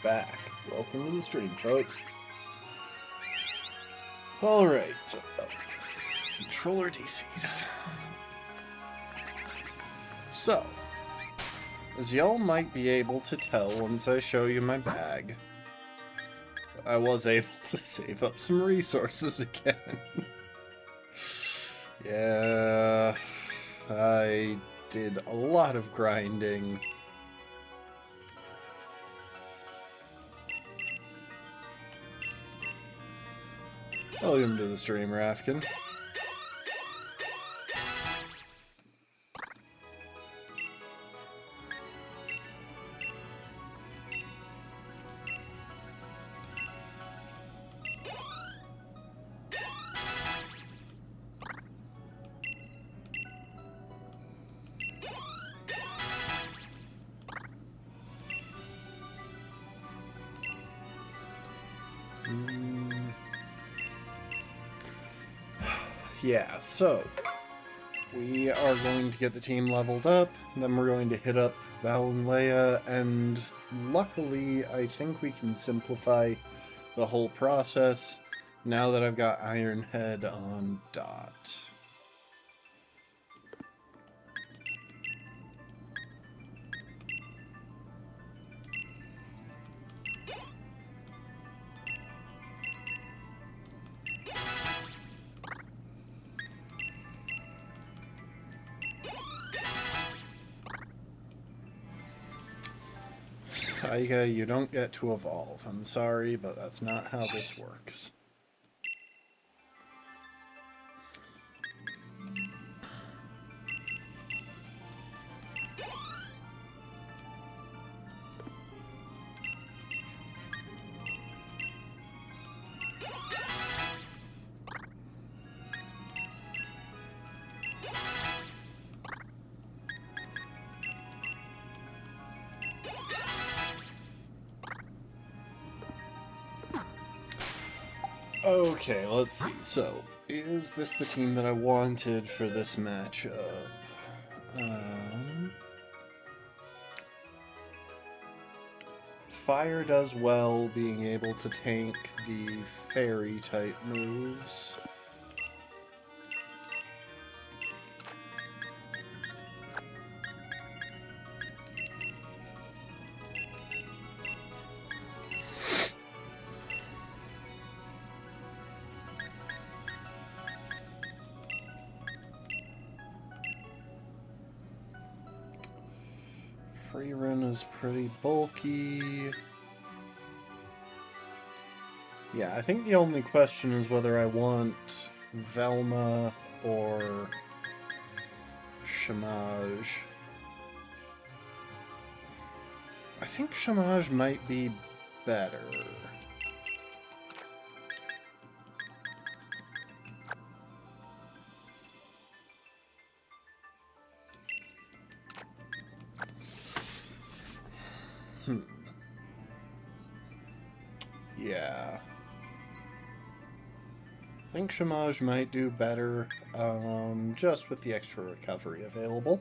back. Welcome to the stream, folks. Alright, so, controller DC'd. So, as y'all might be able to tell once I show you my bag, I was able to save up some resources again. Yeah, I did a lot of grinding. Welcome to the stream, Rafkin. Yeah, so we are going to get the team leveled up, then we're going to hit up Val and Leia, and luckily I think we can simplify the whole process now that I've got Ironhead on Dot. Taiga, you don't get to evolve. I'm sorry, but that's not how this works. Okay, let's see. So, is this the team that I wanted for this matchup? Fire does well being able to tank the fairy type moves. Freerun is pretty bulky. Yeah, I think the only question is whether I want Velma or Shamaj. I think Shamaj might be better. Yeah. I think Shamaj might do better, just with the extra recovery available.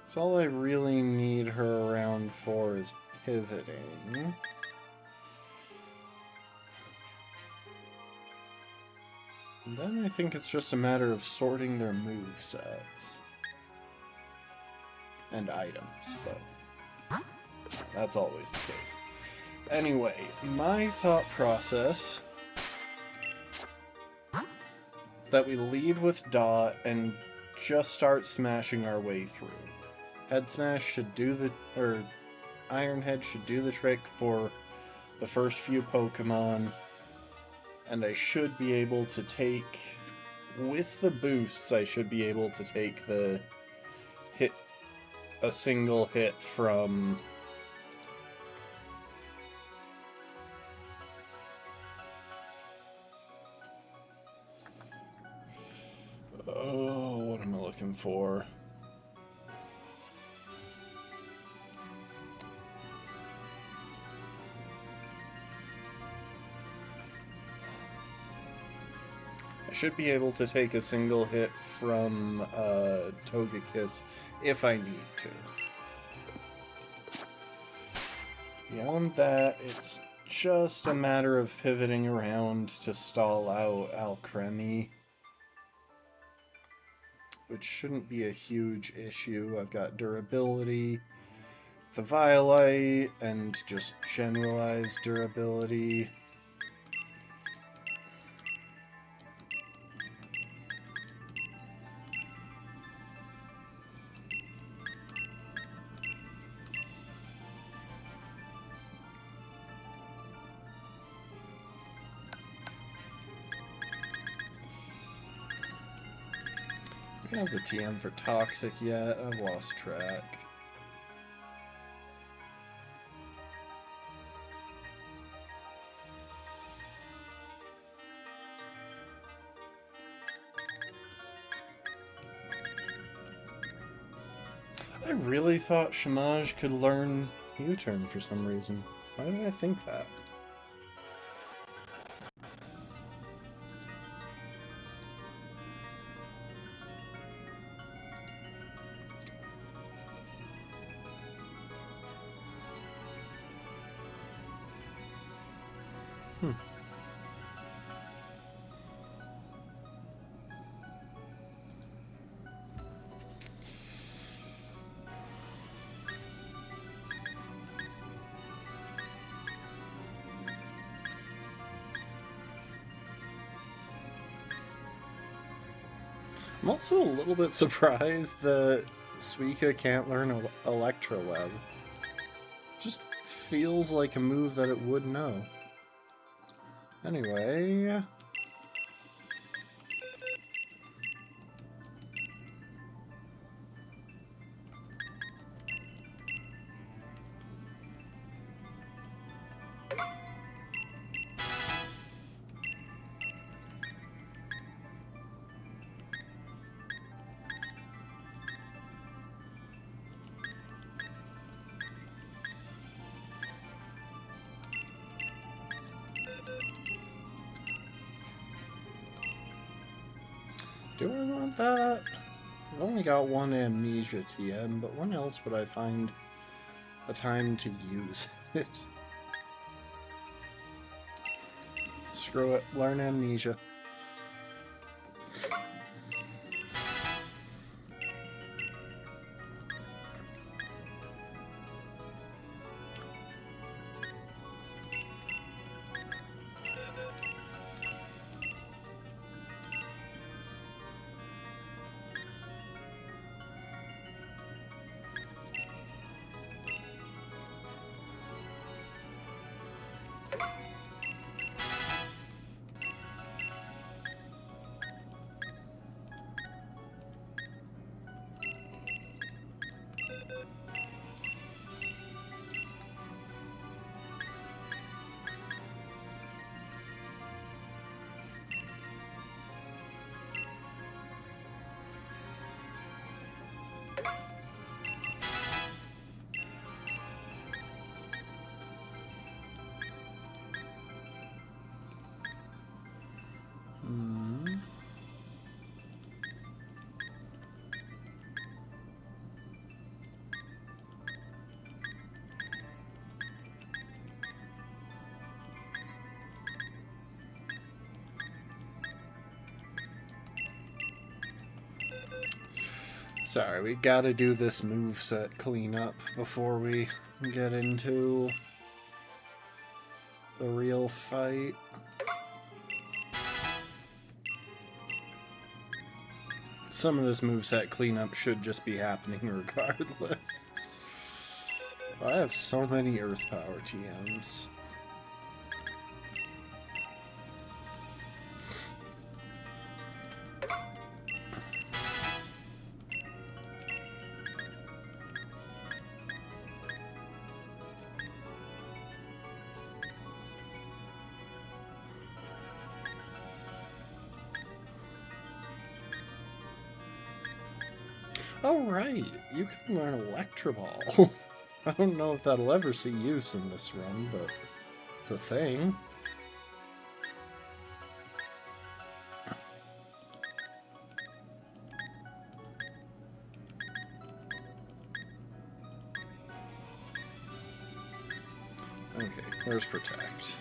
So all I really need her around for is pivoting. And then I think it's just a matter of sorting their movesets. And items, but that's always the case. Anyway, my thought process is that we lead with Dot and just start smashing our way through. Head Smash should do the, or Ironhead should do the trick for the first few Pokemon, and I should be able to take, with the boosts, I should be able to take the a single hit from what am I looking for? I should be able to take a single hit from Togekiss if I need to. Beyond that, it's just a matter of pivoting around to stall out Alcremie, which shouldn't be a huge issue. I've got durability, the Violite, and just generalized durability. We don't have the TM for Toxic yet. I've lost track. I really thought Shamaj could learn U-turn for some reason. Why did I think that? I'm also a little bit surprised that Suika can't learn Electro Web. Just feels like a move that it would know. Anyway... do I want that? I've only got one Amnesia TM, but when else would I find a time to use it? Screw it, learn Amnesia. Sorry, we gotta do this moveset cleanup before we get into the real fight. Some of this moveset cleanup should just be happening regardless. I have so many Earth Power TMs. Oh right, you can learn Electro Ball. I don't know if that'll ever see use in this run, but it's a thing. Okay, where's Protect?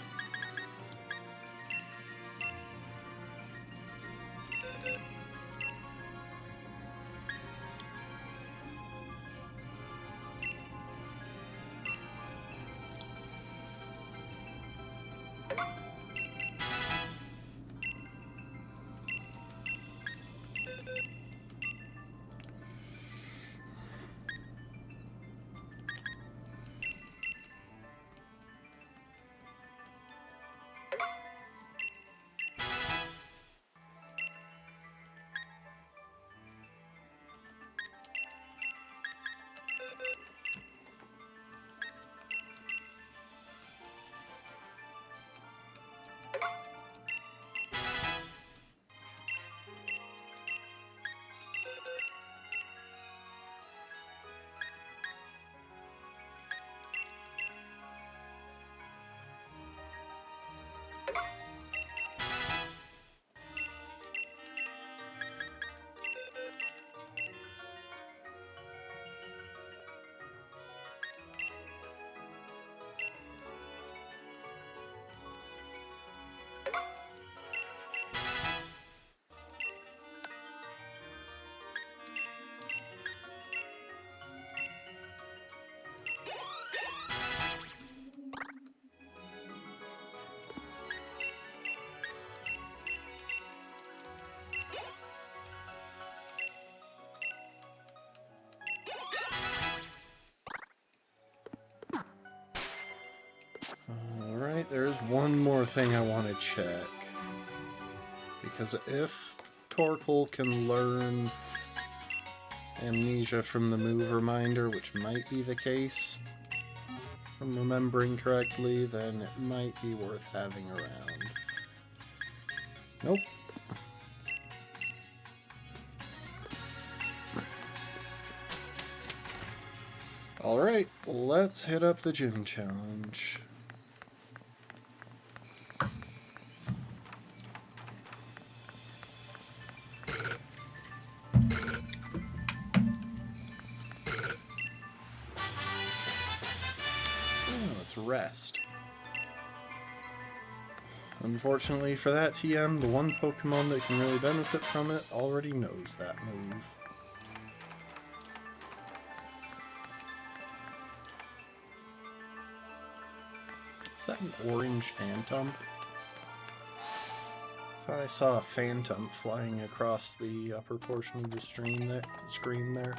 Alright, there's one more thing I want to check. Because if Torkoal can learn Amnesia from the move reminder, which might be the case, if I'm remembering correctly, then it might be worth having around. Nope. Alright, let's hit up the gym challenge. Let's rest. Unfortunately for that TM, the one Pokemon that can really benefit from it already knows that move. Is that an orange phantom? I thought I saw a phantom flying across the upper portion of the screen there.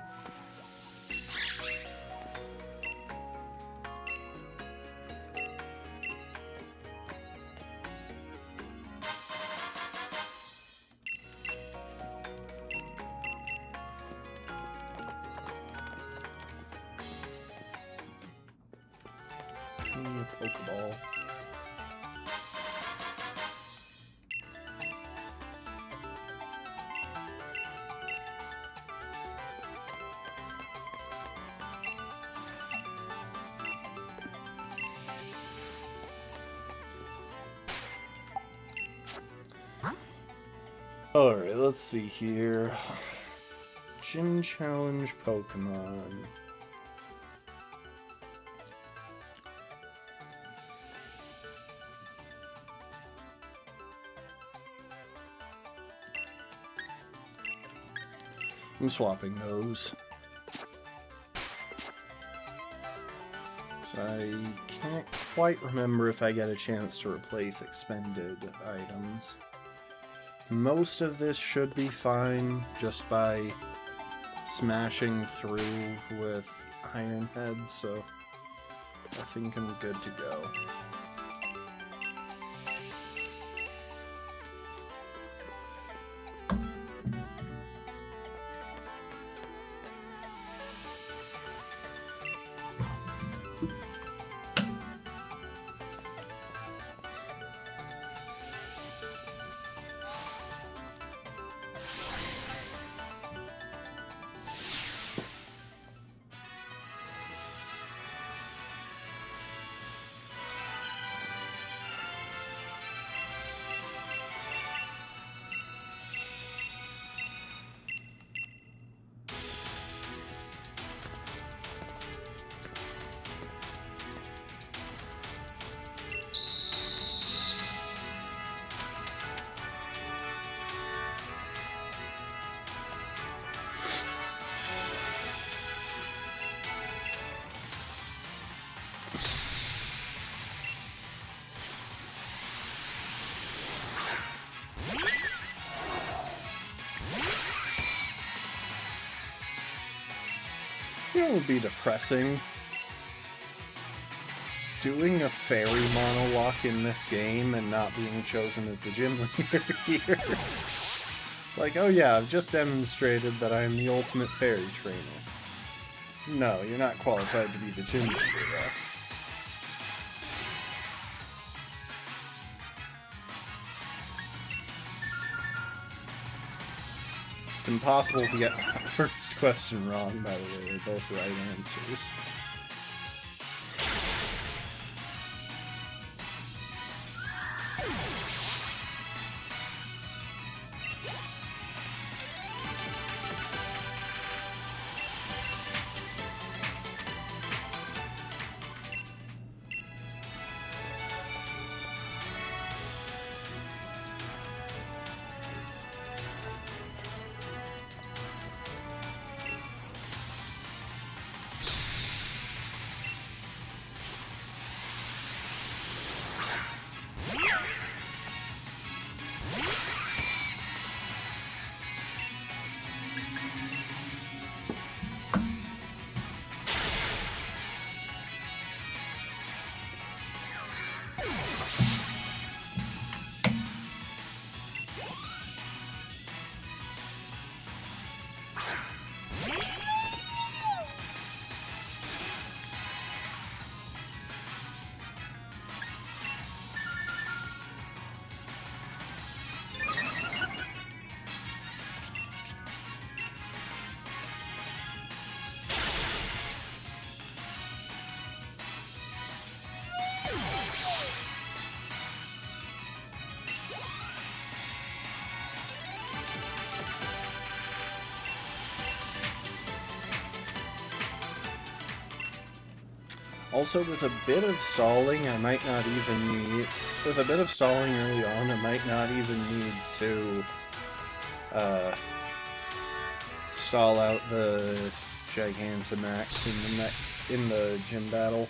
Pokeball. Alright, let's see here. Gym Challenge Pokemon. I'm swapping those. So I can't quite remember if I get a chance to replace expended items. Most of this should be fine just by smashing through with Iron Head, so I think I'm good to go. You know, it would be depressing. Doing a fairy monologue in this game and not being chosen as the gym leader here. It's like, oh yeah, I've just demonstrated that I am the ultimate fairy trainer. No, you're not qualified to be the gym leader, though. It's impossible to get the first question wrong, by the way. They're both right answers. Also, with a bit of stalling, I might not even need... With a bit of stalling early on, I might not even need to stall out the Gigantimax in the gym battle.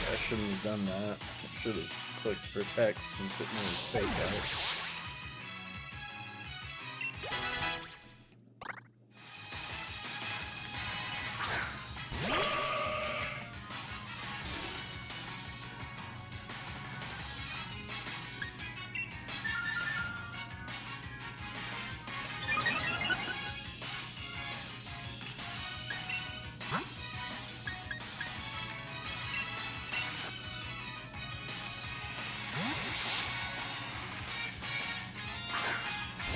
I shouldn't have done that. I should have clicked protect since it knows fake out.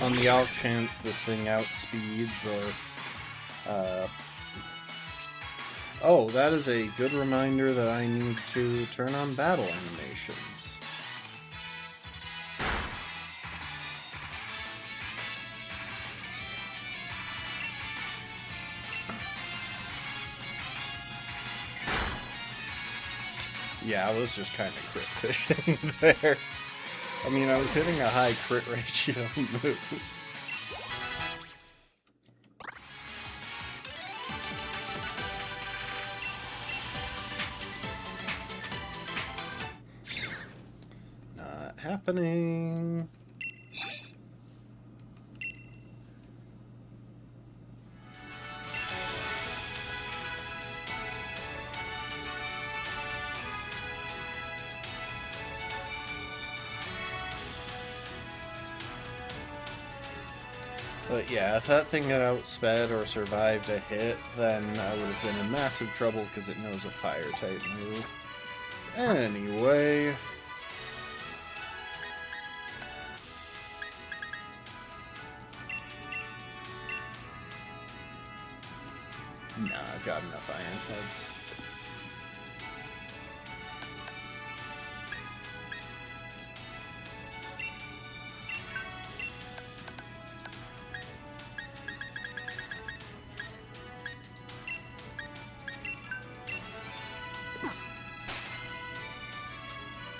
On the off chance this thing outspeeds or, Oh, that is a good reminder that I need to turn on battle animations. Yeah, I was just kind of crit fishing there. I mean, I was hitting a high crit ratio move. Not happening. But yeah, if that thing got outsped or survived a hit, then I would have been in massive trouble because it knows a fire-type move. Anyway... Nah, I've got enough iron heads.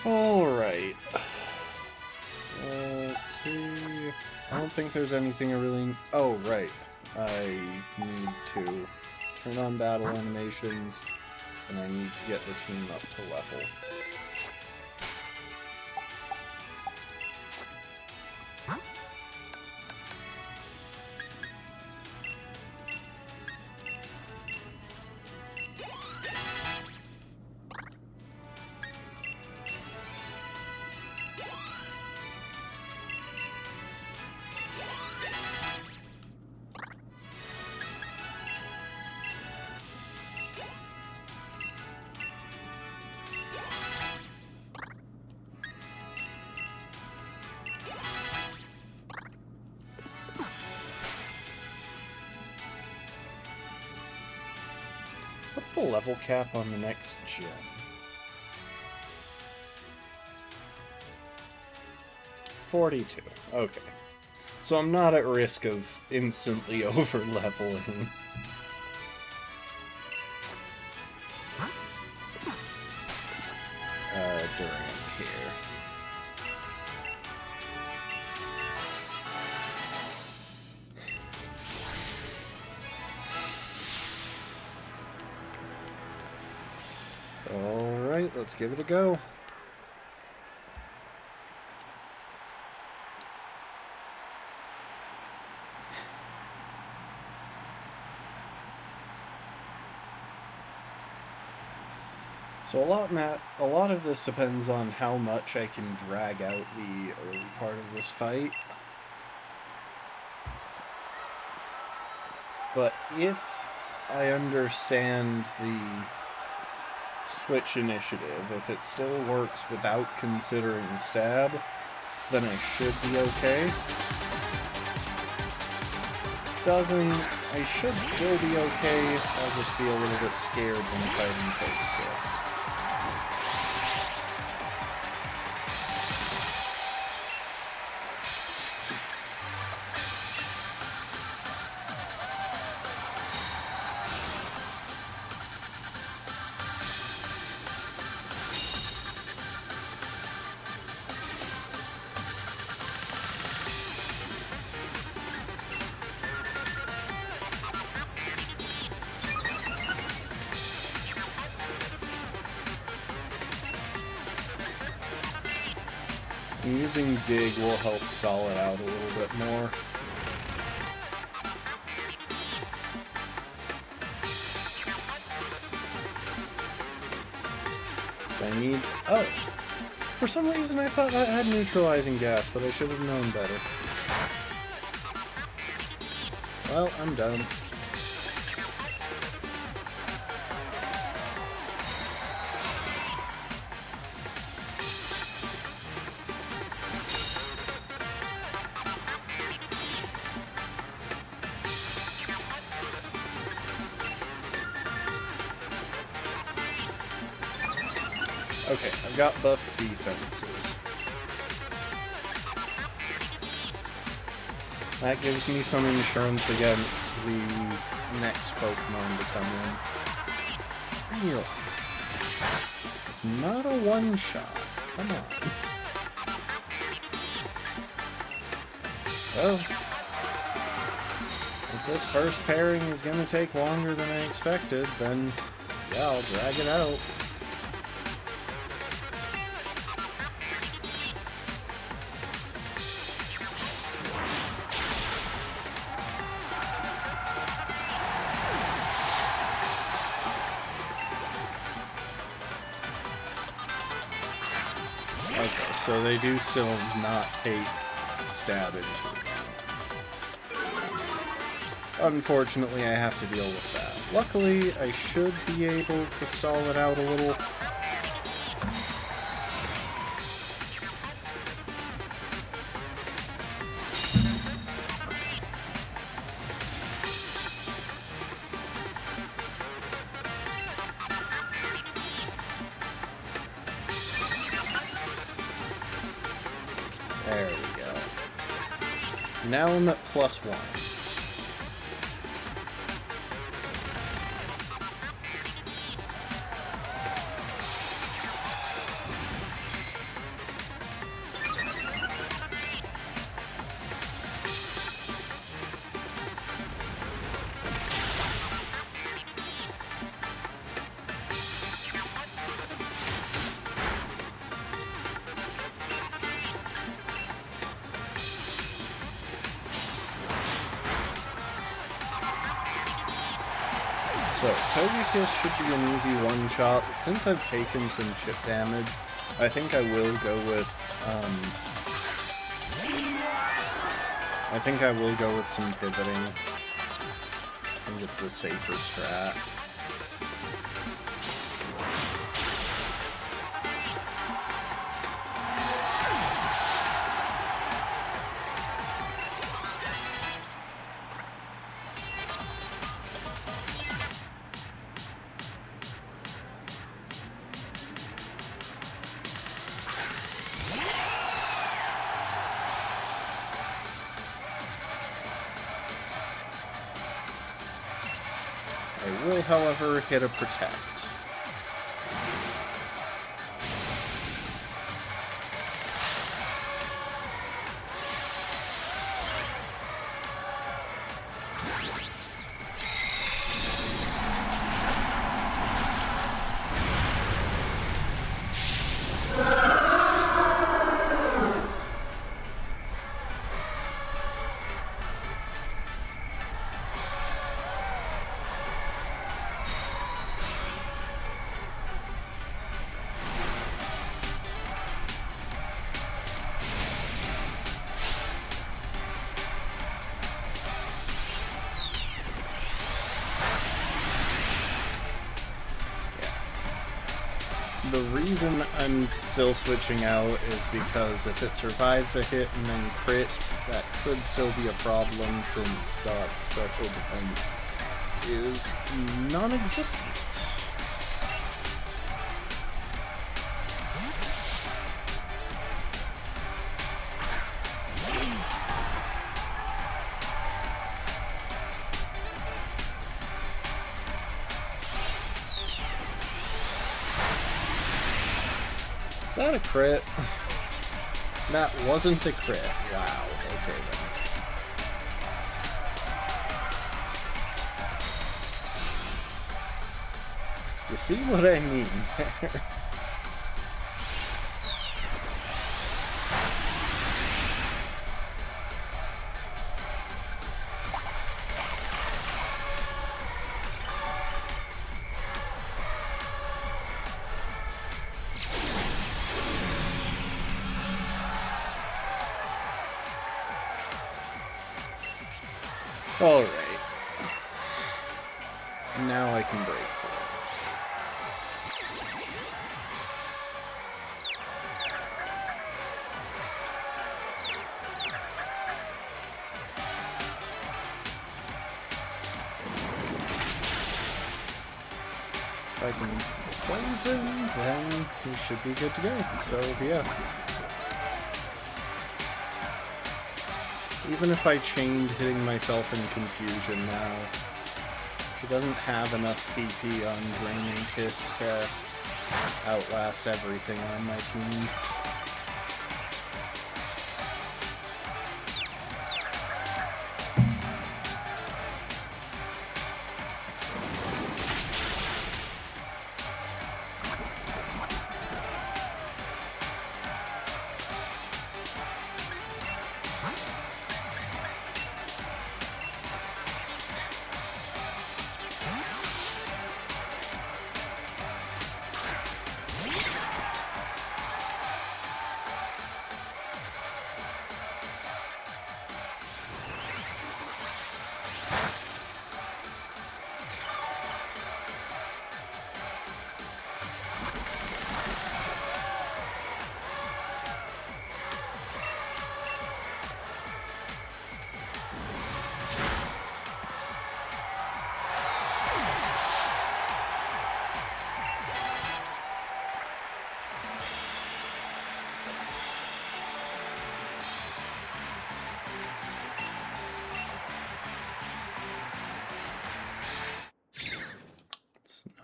Alright. Let's see... I don't think there's anything I really... Oh, right. I need to turn on battle animations, and I need to get the team up to level. What's the level cap on the next gen? 42. Okay. So I'm not at risk of instantly over-leveling. During here. Alright, let's give it a go. So a lot of this depends on how much I can drag out the early part of this fight. But if I understand the switch initiative, if it still works without considering stab, then I should be okay. Doesn't, I should still be okay. I'll just be a little bit scared when fighting Togekiss. Using Dig will help stall it out a little bit more. I need... Oh! For some reason I thought that had neutralizing gas, but I should have known better. Well, I'm done. Okay, I've got buffed defenses. That gives me some insurance against the next Pokemon to come in. Really? It's not a one-shot. Come on. Well, if this first pairing is going to take longer than I expected, then yeah, I'll drag it out. So they do still not take stab into account. Unfortunately, I have to deal with that. Luckily, I should be able to stall it out a little. There we go. Now I'm at +1. So, Togekiss should be an easy one-shot. Since I've taken some chip damage, I think I will go with, some pivoting. I think it's the safer strat. I will, however, hit a Protect. The reason I'm still switching out is because if it survives a hit and then crits, that could still be a problem since Dot's special defense is non-existent. Is that a crit? That wasn't a crit. Wow, okay then. You see what I mean there? Alright. Now I can break through. If I can poison, then we should be good to go. So, yeah. Even if I chained hitting myself in confusion now, she doesn't have enough PP on Draining Kiss to outlast everything on my team.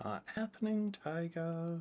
Not happening, Taiga.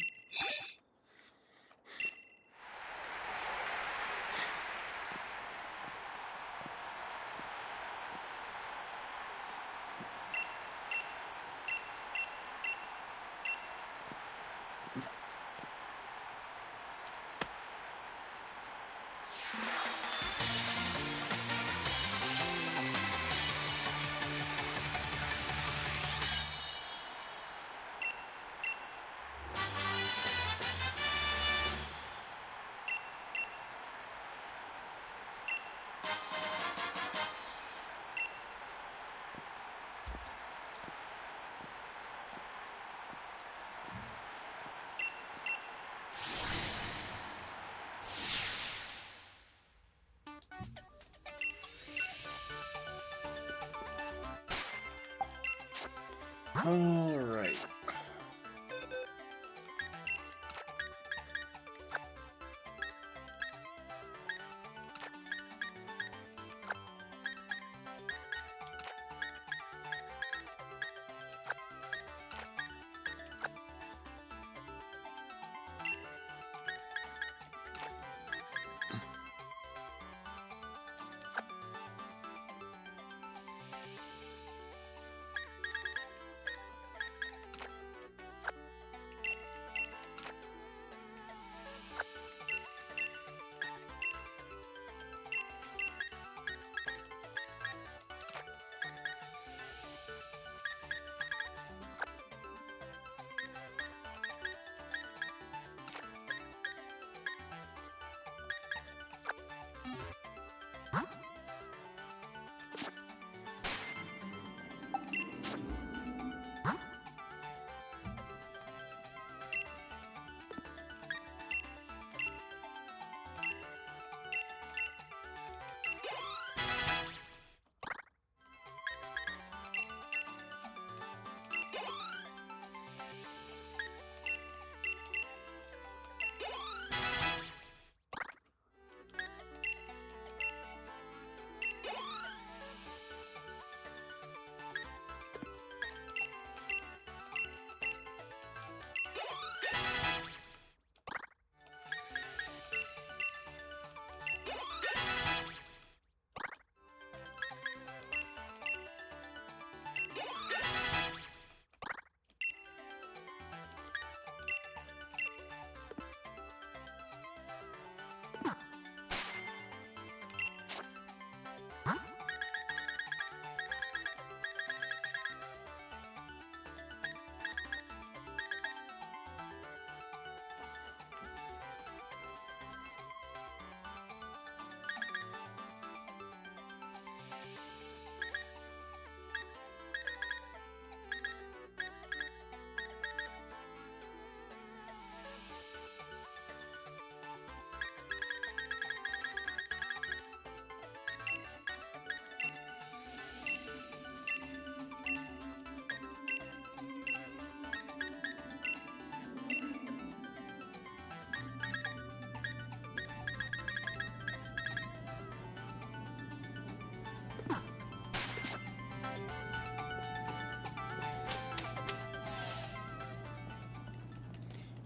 Alright.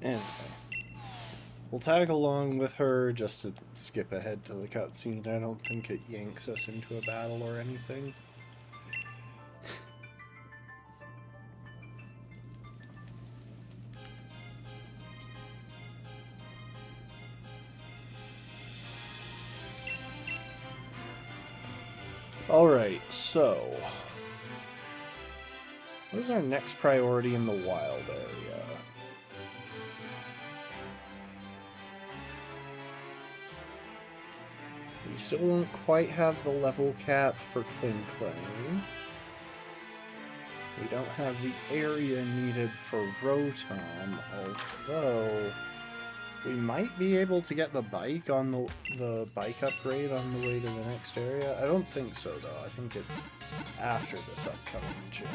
Anyway, we'll tag along with her just to skip ahead to the cutscene. I don't think it yanks us into a battle or anything. Alright, so what is our next priority in the wild area? We still don't quite have the level cap for Kling Kling. We don't have the area needed for Rotom, although we might be able to get the bike on the bike upgrade on the way to the next area. I don't think so, though. I think it's after this upcoming gym.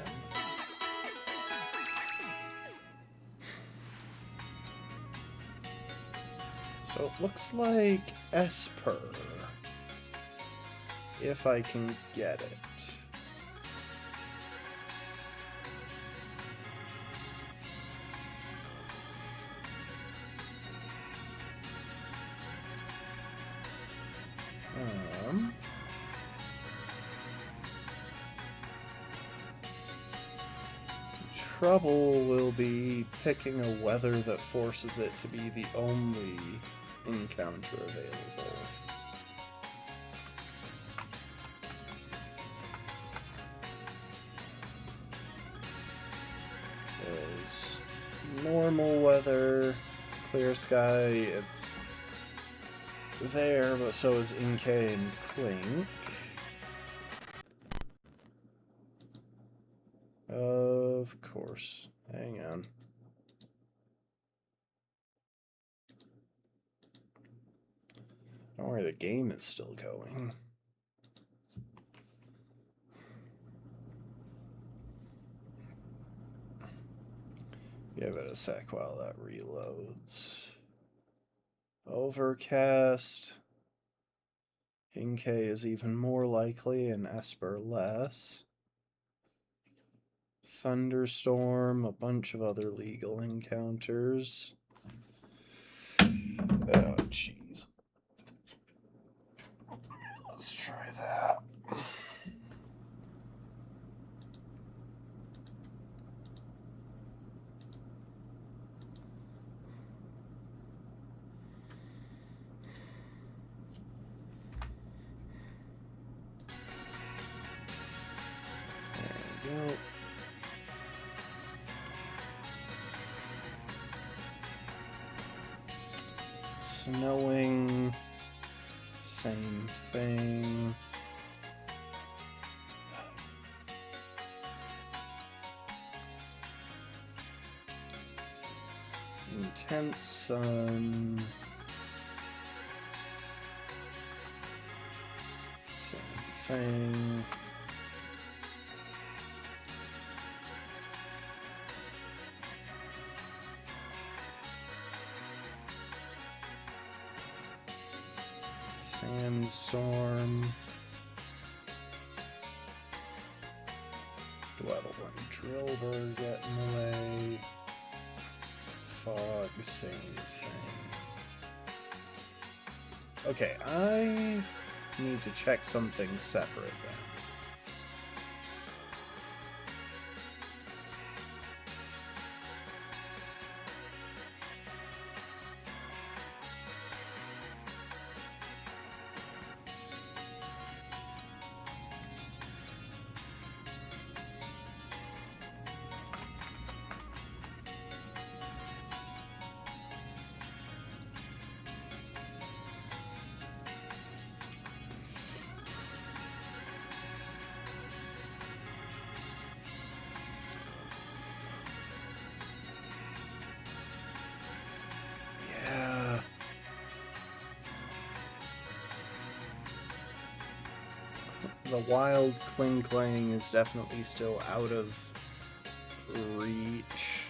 So it looks like Esper, if I can get it. Trouble will be picking a weather that forces it to be the only encounter available. There's normal weather, clear sky, it's there, but so is Inkay and Clink. Of course. Hang on. Don't worry, the game is still going. Give it a sec while that reloads. Overcast. Inkay is even more likely and Esper less. Thunderstorm, a bunch of other legal encounters. Oh, jeez. Let's try that. There we go. Snowing, same thing. Intense sun. Same thing. Sandstorm. Dweddle and Drillbur get in the way. Fog, same thing. Okay, I need to check something separate then. The wild Klinklang is definitely still out of reach.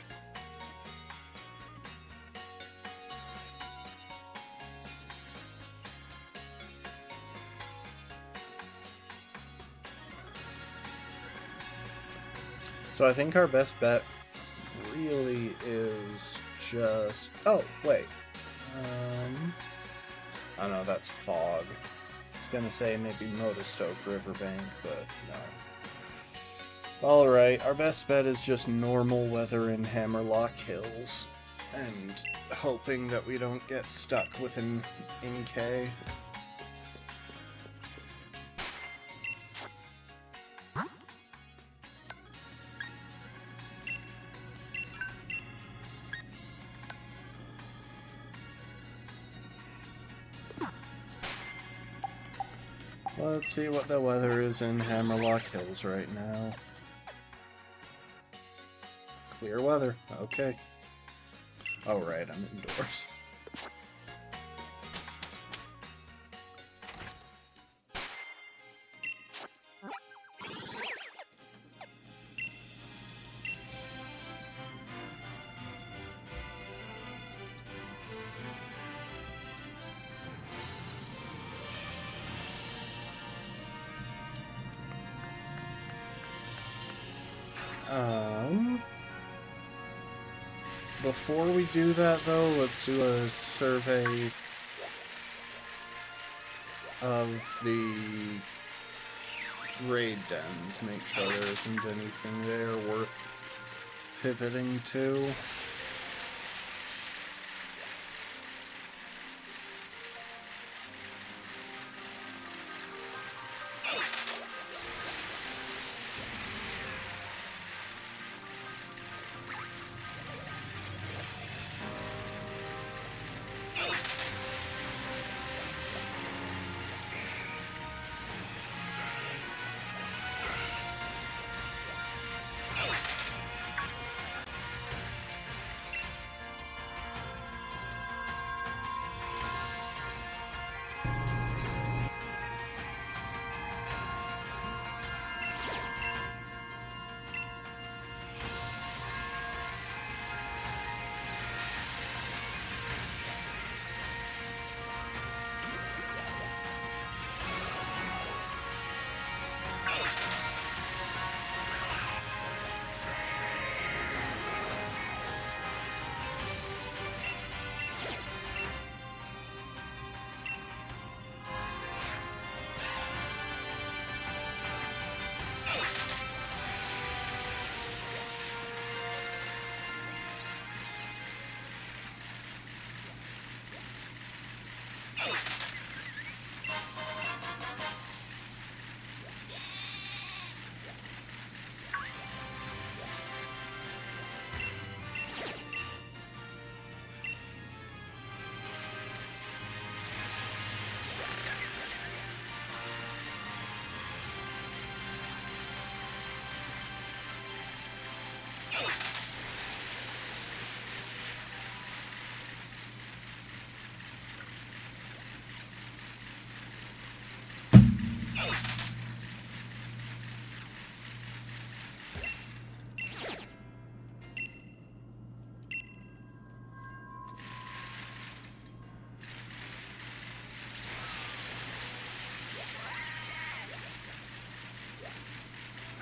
So I think our best bet really is just... Oh, wait. Oh no, that's fog. I was gonna say maybe Motostoke Riverbank, but no. Alright, our best bet is just normal weather in Hammerlock Hills, and hoping that we don't get stuck with an Inkay. Let's see what the weather is in Hammerlock Hills right now. Clear weather. Okay. Oh, right, I'm indoors. Before we do that, though, let's do a survey of the raid dens. Make sure there isn't anything there worth pivoting to.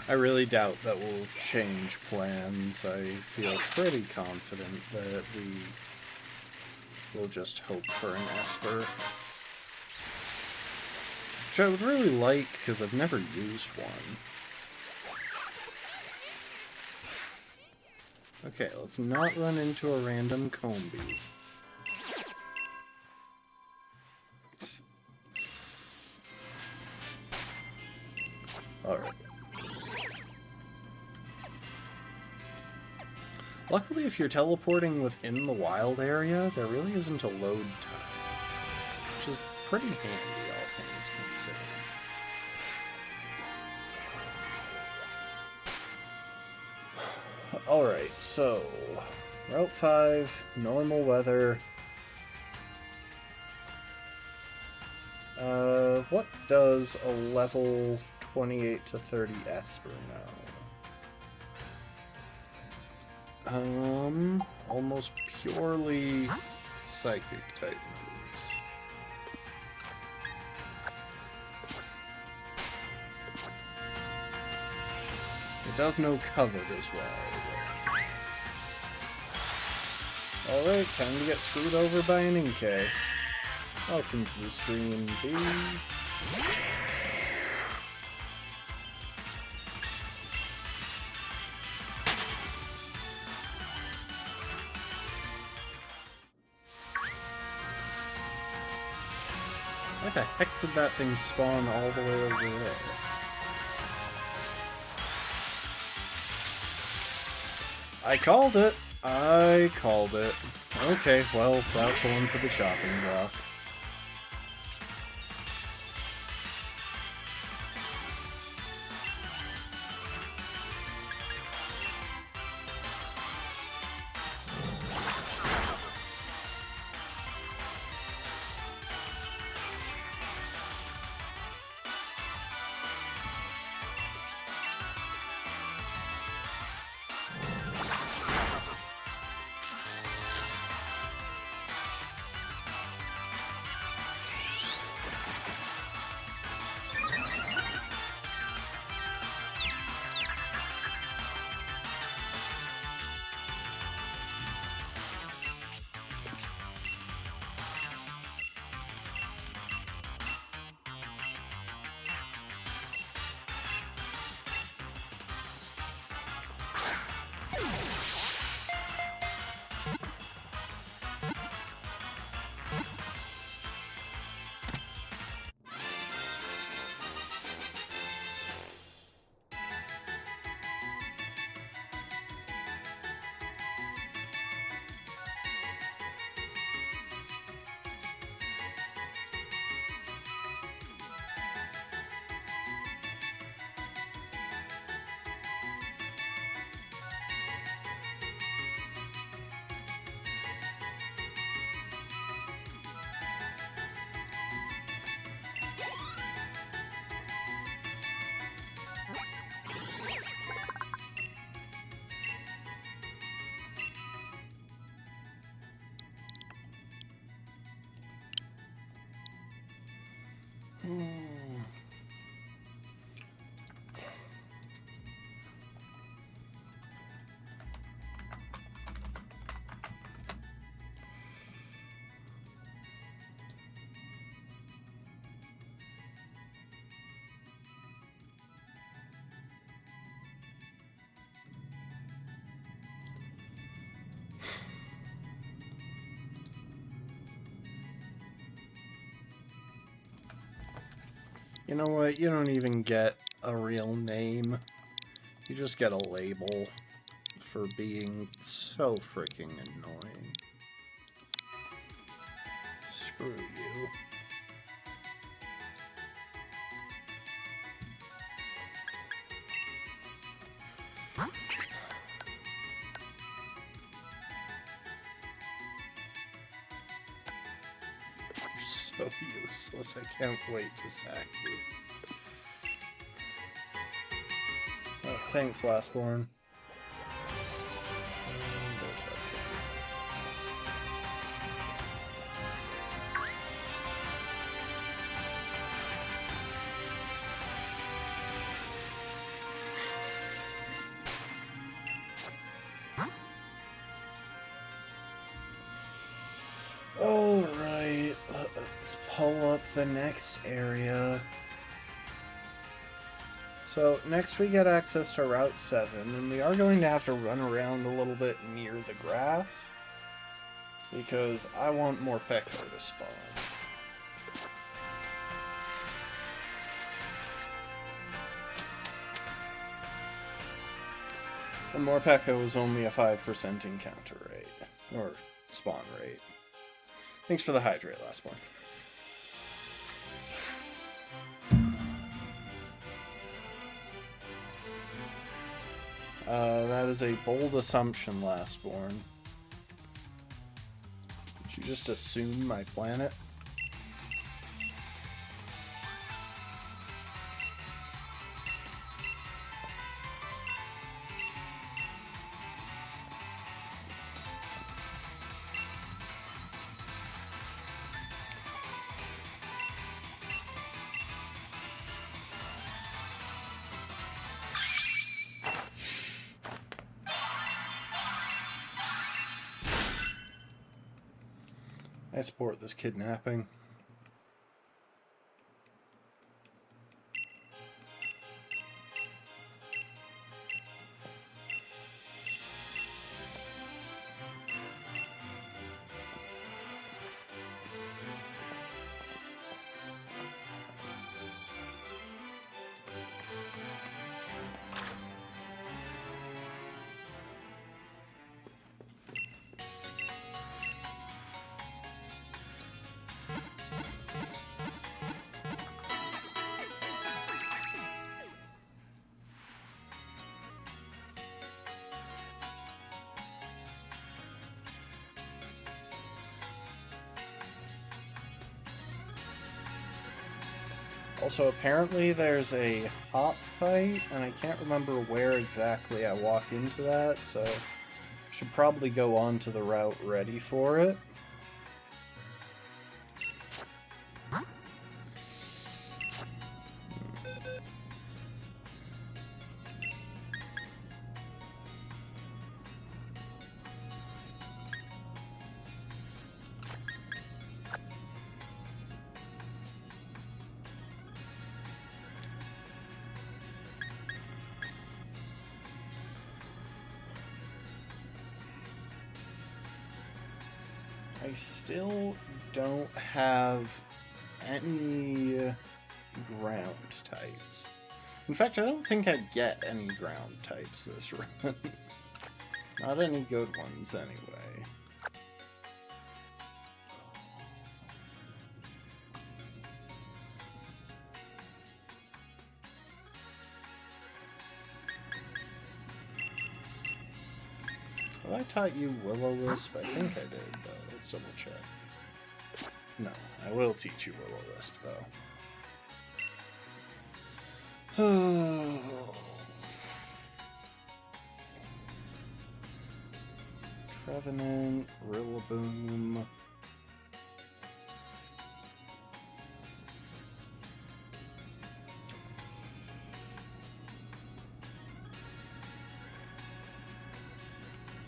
I really doubt that we'll change plans. I feel pretty confident that we will just hope for an Esper. Which I would really like, because I've never used one. Okay, let's not run into a random Combi. Alright. Luckily, if you're teleporting within the wild area, there really isn't a load time, which is pretty handy, all things considered. Alright, so Route 5, normal weather. What does a level 28 to 30 Esper know? Almost purely psychic type moves. It does know covet as well. Alright, time to get screwed over by an Inkay. Welcome to the stream, B. Why the heck did that thing spawn all the way over there? I called it! I called it. Okay, well, that's one for the chopping block. You know what? You don't even get a real name. You just get a label for being so freaking annoying. Screw you. So useless, I can't wait to sack you. Oh, thanks, Lastborn. pull up the next area. So next we get access to Route 7, and we are going to have to run around a little bit near the grass, because I want more Pekko to spawn. And more Pekko is only a 5% encounter rate, or spawn rate. Thanks for the hydrate, last one. That is a bold assumption, Lastborn. Did you just assume my planet? I support this kidnapping. Also, apparently there's a hop fight, and I can't remember where exactly I walk into that, so I should probably go on to the route ready for it. I still don't have any ground types. In fact, I don't think I get any ground types this run. Not any good ones, anyway. Have I taught you Will-O-Wisp? I think I did, but let's double check. No, I will teach you Will-O-Wisp, though. Trevenant, Rillaboom.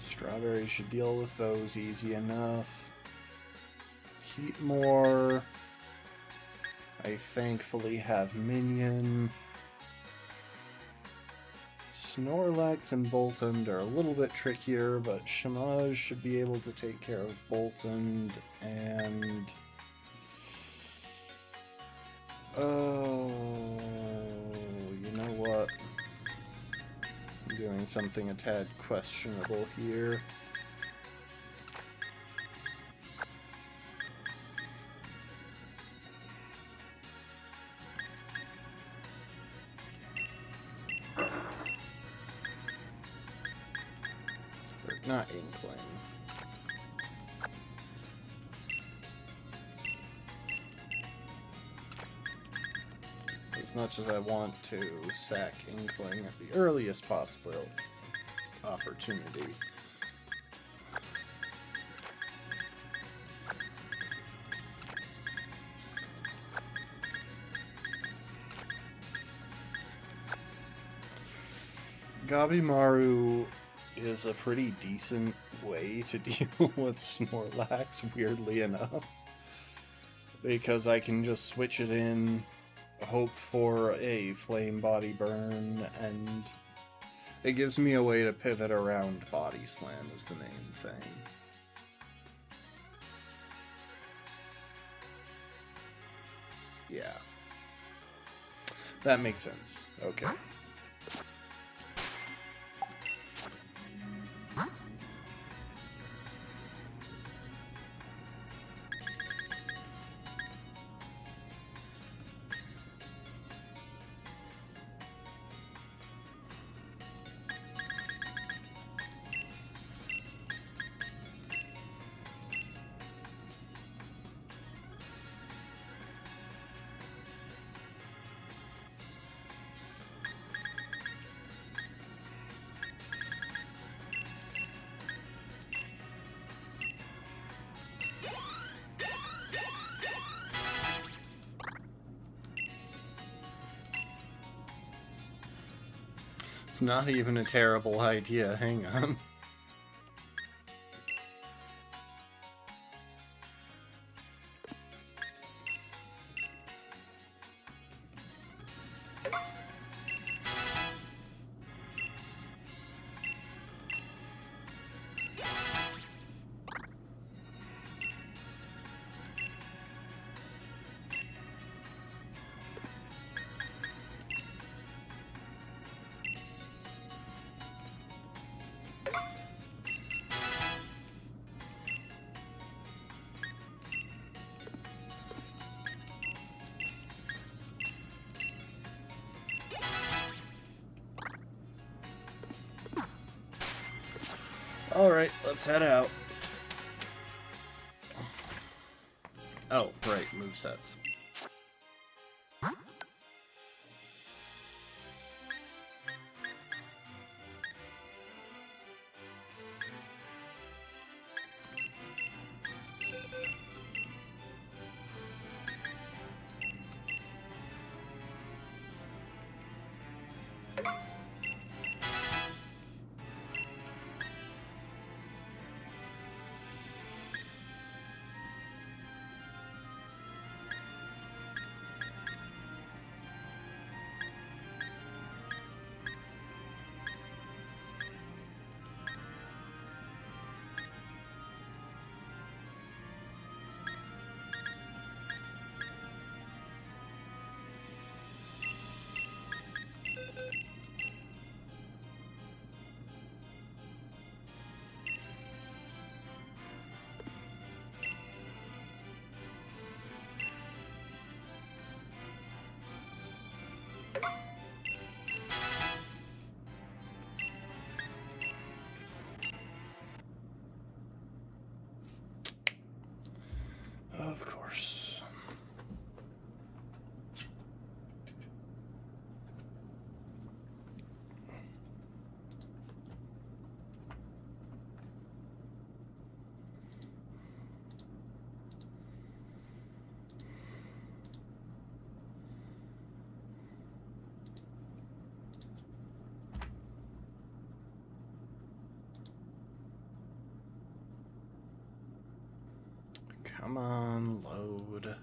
Strawberry should deal with those easy enough. Heatmore. I thankfully have Minion. Snorlax and Boltund are a little bit trickier, but Shamaj should be able to take care of Boltund, and... oh, you know what? I'm doing something a tad questionable here. Not Inkling. As much as I want to sack Inkling at the earliest possible opportunity. Gabimaru is a pretty decent way to deal with Snorlax, weirdly enough. because I can just switch it in, hope for a flame body burn, and it gives me a way to pivot around body slam is the main thing. Yeah. That makes sense. Okay. It's not even a terrible idea. Hang on. Alright, let's head out. Oh, right, movesets. Of course. Come on, load.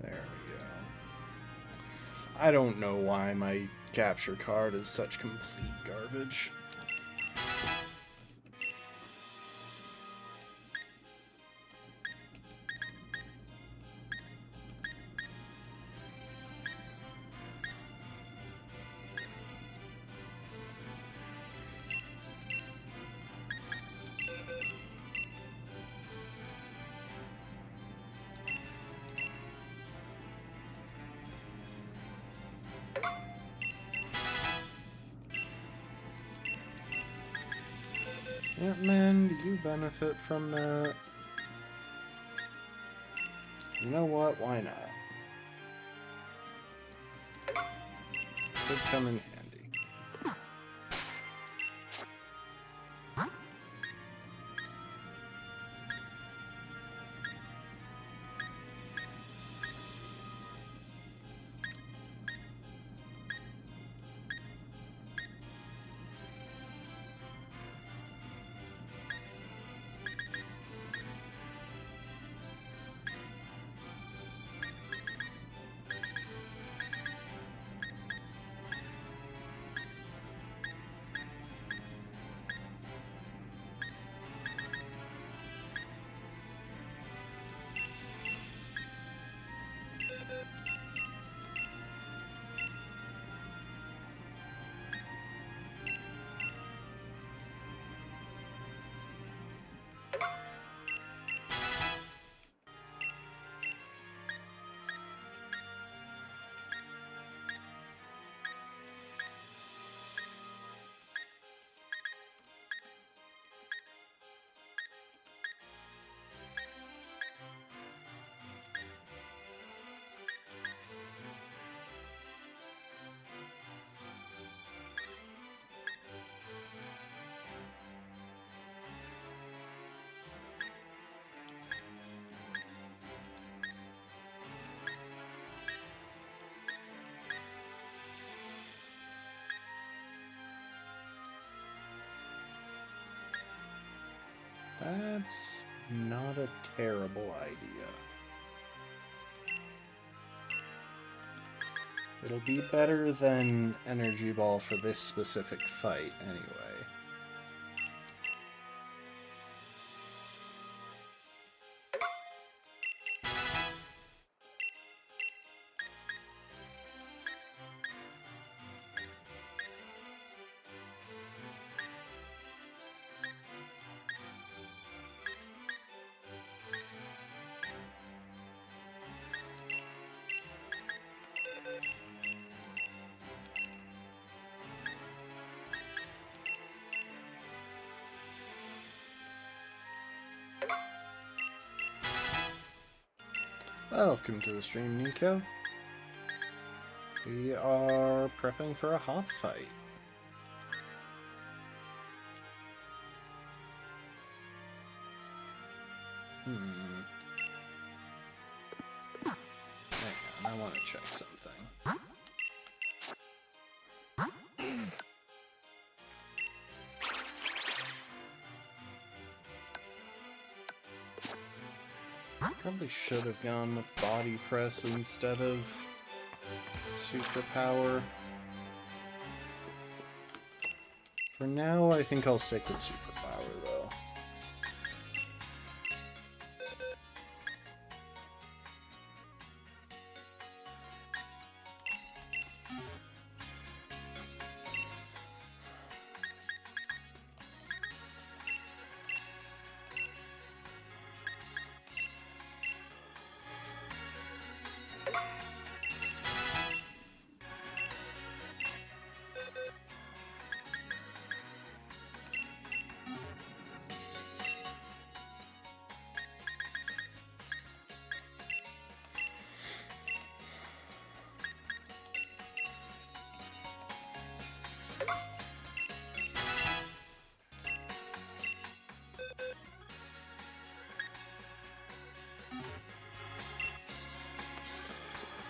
There we go. I don't know why my capture card is such complete garbage. Ant-Man, do you benefit from that? You know what? Why not? Could come in handy. That's not a terrible idea. It'll be better than Energy Ball for this specific fight, anyway. Welcome to the stream, Nico. We are prepping for a hop fight. Hang on, I want to check something. Probably should have gone with body press instead of superpower. For now, I think I'll stick with superpower, though.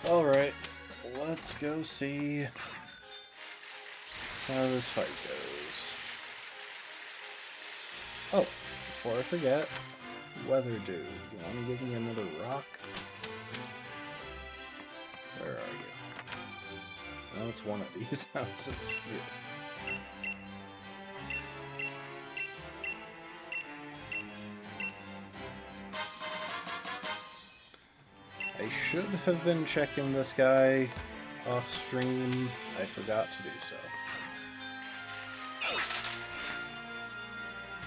Alright, let's go see how this fight goes. Oh, before I forget, Weather Dude, you want to give me another rock? Where are you? No, it's one of these houses. Yeah. I should have been checking this guy off stream. I forgot to do so.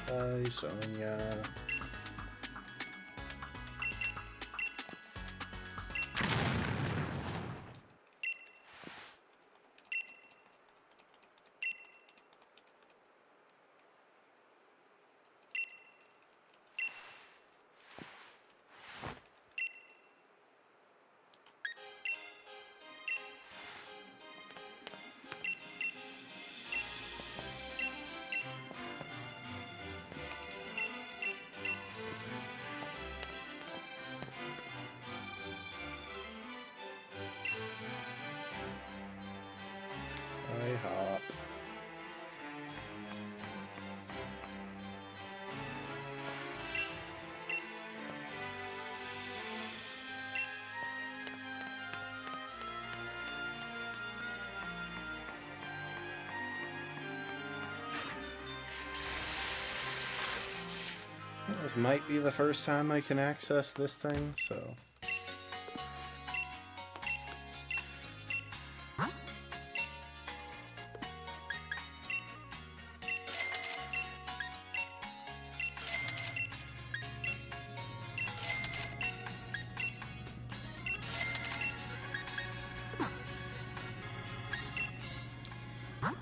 Hi, Sonia. This might be the first time I can access this thing, so...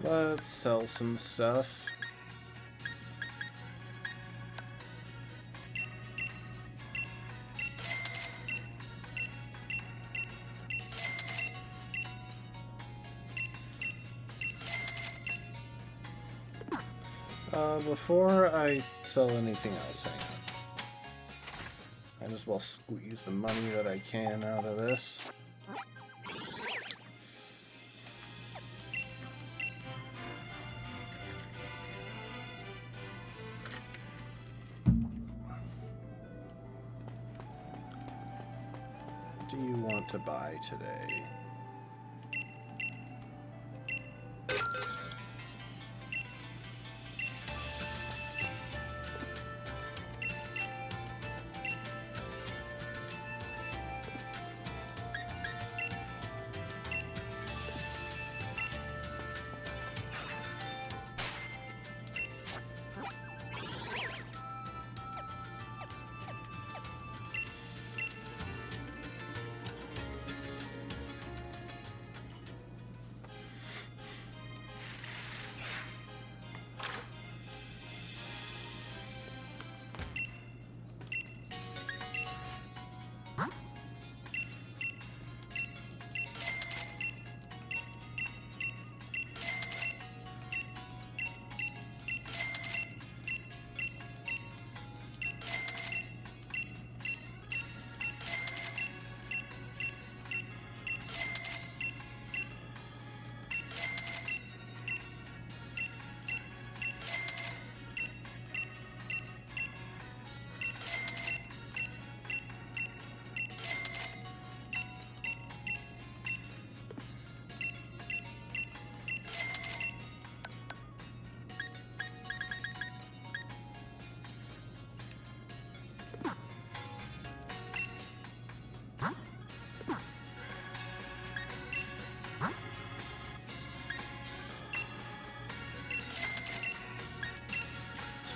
Let's sell some stuff. Before I sell anything else, hang on. Might as well squeeze the money that I can out of this. What do you want to buy today?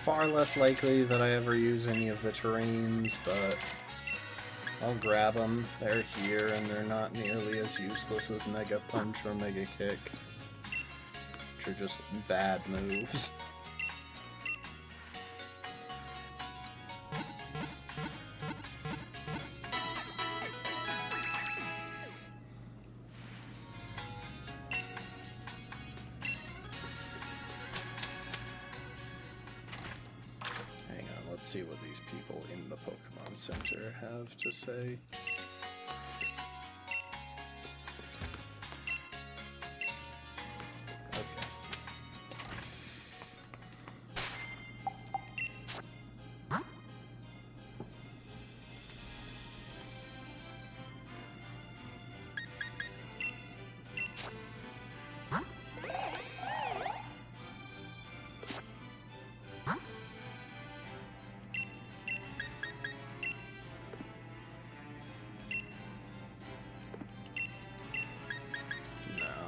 Far less likely that I ever use any of the terrains, but I'll grab them. They're here, and they're not nearly as useless as Mega Punch or Mega Kick, which are just bad moves. Let's see what these people in the Pokemon Center have to say.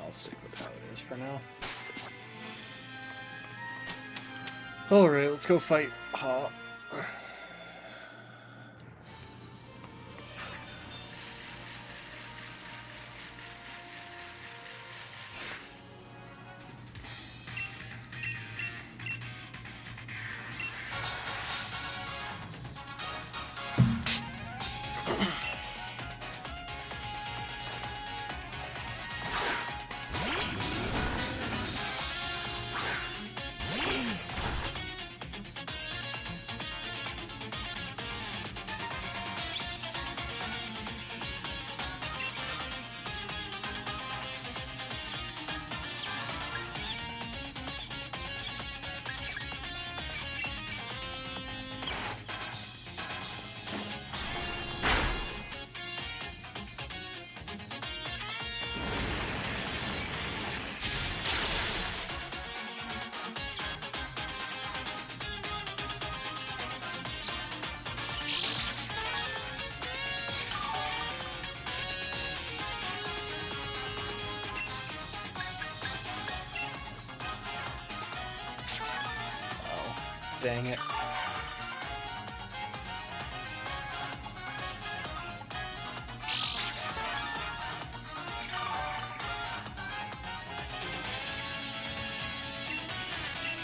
I'll stick with how it is for now. Alright, let's go fight Hop. Dang it.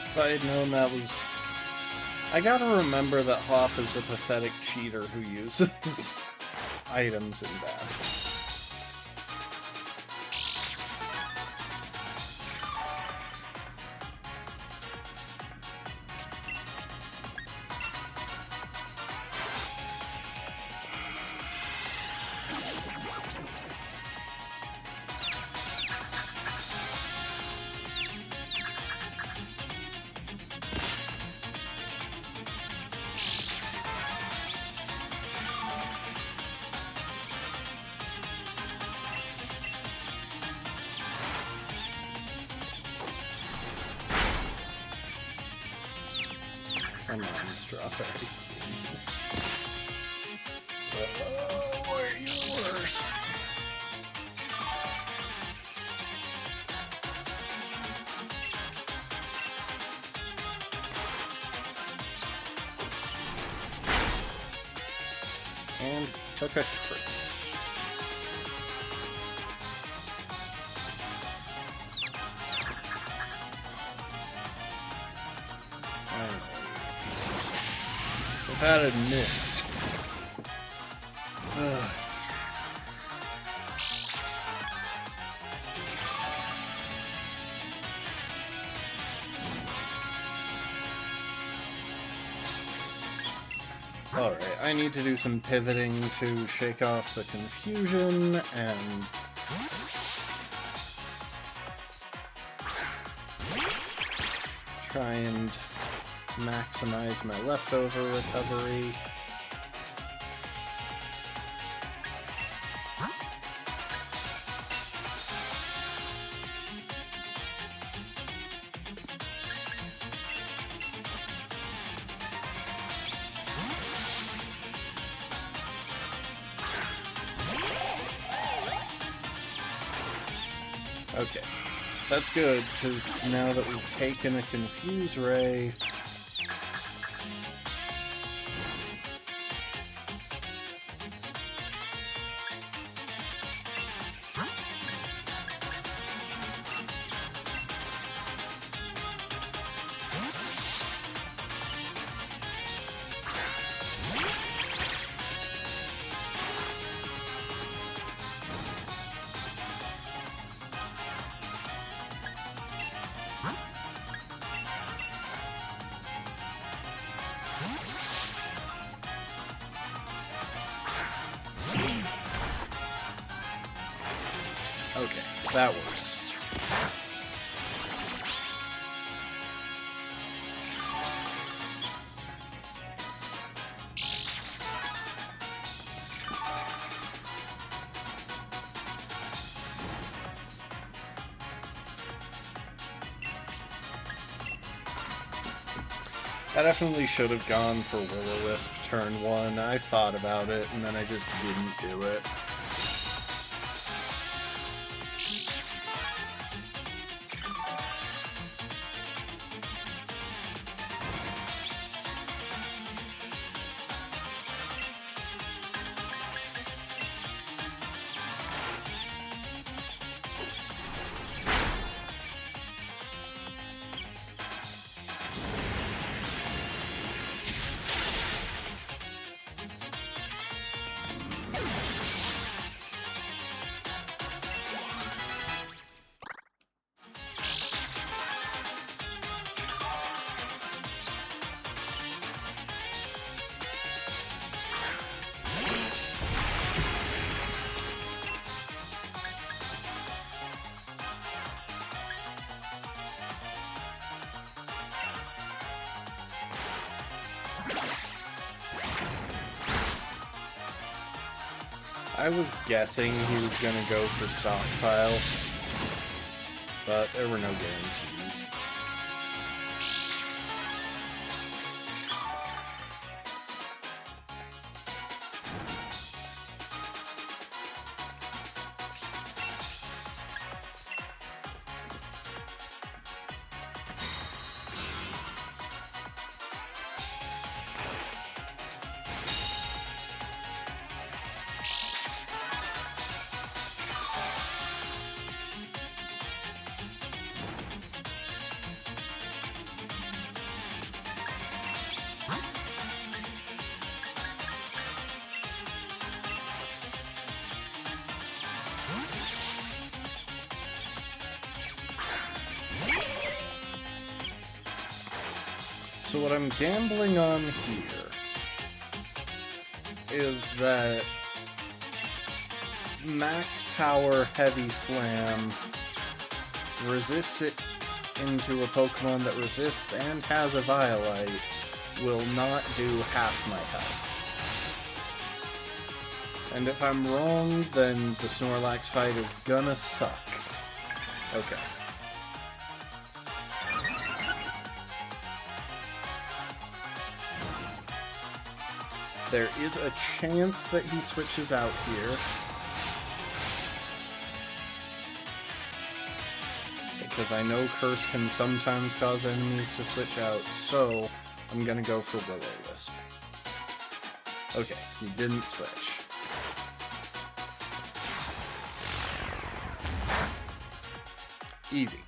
If I had known that was... I gotta remember that Hop is a pathetic cheater who uses items in battle. Come on, strawberry, please. Oh, why are you worst? And took a crit. If that had missed. Alright, I need to do some pivoting to shake off the confusion and try and maximize my leftover recovery. Okay, that's good, because now that we've taken a Confuse Ray, okay, that works. I definitely should have gone for Will-O-Wisp turn 1. I thought about it, and then I just didn't do it. I was guessing he was going to go for stockpile, but there were no guarantees. So what I'm gambling on here is that max power Heavy Slam resists it into a Pokemon that resists and has a Violite will not do half my health. And if I'm wrong, then the Snorlax fight is gonna suck. Okay. There is a chance that he switches out here. Because I know Curse can sometimes cause enemies to switch out, so I'm gonna go for Will-O-Wisp. Okay, he didn't switch. Easy.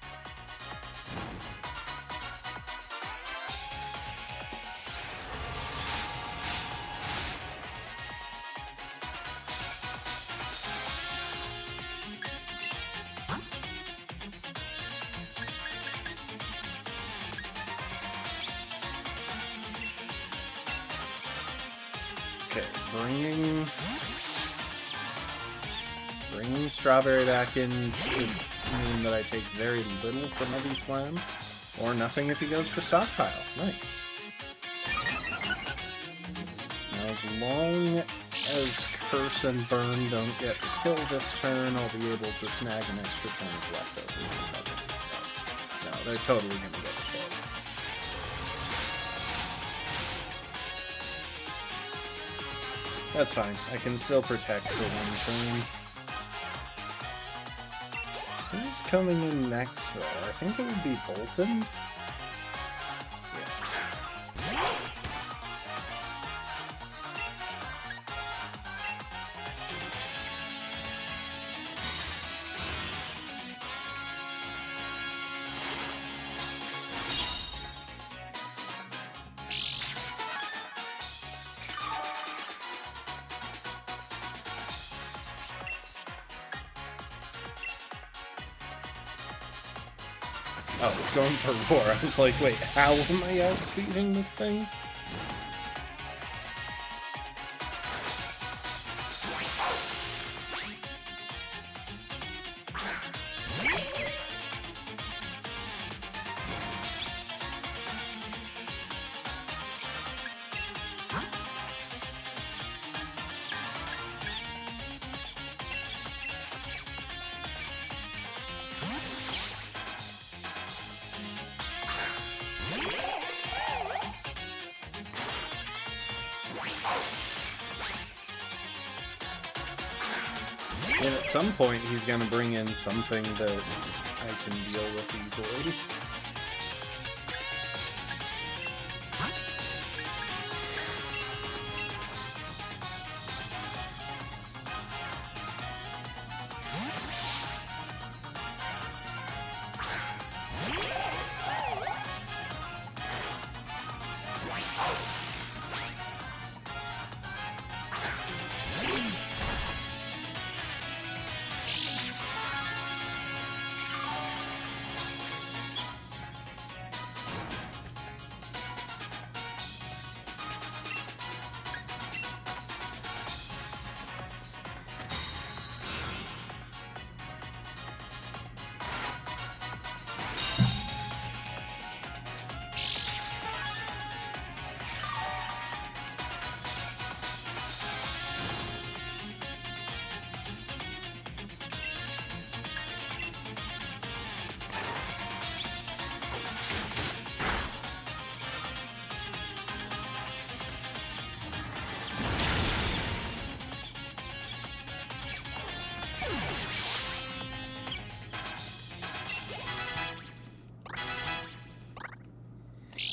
Okay, bringing Strawberry back in should mean that I take very little from Heavy Slam, or nothing if he goes for Stockpile. Nice. Now, as long as Curse and Burn don't get the kill this turn, I'll be able to snag an extra turn of leftovers. No, they're totally gonna get the kill. That's fine. I can still protect for one turn. Who's coming in next, though? I think it would be Bolton. Oh, it's going for Roar. I was like, wait, how am I outspeeding this thing? And at some point, he's going to bring in something that I can deal with easily.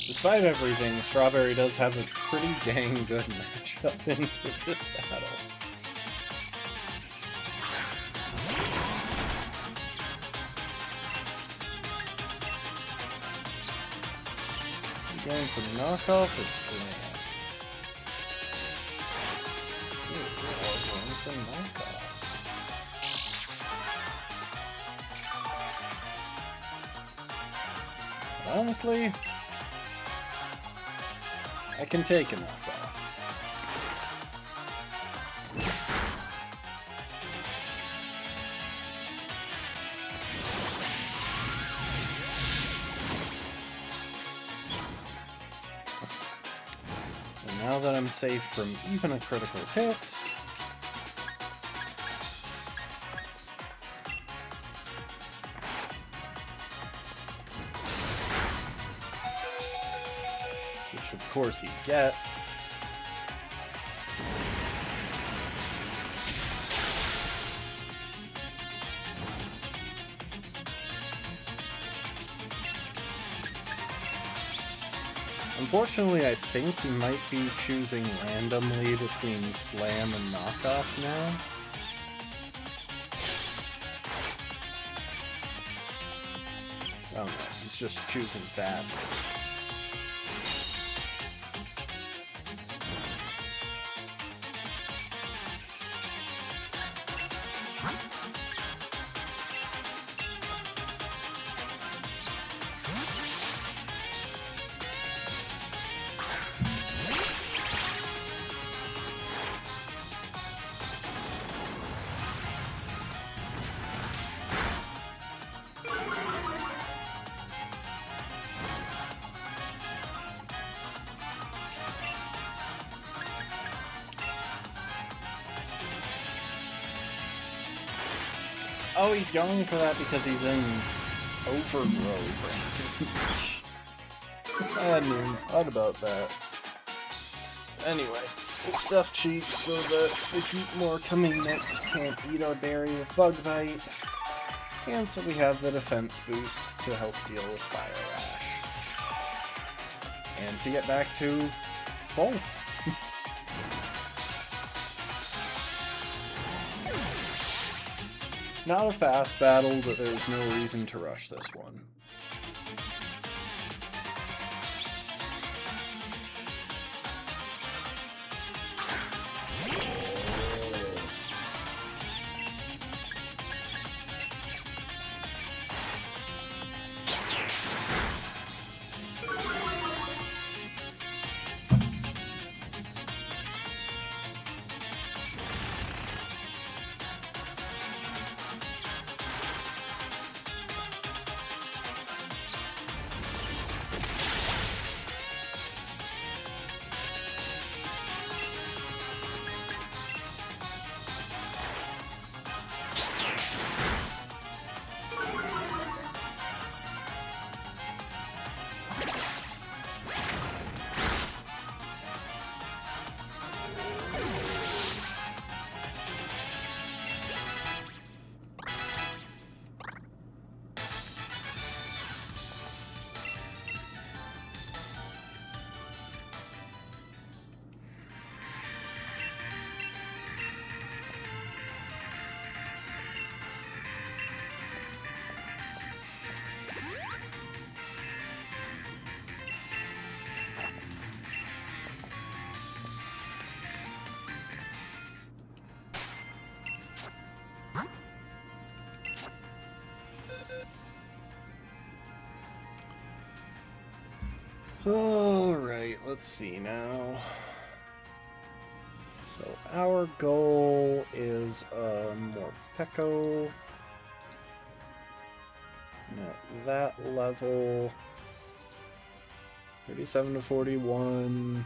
Despite everything, Strawberry does have a pretty dang good matchup into this battle. You going for knockoff or slam? Ooh, I was going for knockoff. Honestly, I can take a knockoff. And now that I'm safe from even a critical hit, which of course he gets. Unfortunately, I think he might be choosing randomly between slam and knockoff now. Oh no, he's just choosing badly. Oh, he's going for that because he's in overgrow range. I hadn't even thought about that. Anyway, stuff cheeks so that the Heatmore coming next can't eat our berry with Bug Bite. And so we have the defense boost to help deal with Fire Lash. And to get back to full. Not a fast battle, but there's no reason to rush this one. Alright, let's see now. So our goal is Morpeko. And at that level, 37 to 41.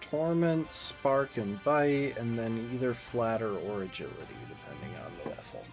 Torment, Spark, and Bite, and then either Flatter or Agility, depending on the level.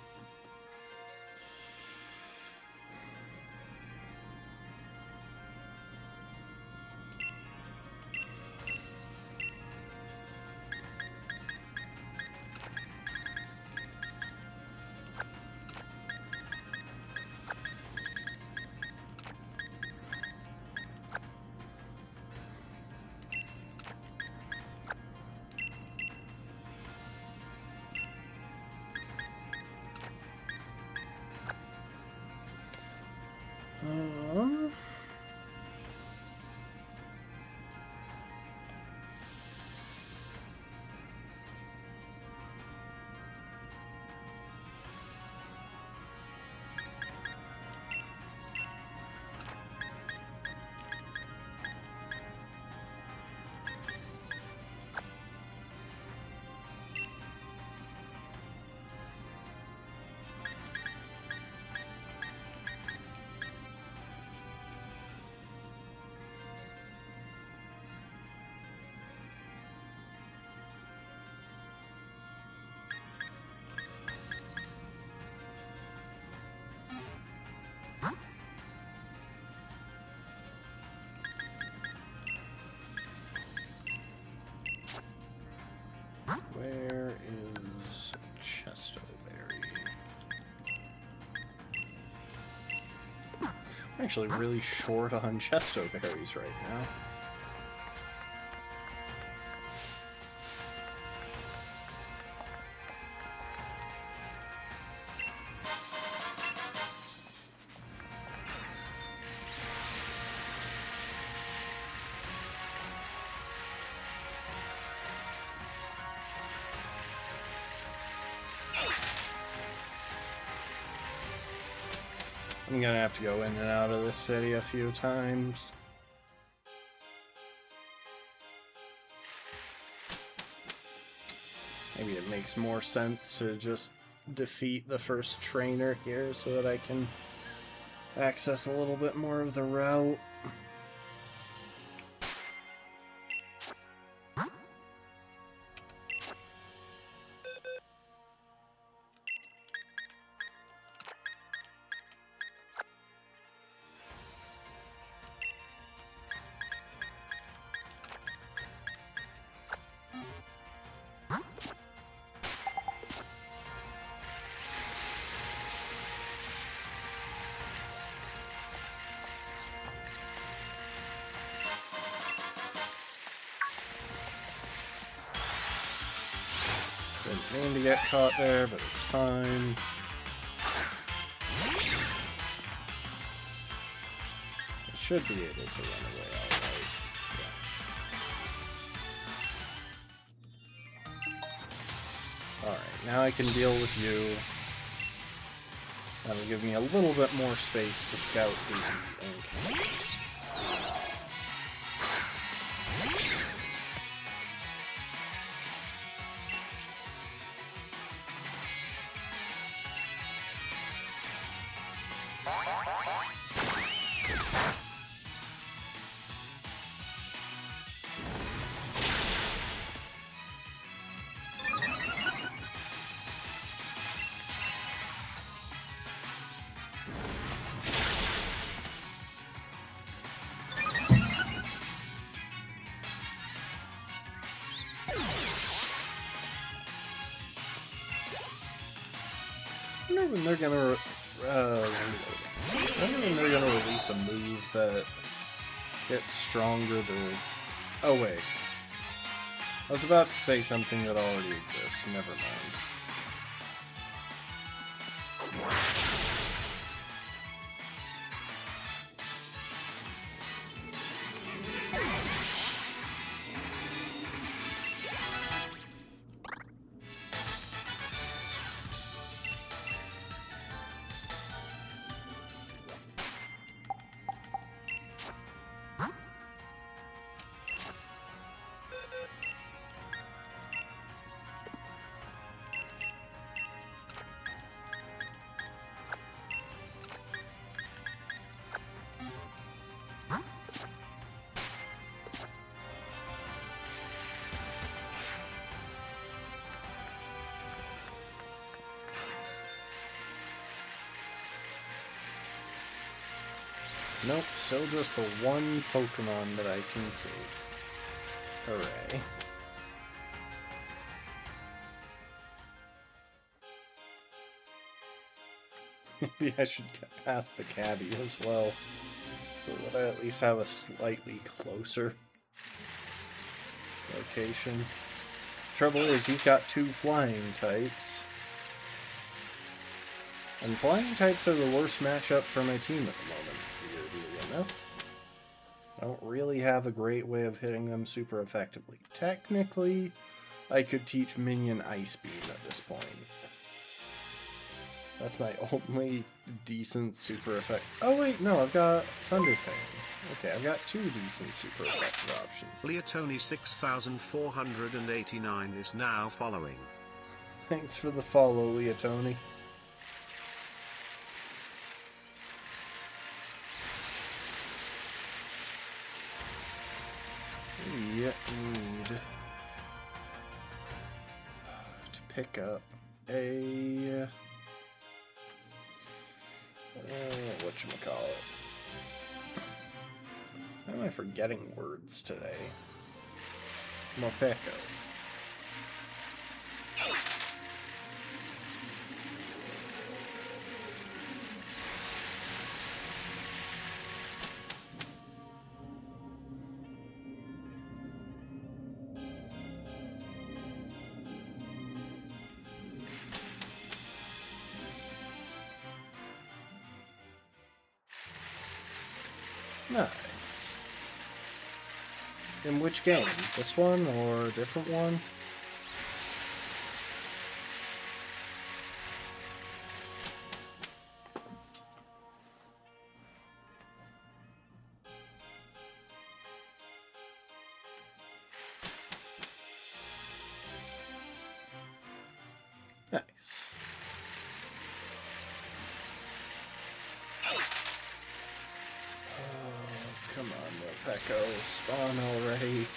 Where is Chestoberry? I'm actually really short on Chestoberries right now. I'm gonna have to go in and out of this city a few times. Maybe it makes more sense to just defeat the first trainer here so that I can access a little bit more of the route. Didn't mean to get caught there, but it's fine. I should be able to run away alright. Yeah. Alright, now I can deal with you. That'll give me a little bit more space to scout the encounters. I wonder when they're gonna release a move that gets stronger to... Oh wait. I was about to say something that already exists. Never mind. Nope, still just the one Pokemon that I can see. Hooray. Maybe I should get past the cabbie as well, so that I at least have a slightly closer location. Trouble is, he's got 2 flying types. And flying types are the worst matchup for my team at the moment, weirdly enough. I don't really have a great way of hitting them super effectively. Technically, I could teach Minion Ice Beam at this point. That's my only decent super effect. Oh wait, no, I've got Thunder Fang. Okay, I've got 2 decent super effective options. Leotoni 6489 is now following. Thanks for the follow, Leotoni. Need to pick up a whatchamacallit. Why am I forgetting words today? Morpeko. Nice. In which game? This one or a different one? Nice. Oh, come on, Peko, spawn already.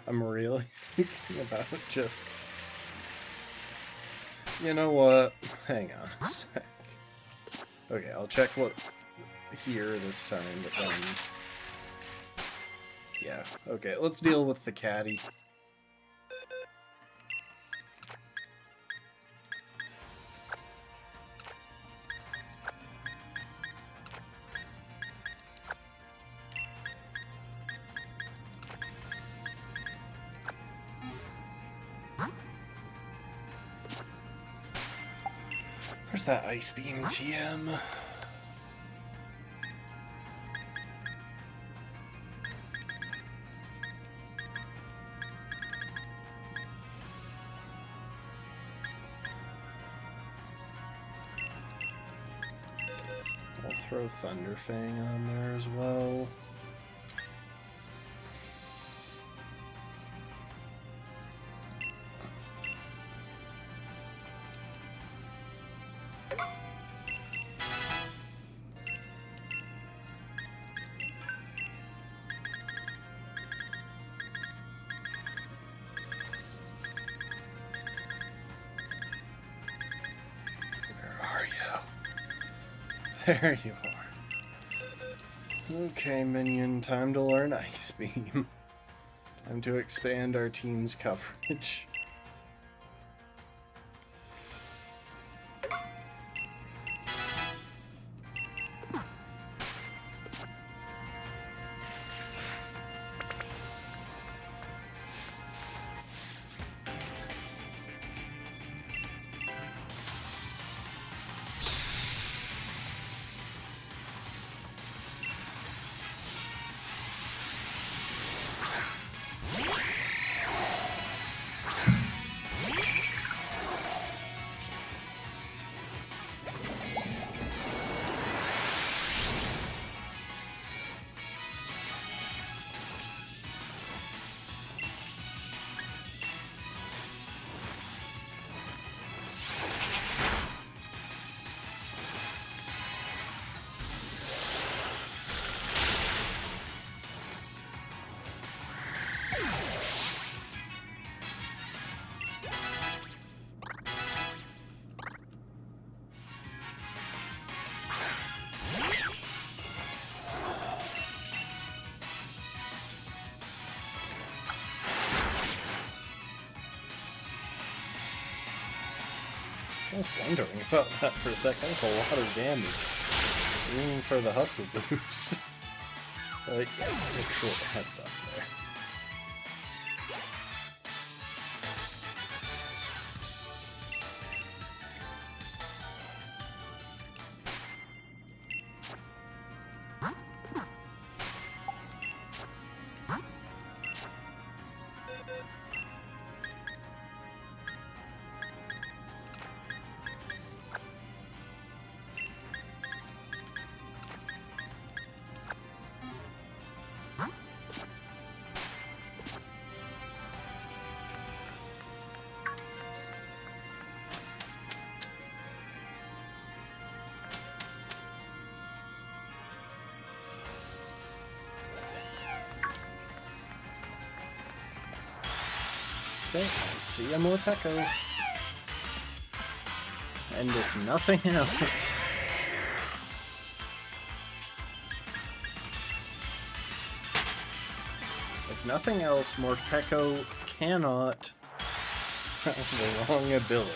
I'm really thinking about just... You know what? Hang on a sec. Okay, I'll check what's here this time, but then... Yeah, okay, let's deal with the caddy. Where's that Ice Beam TM? I'll throw Thunderfang on there as well. There you are. Okay, minion, time to learn Ice Beam. Time to expand our team's coverage. I was wondering about that for a second. That's a lot of damage. Even for the hustle boost. But yeah, make sure the head's up there. Okay, see ya more Peko. And if nothing else... If nothing else, Morpeko cannot have the wrong ability.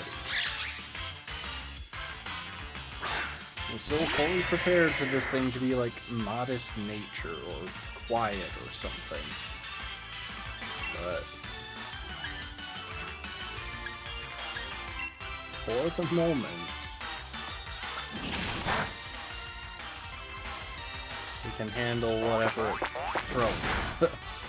I'm still fully prepared for this thing to be like modest nature or quiet or something. but for the moment, we can handle whatever it's throwing at us.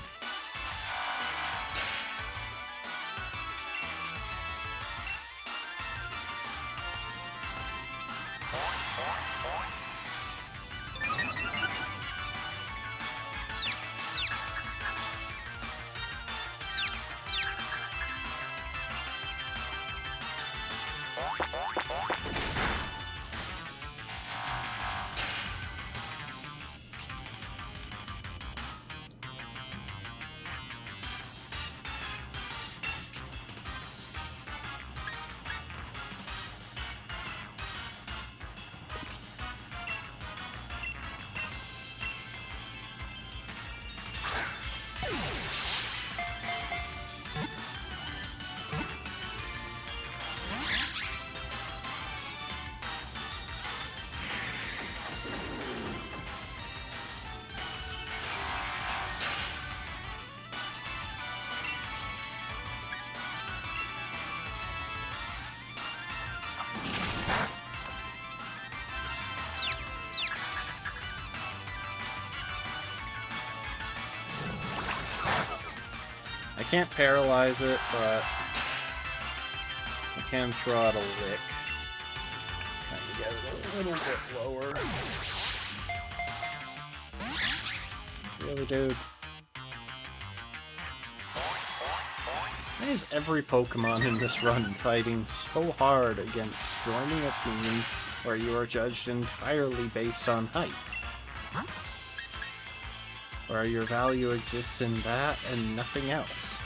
I can't paralyze it, but I can throw out a lick. Trying to get it a little bit lower. Really, dude? Why is every Pokemon in this run fighting so hard against joining a team where you are judged entirely based on height? Where your value exists in that and nothing else?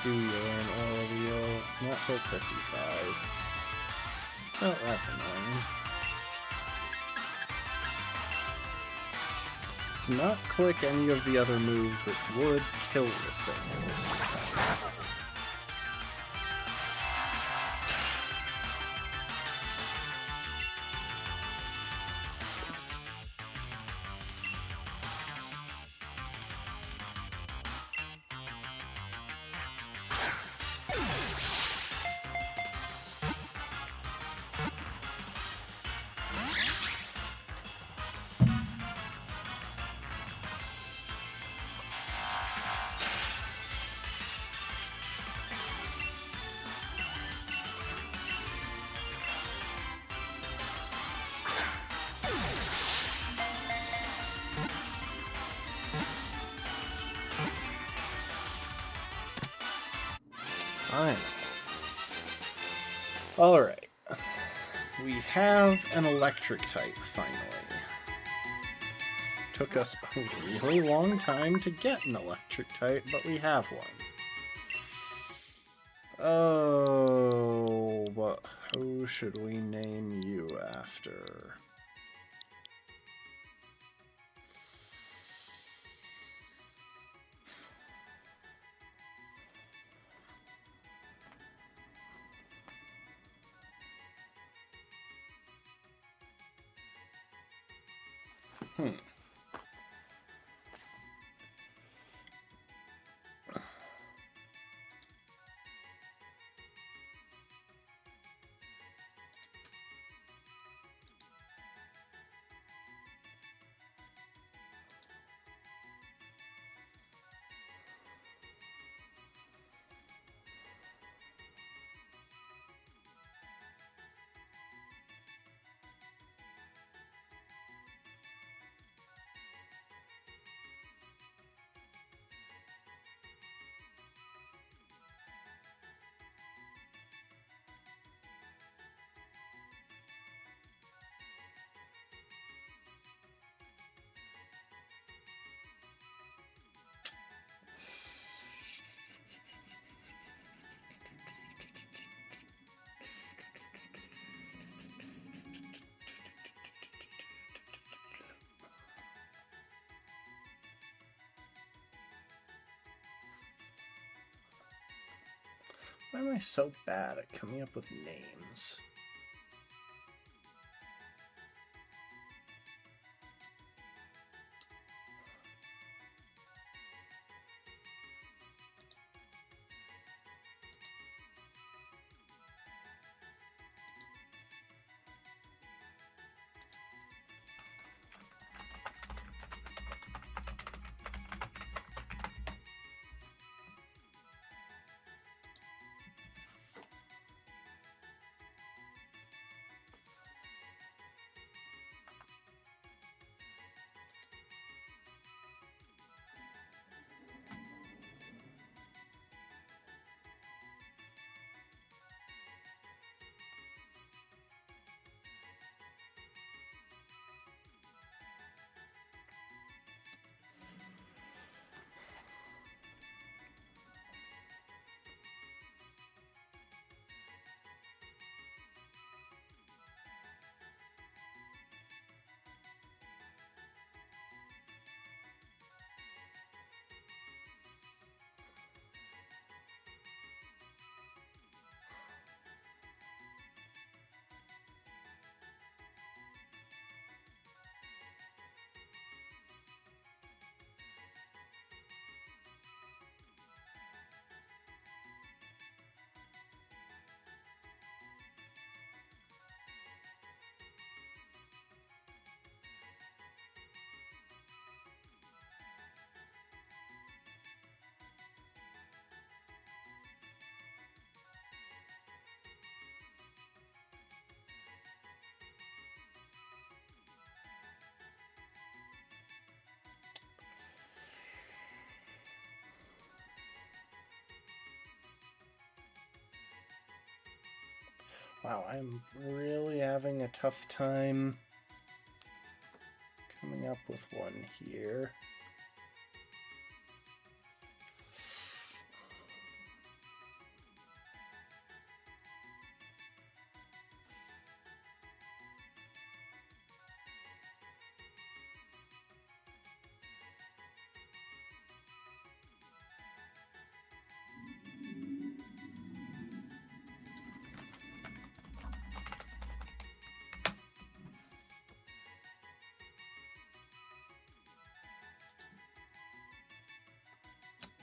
Do you learn Oreo? Not till 55. Oh, that's annoying. Let's not click any of the other moves which would kill this thing in this time. Fine. Alright. We have an electric type, finally. Took us a really long time to get an electric type, but we have one. Oh, but who should we name you after? Why am I so bad at coming up with names? Wow, I'm really having a tough time coming up with one here.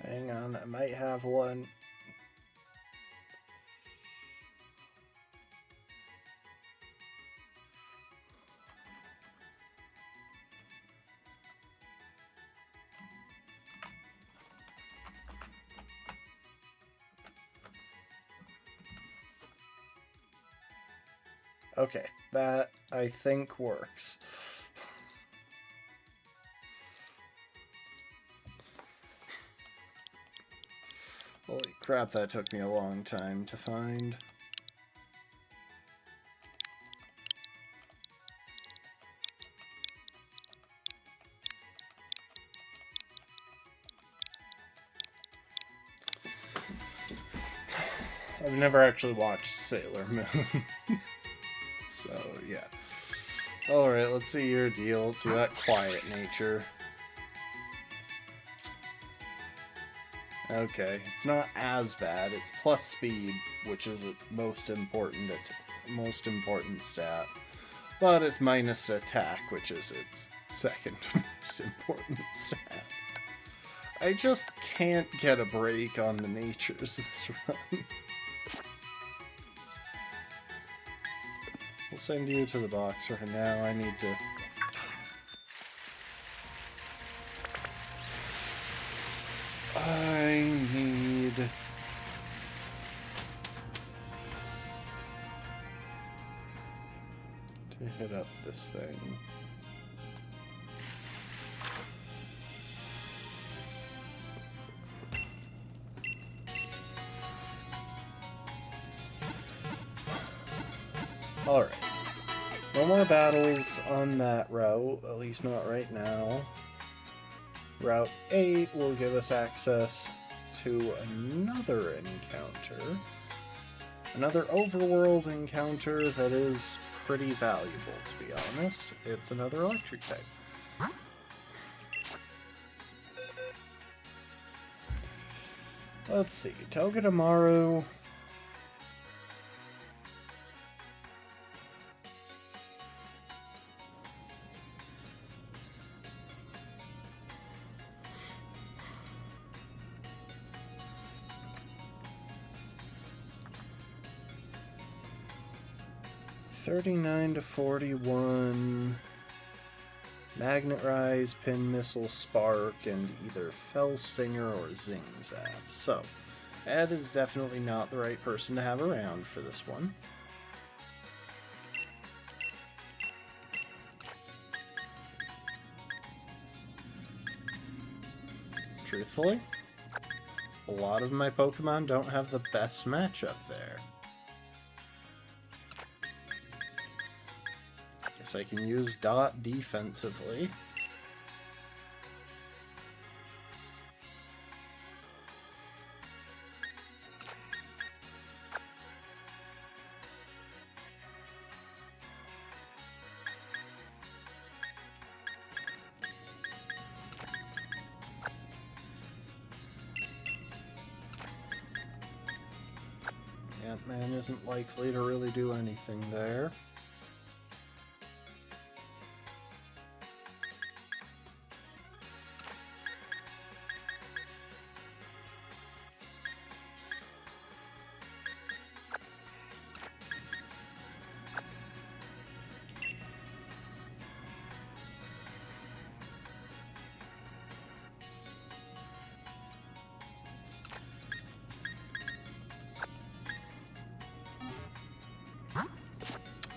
Hang on, I might have one. Okay, that I think works. Holy crap, that took me a long time to find. I've never actually watched Sailor Moon. So, yeah. Alright, let's see your deal. Let's see that quiet nature. Okay, it's not as bad. It's plus speed, which is its most important stat. But it's minus attack, which is its second most important stat. I just can't get a break on the natures this run. We'll send you to the box right now. I need to... to hit up this thing. Alright. No more battles on that route, at least not right now. Route 8 will give us access to another encounter. Another overworld encounter that is pretty valuable, to be honest. It's another electric type. Let's see. Togedemaru 39 to 41. Magnet Rise, Pin Missile, Spark, and either Fell Stinger or Zing Zap. So, Ed is definitely not the right person to have around for this one. Truthfully, a lot of my Pokemon don't have the best matchup there. Guess I can use Dot defensively. Ant-Man isn't likely to really do anything there.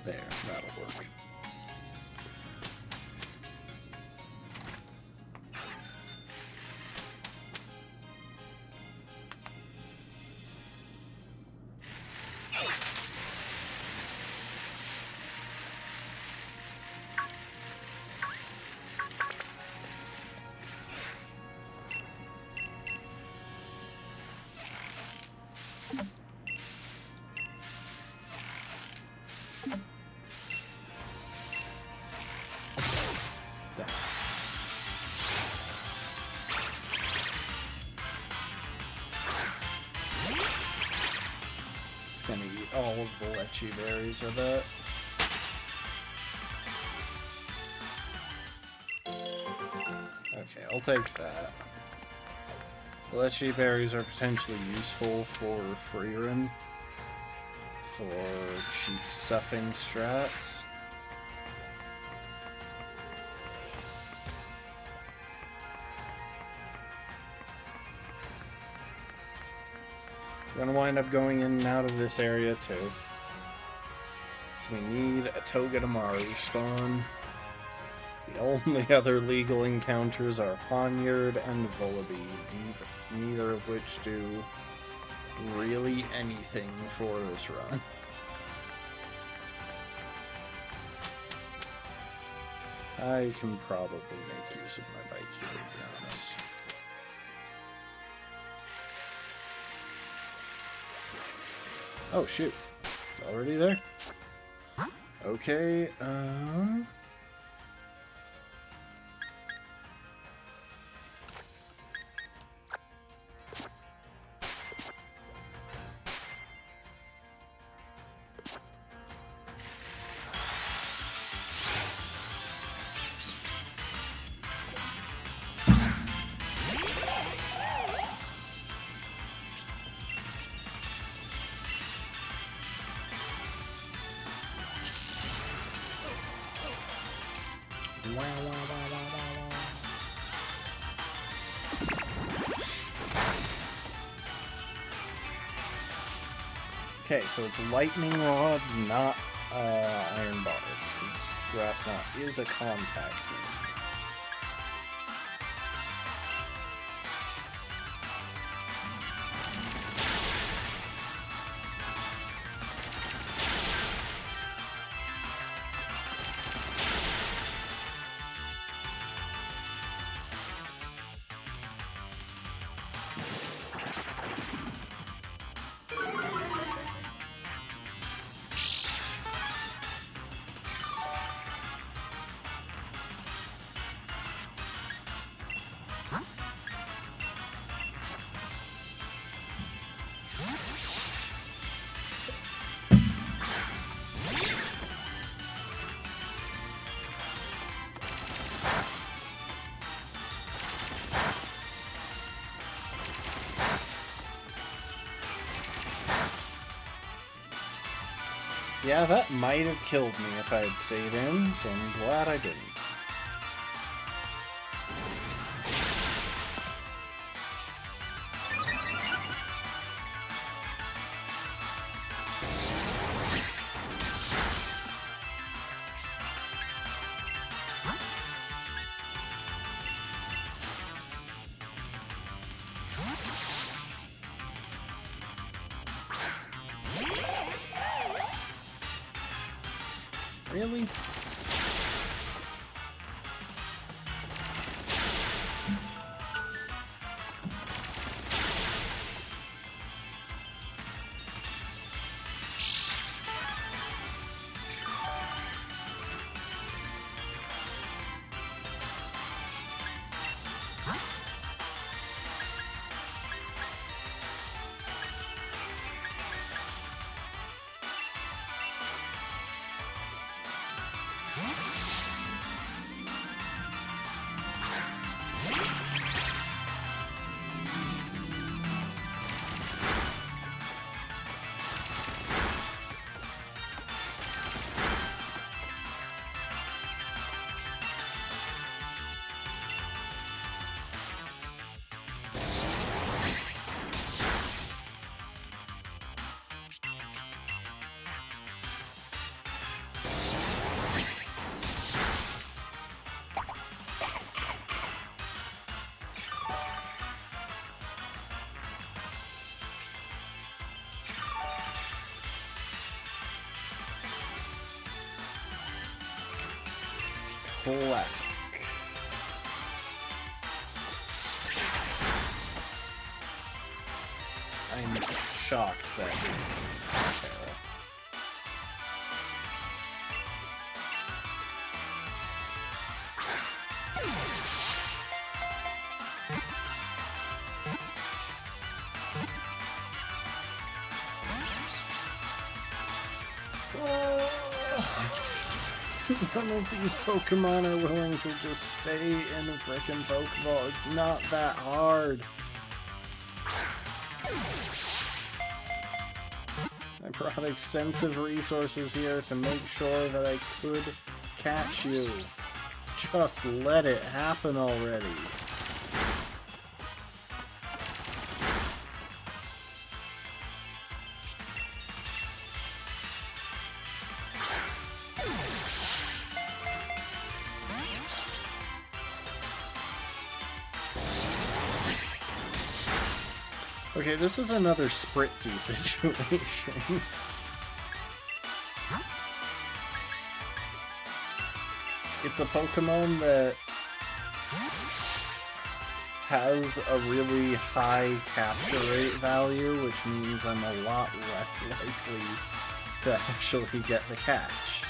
There, that'll work. Gonna eat all of the Lechi berries, I bet. Okay, I'll take that. The Lechi berries are potentially useful for Freerin for cheek stuffing strats. We're gonna wind up going in and out of this area too. So we need a Togedemaru spawn. The only other legal encounters are Poniard and Vullaby, neither of which do really anything for this run. I can probably make use of my bike here, to be honest. Oh, shoot. It's already there? Okay, okay, so it's Lightning Rod, not Iron Bars, because Grass Knot is a contact move. Yeah, that might have killed me if I had stayed in, so I'm glad I didn't. Really? Classic. I'm shocked that none of these Pokemon are willing to just stay in a frickin' Pokeball. It's not that hard. I brought extensive resources here to make sure that I could catch you. Just let it happen already. Okay, this is another Spritzy situation. It's a Pokemon that has a really high capture rate value, which means I'm a lot less likely to actually get the catch.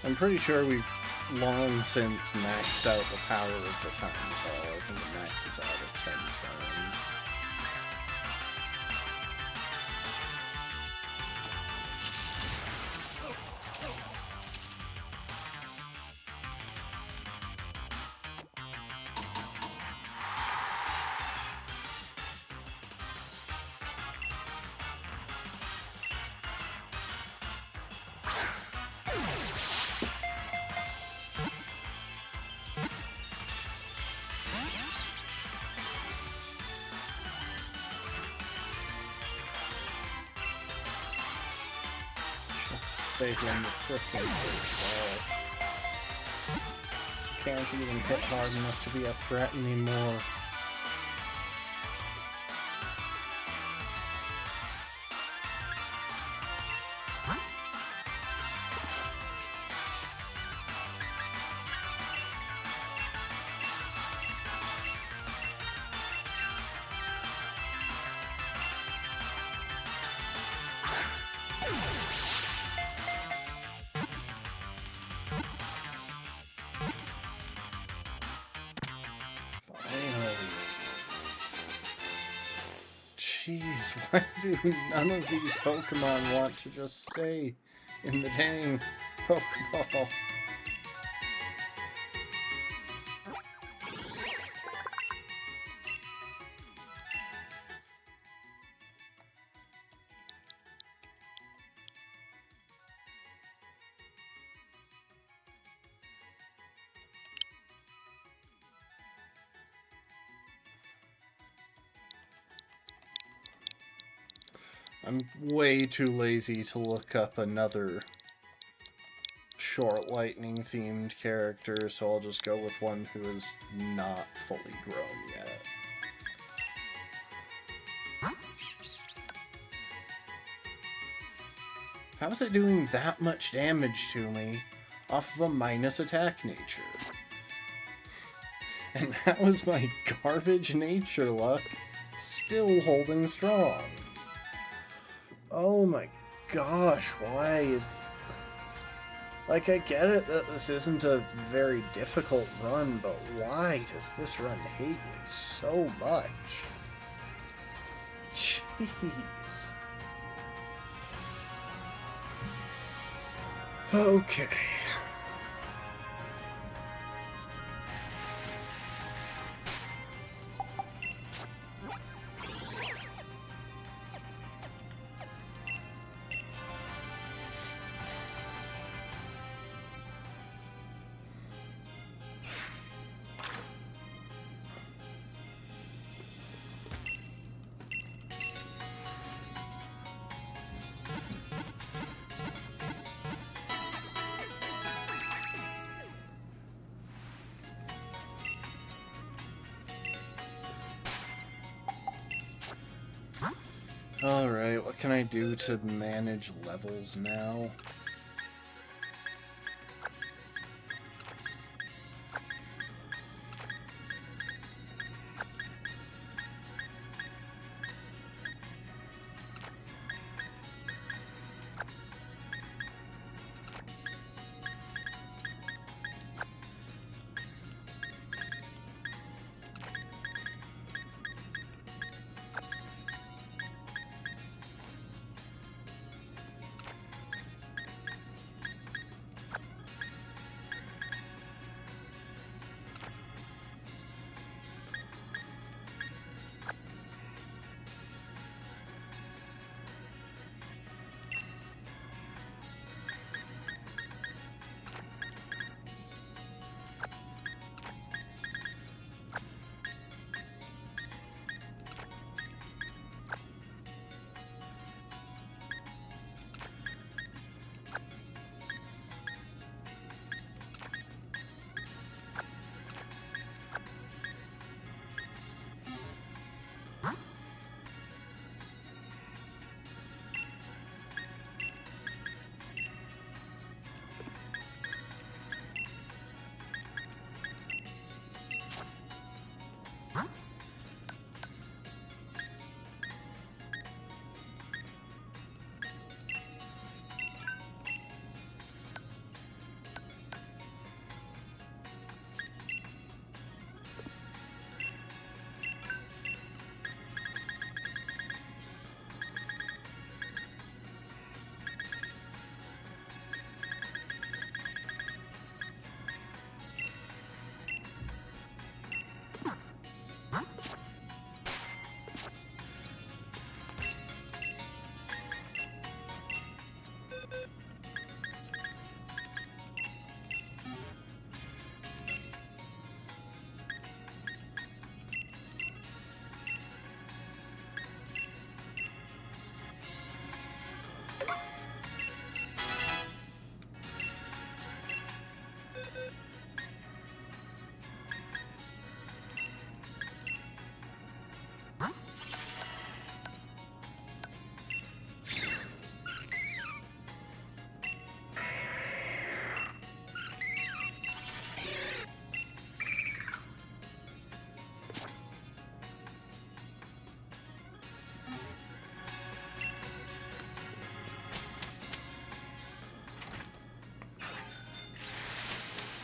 I'm pretty sure we've long since maxed out the power of the time ball. I think it maxes out at 10 turns. Stay here in the frickin' first ball. Can't even hit hard enough to be a threat anymore. Jeez, why do none of these Pokemon want to just stay in the dang Pokeball? I'm way too lazy to look up another short lightning themed character, so I'll just go with one who is not fully grown yet. How is it doing that much damage to me off of a minus attack nature? And how is my garbage nature luck still holding strong? Oh my gosh, why is... Like, I get it that this isn't a very difficult run, but why does this run hate me so much? Jeez. Okay. Alright, what can I do to manage levels now?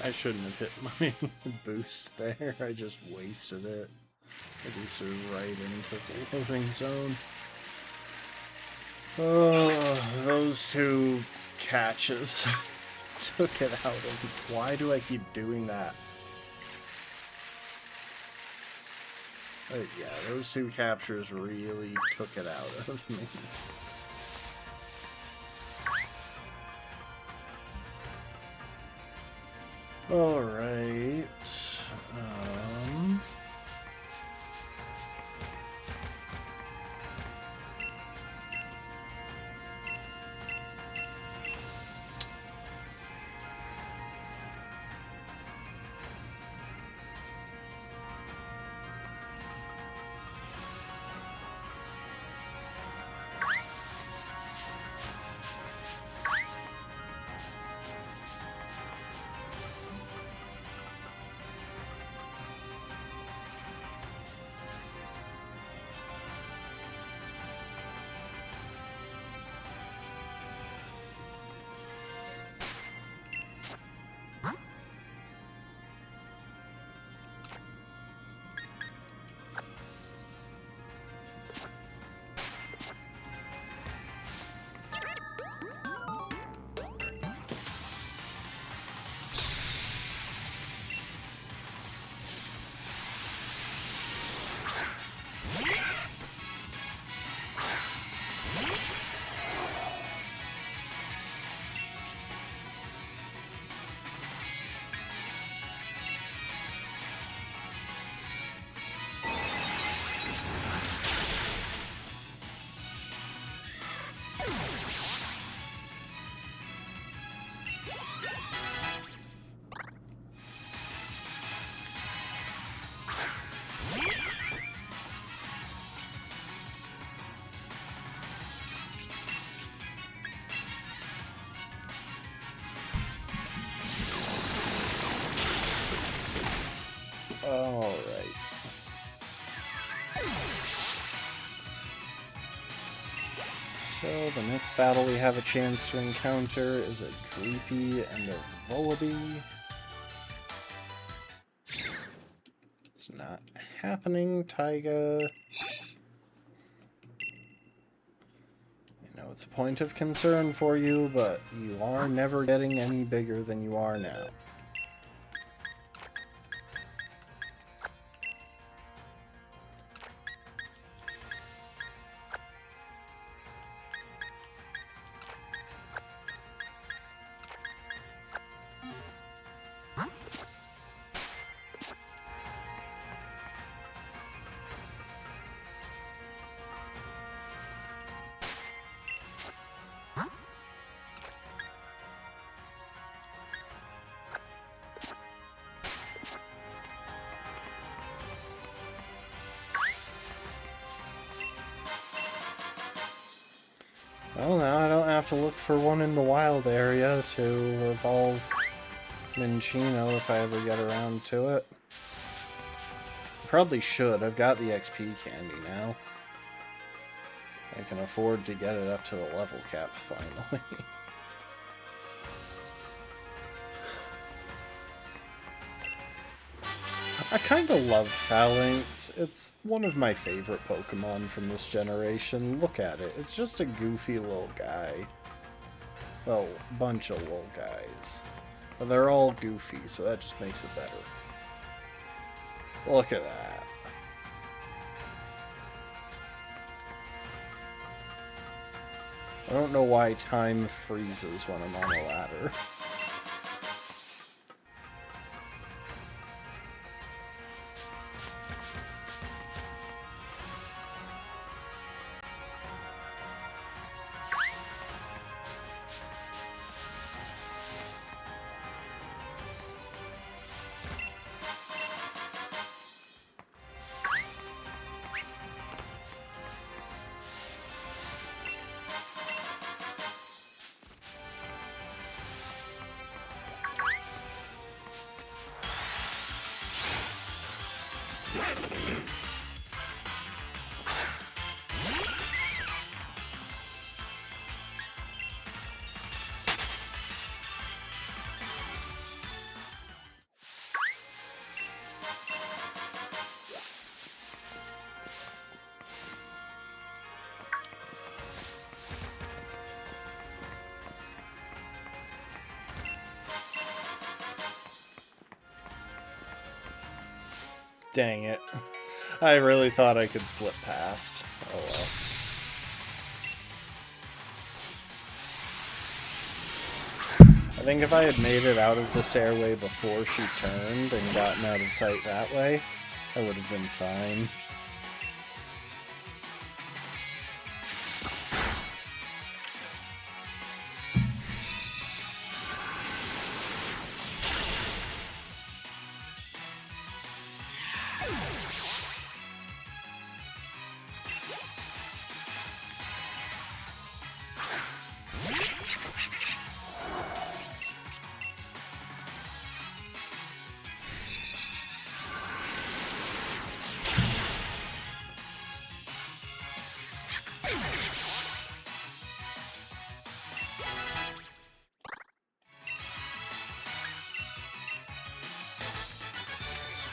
I shouldn't have hit my boost there. I just wasted it. I boosted right into the loading zone. Oh, those two catches took it out of me. Why do I keep doing that? Yeah, those two captures really took it out of me. Alright. Alright. So the next battle we have a chance to encounter is a Dreepy and a Vullaby. It's not happening, Taiga. I know it's a point of concern for you, but you are never getting any bigger than you are now. Well, now I don't have to look for one in the wild area to evolve Minccino if I ever get around to it. Probably should. I've got the XP candy now. I can afford to get it up to the level cap finally. I kind of love Phalanx. It's one of my favorite Pokemon from this generation. Look at it. It's just a goofy little guy. Well, bunch of little guys. But they're all goofy, so that just makes it better. Look at that. I don't know why time freezes when I'm on a ladder. Dang it. I really thought I could slip past. Oh well. I think if I had made it out of the stairway before she turned and gotten out of sight that way, I would have been fine.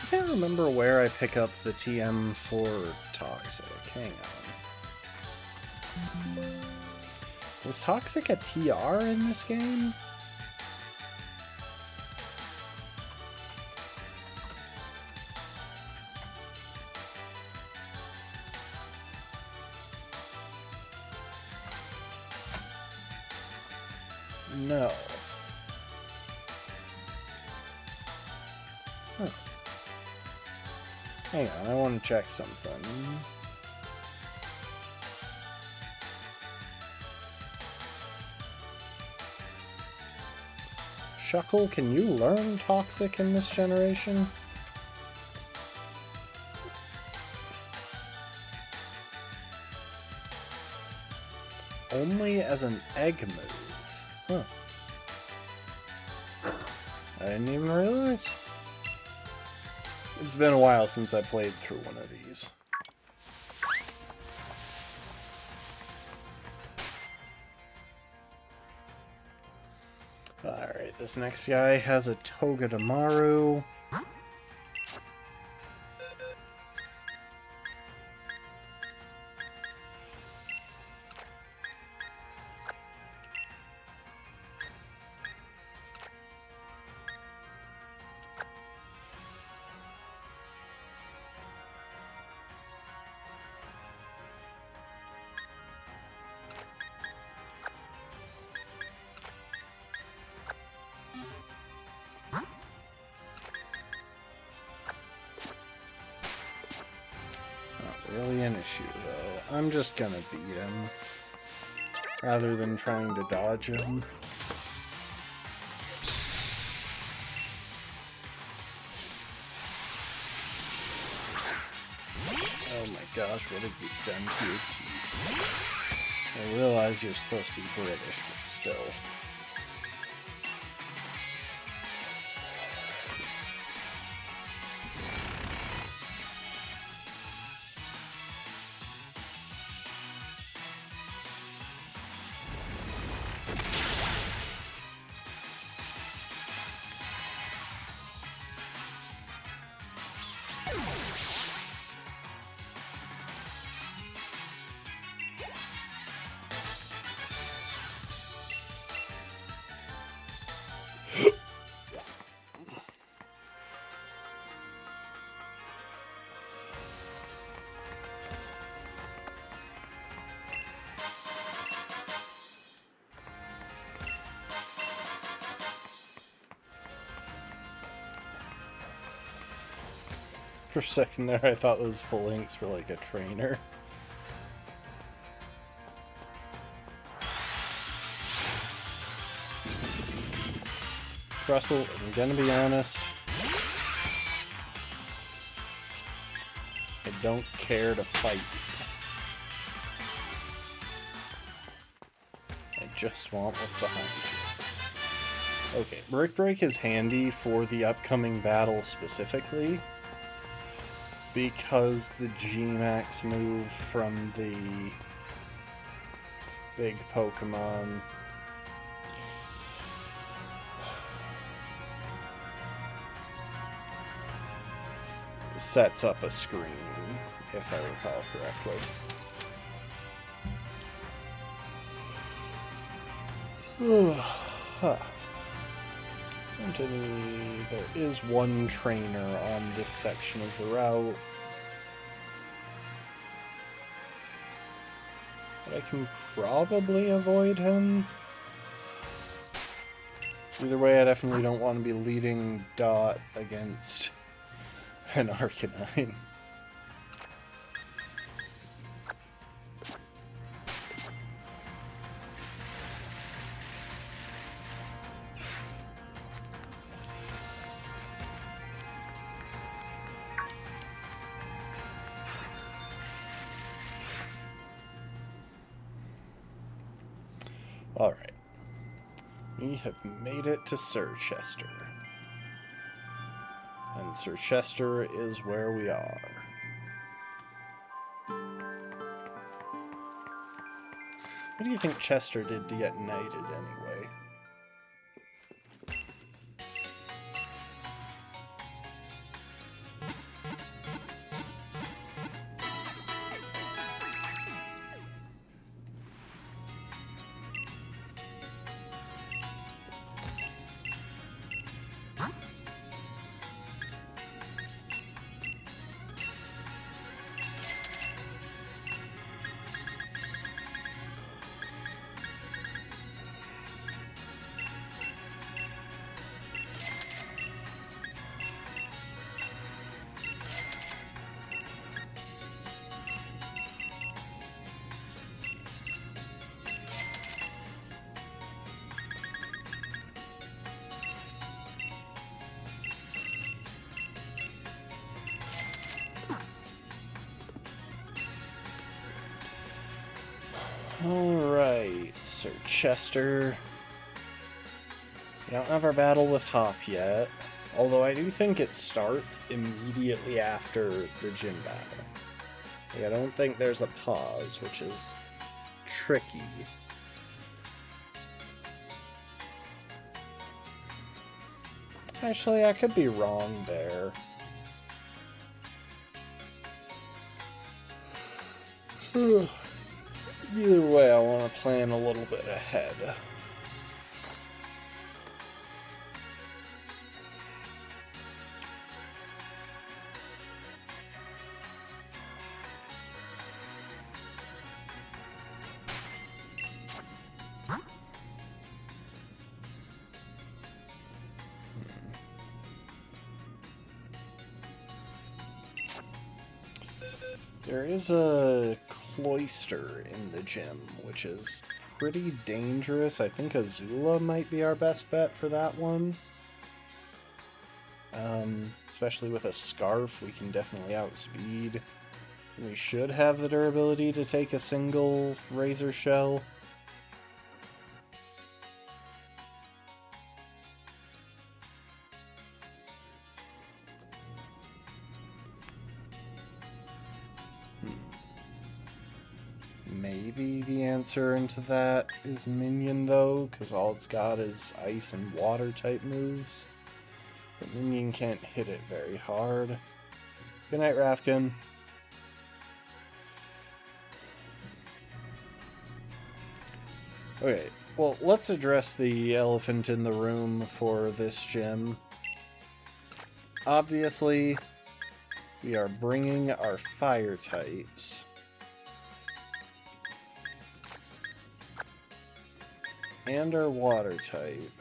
I can't remember where I pick up the TM for Toxic. Hang on. Was Toxic a TR in this game? No. Huh. Hang on, I want to check something. Shuckle, can you learn Toxic in this generation? Only as an egg move. Huh. I didn't even realize. It's been a while since I played through one of these. Alright, this next guy has a Togedemaru. Really an issue, though. I'm just gonna beat him, rather than trying to dodge him. Oh my gosh, what have you done to your teeth? I realize you're supposed to be British, but still. For a second there, I thought those full inks were like a trainer. Russell, I'm gonna be honest. I don't care to fight you. I just want what's behind you. Okay, Brick Break is handy for the upcoming battle specifically, because the G-Max move from the big Pokemon sets up a screen, if I recall correctly. Antony, there is one trainer on this section of the route. But I can probably avoid him. Either way, I definitely don't want to be leading Dot against an Arcanine. Alright. We have made it to Sir Chester. And Sir Chester is where we are. What do you think Chester did to get knighted anyway? Alright, Sir Chester. We don't have our battle with Hop yet, although I do think it starts immediately after the gym battle. Like, I don't think there's a pause, which is tricky. Actually, I could be wrong there. Either way, I want to plan a little bit ahead. There is a cloister in the gym, which is pretty dangerous. I think Azula might be our best bet for that one. Especially with a Scarf, we can definitely outspeed. We should have the durability to take a single Razor Shell. Maybe the answer into that is Minion, though, because all it's got is Ice and Water type moves. But Minion can't hit it very hard. Good night, Rafkin. Okay, well, let's address the elephant in the room for this gym. Obviously, we are bringing our fire types. And our water type.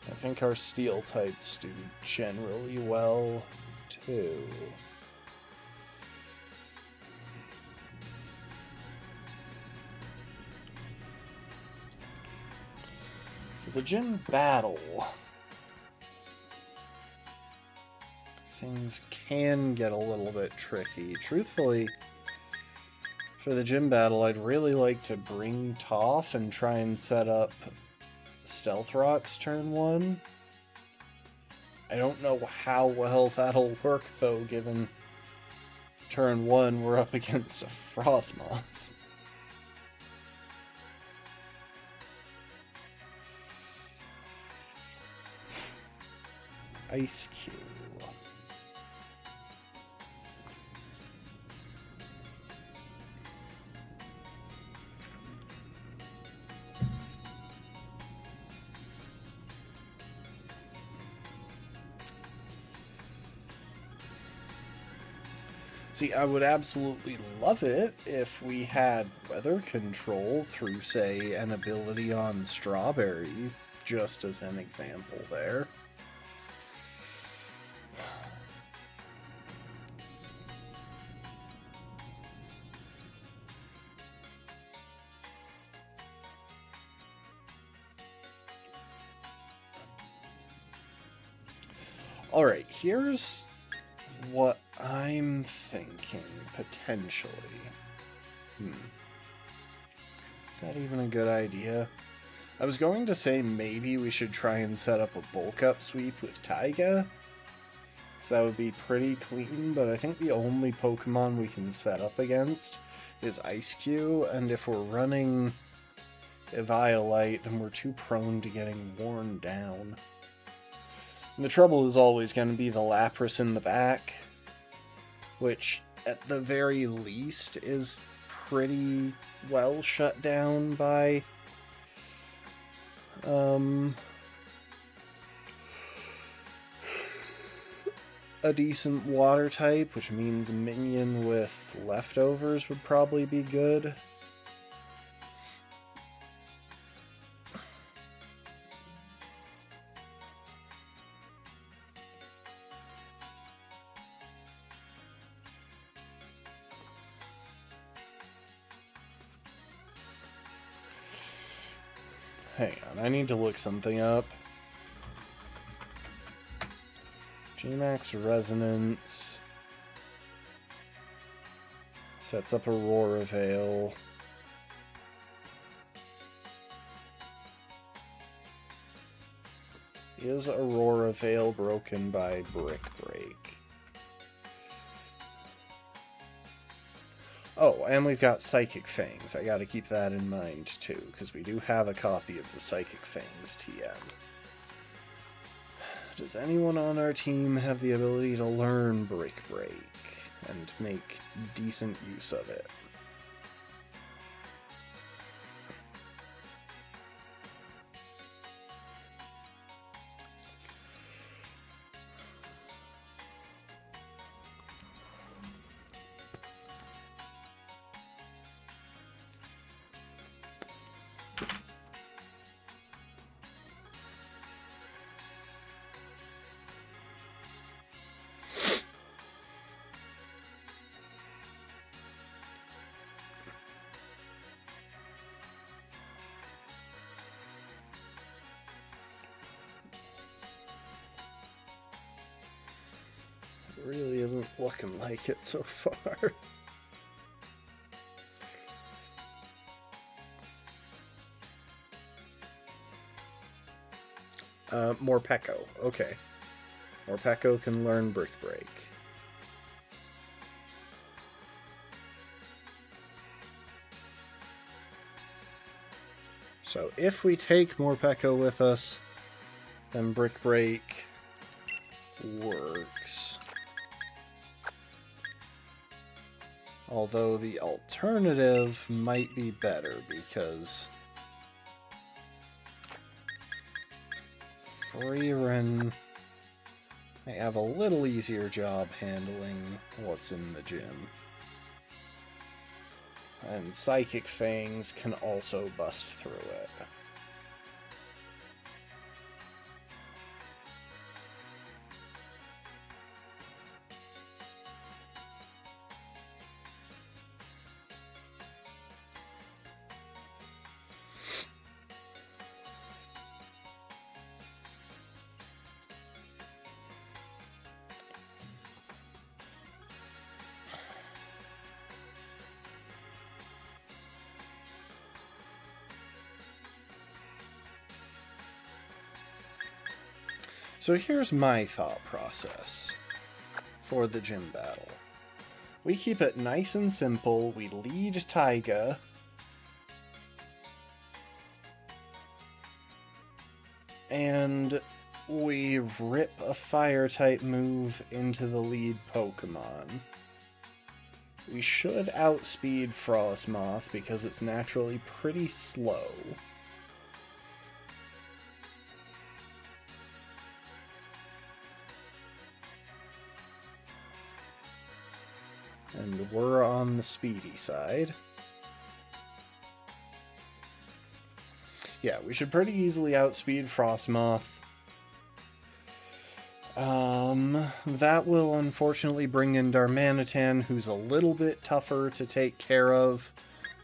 I think our steel types do generally well, too. For the gym battle, things can get a little bit tricky. Truthfully, for the gym battle, I'd really like to bring Toph and try and set up Stealth Rock's turn 1. I don't know how well that'll work, though, given turn 1 we're up against a Frostmoth. Ice Cube. See, I would absolutely love it if we had weather control through, say, an ability on Strawberry, just as an example there. Alright, here's what I'm thinking, potentially. Is that even a good idea? I was going to say maybe we should try and set up a bulk up sweep with Taiga, so that would be pretty clean, but I think the only Pokemon we can set up against is Ice-Q, and if we're running Eviolite, then we're too prone to getting worn down. And the trouble is always going to be the Lapras in the back, which at the very least is pretty well shut down by a decent water type, which means a minion with leftovers would probably be good. Hang on, I need to look something up. Gmax Resonance sets up Aurora Veil. Is Aurora Veil broken by Brick Break? Oh, and we've got Psychic Fangs. I gotta keep that in mind, too, because we do have a copy of the Psychic Fangs TM. Does anyone on our team have the ability to learn Brick Break and make decent use of it? Really isn't looking like it so far. Morpeko. Okay. Morpeko can learn Brick Break. So if we take Morpeko with us, then Brick Break works. Although the alternative might be better, because Freeran might have a little easier job handling what's in the gym. And Psychic Fangs can also bust through it. So here's my thought process for the gym battle. We keep it nice and simple. We lead Taiga. And we rip a fire-type move into the lead Pokemon. We should outspeed Frostmoth because it's naturally pretty slow. And we're on the speedy side. Yeah, we should pretty easily outspeed Frostmoth. That will unfortunately bring in Darmanitan, who's a little bit tougher to take care of.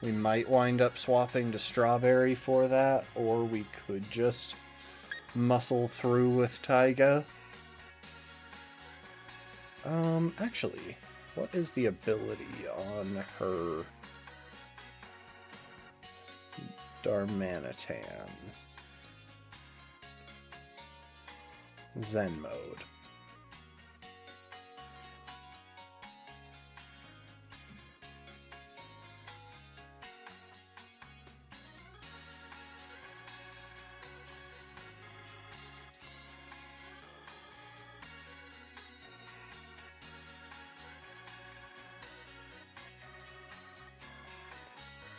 We might wind up swapping to Strawberry for that, or we could just muscle through with Taiga. Actually, what is the ability on her Darmanitan? Zen mode.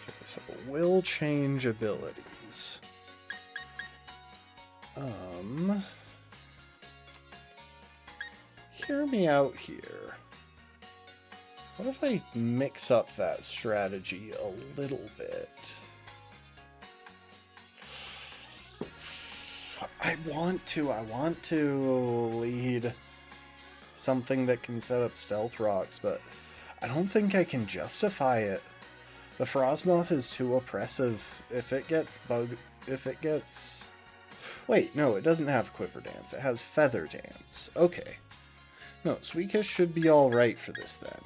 Okay, so we'll change abilities. Hear me out here. What if I mix up that strategy a little bit? I want to lead something that can set up stealth rocks, but I don't think I can justify it. The Frostmoth is too oppressive. Wait, no, it doesn't have Quiver Dance. It has Feather Dance. Okay. No, Suicune should be alright for this then.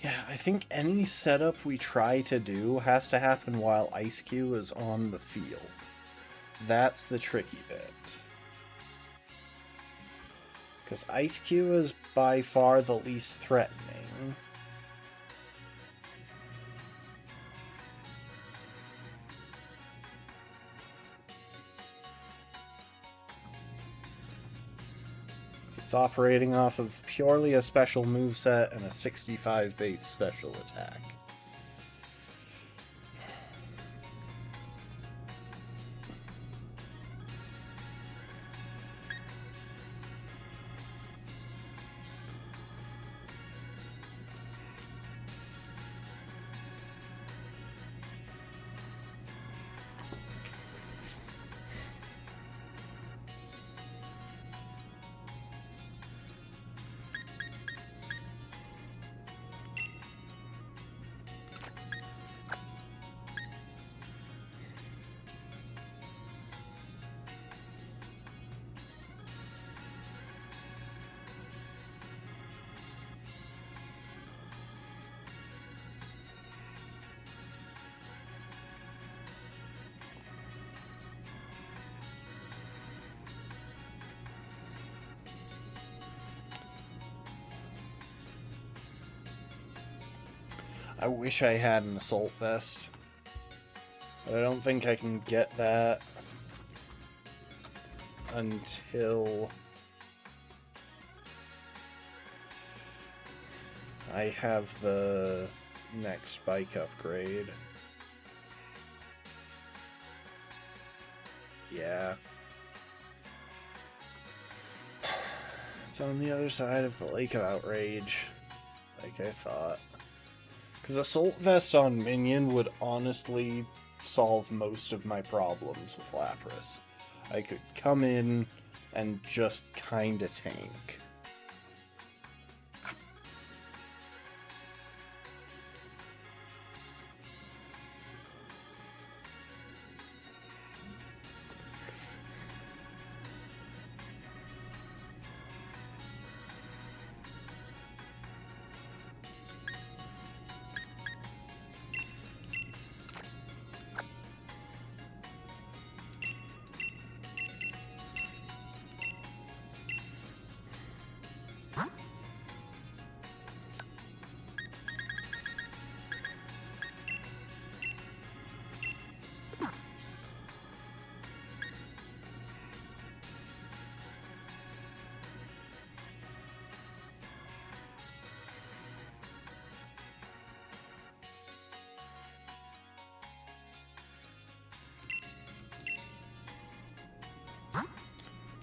Yeah, I think any setup we try to do has to happen while Ice-Q is on the field. That's the tricky bit. Because Ice-Q is by far the least threatening. It's operating off of purely a special moveset and a 65 base special attack. I wish I had an assault vest, but I don't think I can get that until I have the next bike upgrade. Yeah. It's on the other side of the Lake of Outrage, like I thought. Because Assault Vest on Minion would honestly solve most of my problems with Lapras. I could come in and just kinda tank.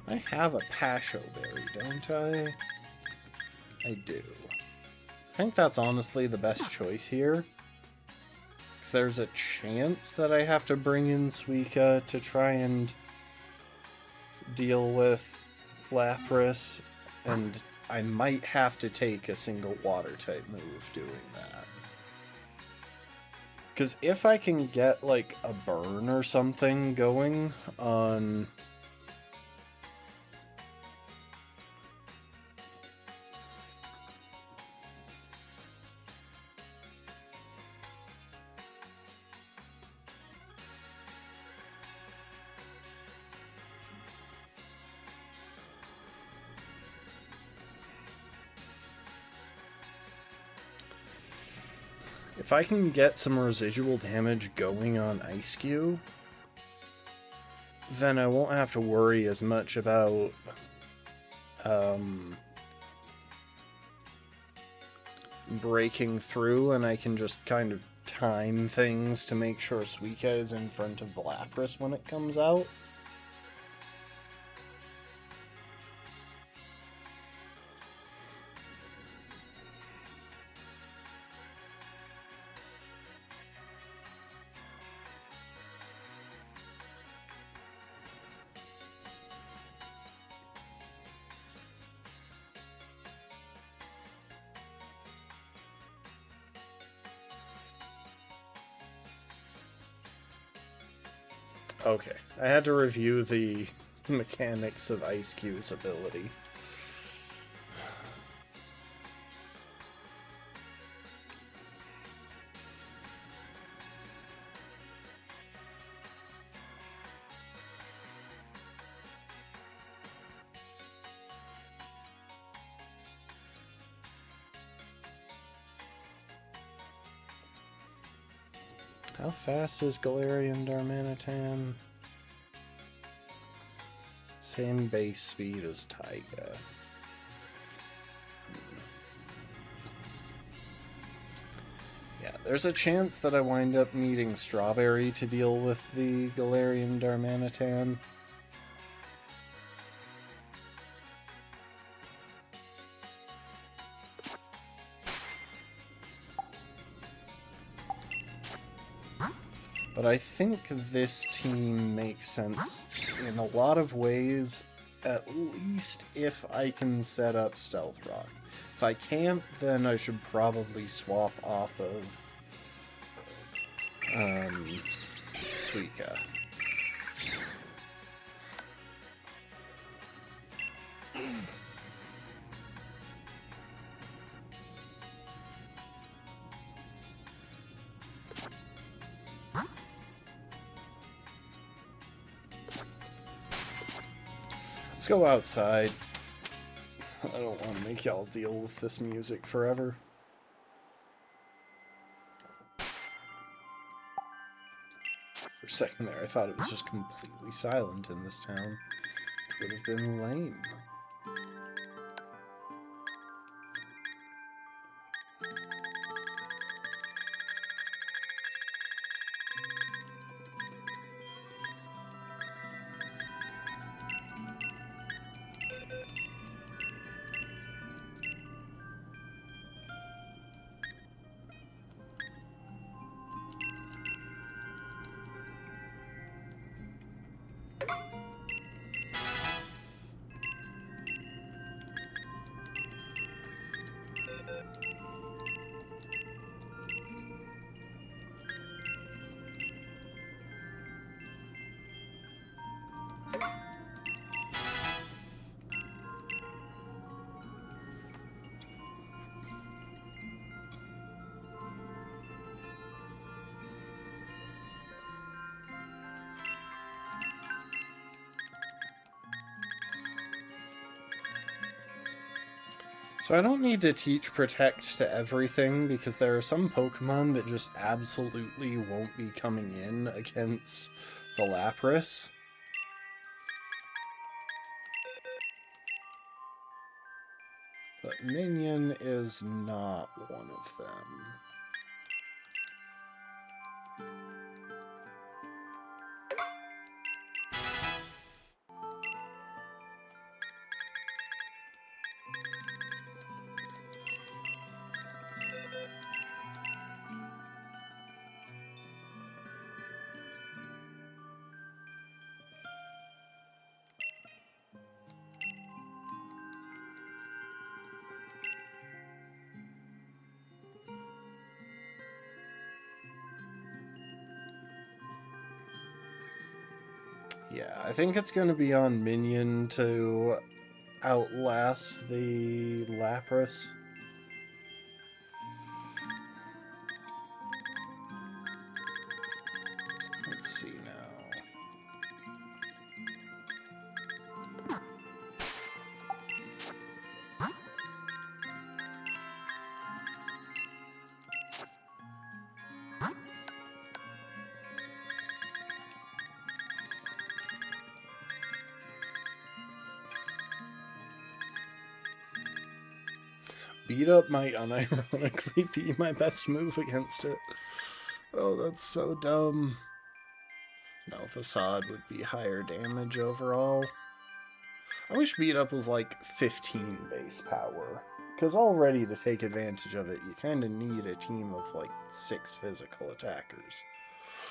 I have a Pasho Berry, don't I? I do. I think that's honestly the best choice here. Because there's a chance that I have to bring in Suika to try and deal with Lapras, and I might have to take a single Water-type move doing that. Because if I can get, like, a burn or something going on... If I can get some residual damage going on Ice-Q, then I won't have to worry as much about breaking through, and I can just kind of time things to make sure Suika is in front of the Lapras when it comes out. Okay, I had to review the mechanics of Ice-Q's ability. How fast is Galarian Darmanitan? Same base speed as Taiga. Yeah, there's a chance that I wind up needing Strawberry to deal with the Galarian Darmanitan. But I think this team makes sense in a lot of ways, at least if I can set up Stealth Rock. If I can't, then I should probably swap off of Suika. Let's go outside. I don't want to make y'all deal with this music forever. For a second there, I thought it was just completely silent in this town. Which would have been lame. So I don't need to teach Protect to everything, because there are some Pokemon that just absolutely won't be coming in against the Lapras. But Minion is not one of them. Yeah, I think it's going to be on Minion to outlast the Lapras. Let's see now. Beat Up might unironically be my best move against it. Oh, that's so dumb. No, Facade would be higher damage overall. I wish Beat Up was like 15 base power. Because already to take advantage of it, you kind of need a team of like 6 physical attackers.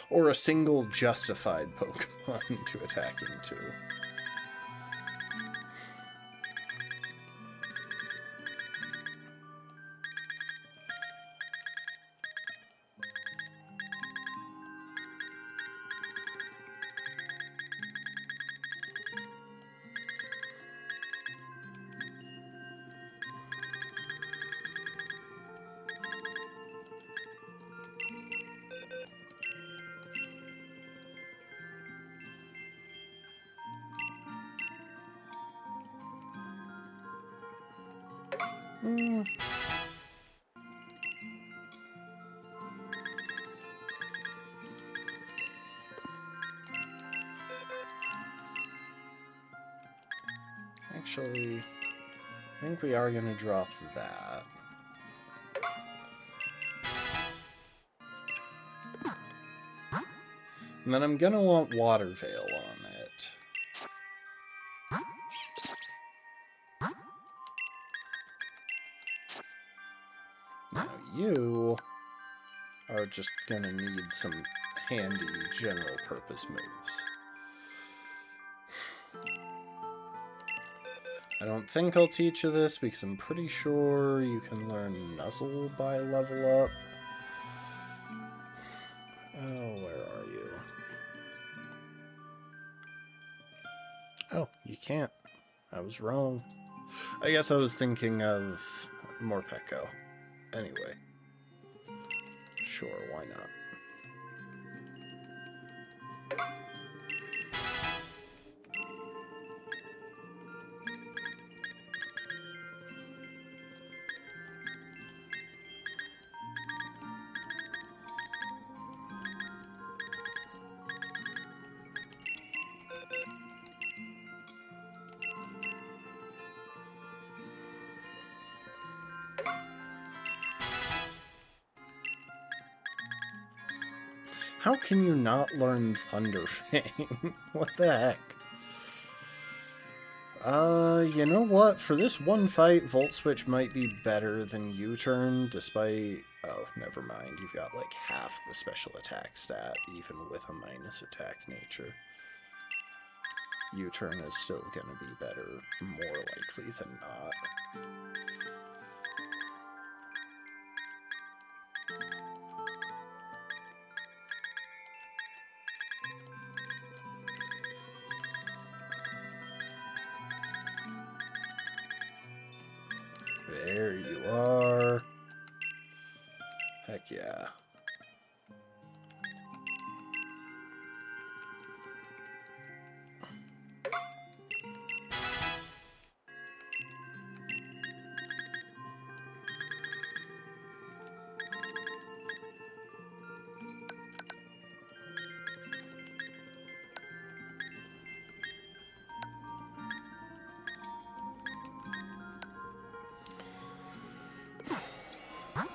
Or a single justified Pokemon to attack into. Actually, I think we are going to drop that. And then I'm going to want Water Veil on it. Now you are just going to need some handy general purpose moves. I don't think I'll teach you this because I'm pretty sure you can learn Nuzzle by level up. Oh, where are you? Oh, you can't. I was wrong. I guess I was thinking of Morpeko. Anyway. Sure, why not? How can you not learn Thunder Fang? What the heck? You know what? For this one fight, Volt Switch might be better than U-Turn, despite... Oh, never mind. You've got like half the special attack stat, even with a minus attack nature. U-Turn is still gonna be better, more likely than not. There you are. Heck yeah.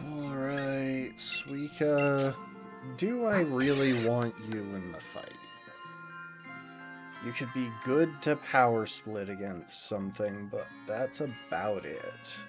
Alright, Suika, do I really want you in the fight? You could be good to power split against something, but that's about it.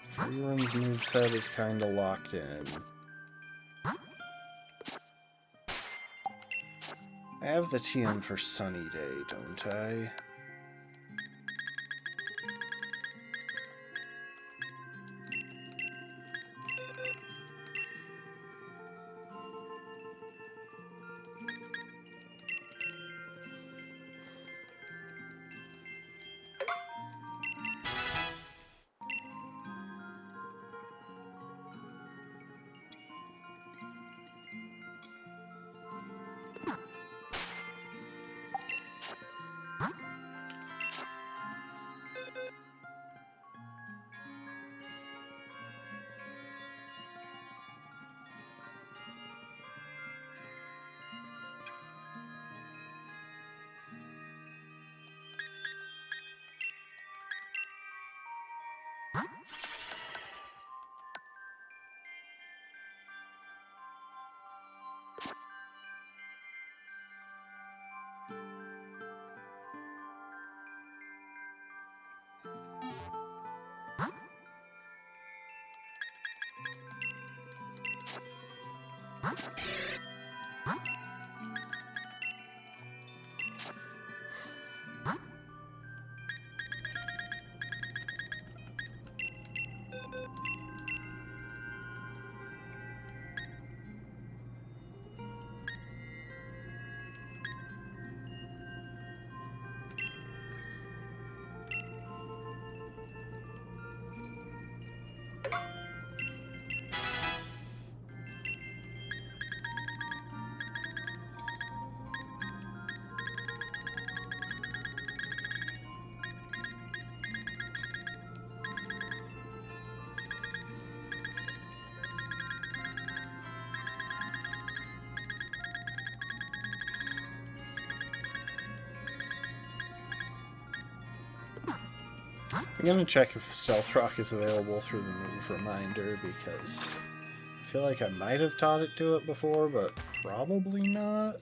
Freerun's moveset is kinda locked in. I have the TM for Sunny Day, don't I? I'm gonna check if Stealth Rock is available through the move reminder, because I feel like I might have taught it to it before, but probably not.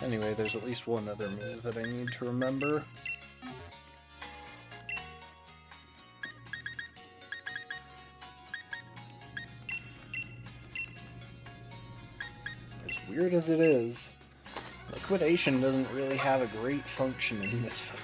Anyway, there's at least one other move that I need to remember. As weird as it is, Liquidation doesn't really have a great function in this fight.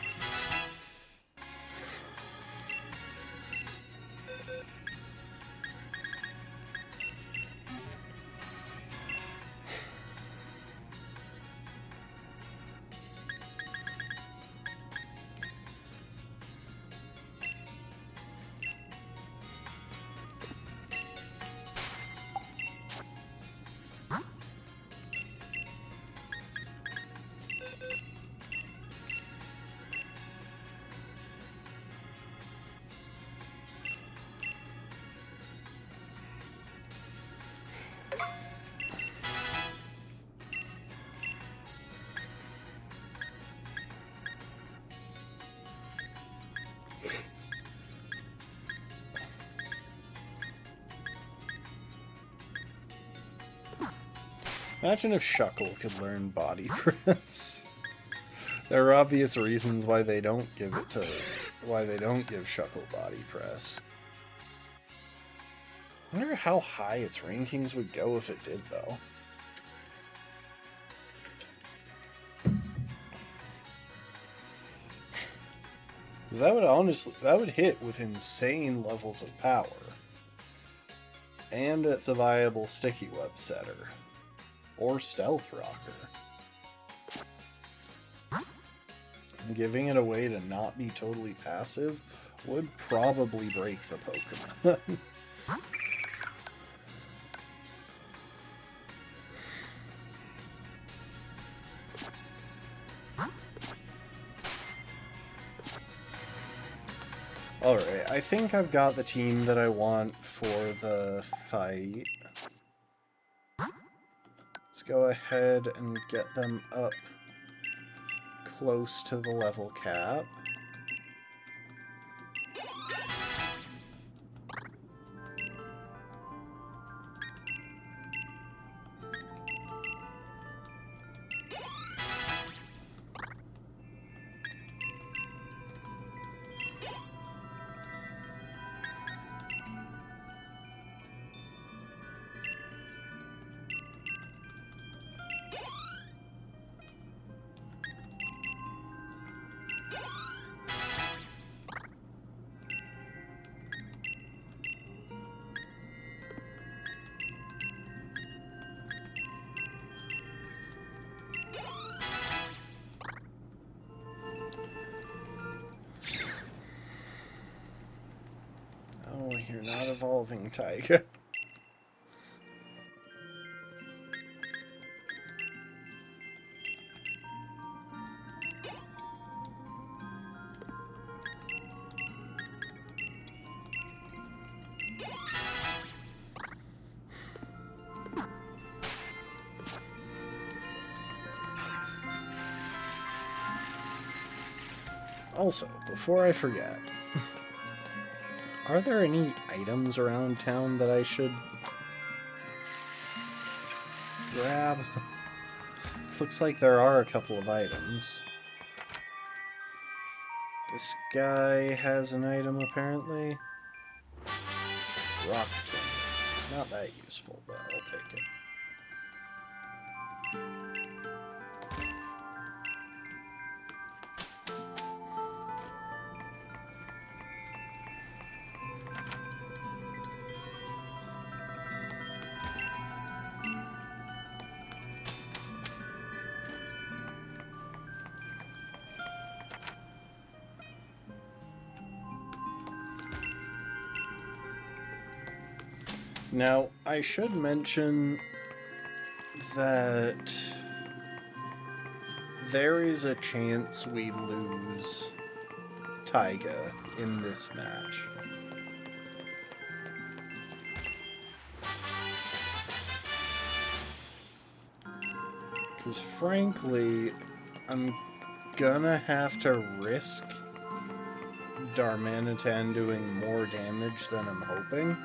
Imagine if Shuckle could learn Body Press. There are obvious reasons why they don't give Shuckle Body Press. I wonder how high its rankings would go if it did, though. Because that would hit with insane levels of power. And it's a viable sticky web setter. Or stealth rocker. Giving it a way to not be totally passive would probably break the Pokemon. Alright, I think I've got the team that I want for the fight. Let's go ahead and get them up close to the level cap. Oh, you're not evolving, Taiga. Also, before I forget, are there any items around town that I should grab? Looks like there are a couple of items. This guy has an item, apparently. Rock Tomb. Not that useful, but I'll take it. Now, I should mention that there is a chance we lose Taiga in this match. Because frankly, I'm gonna have to risk Darmanitan doing more damage than I'm hoping.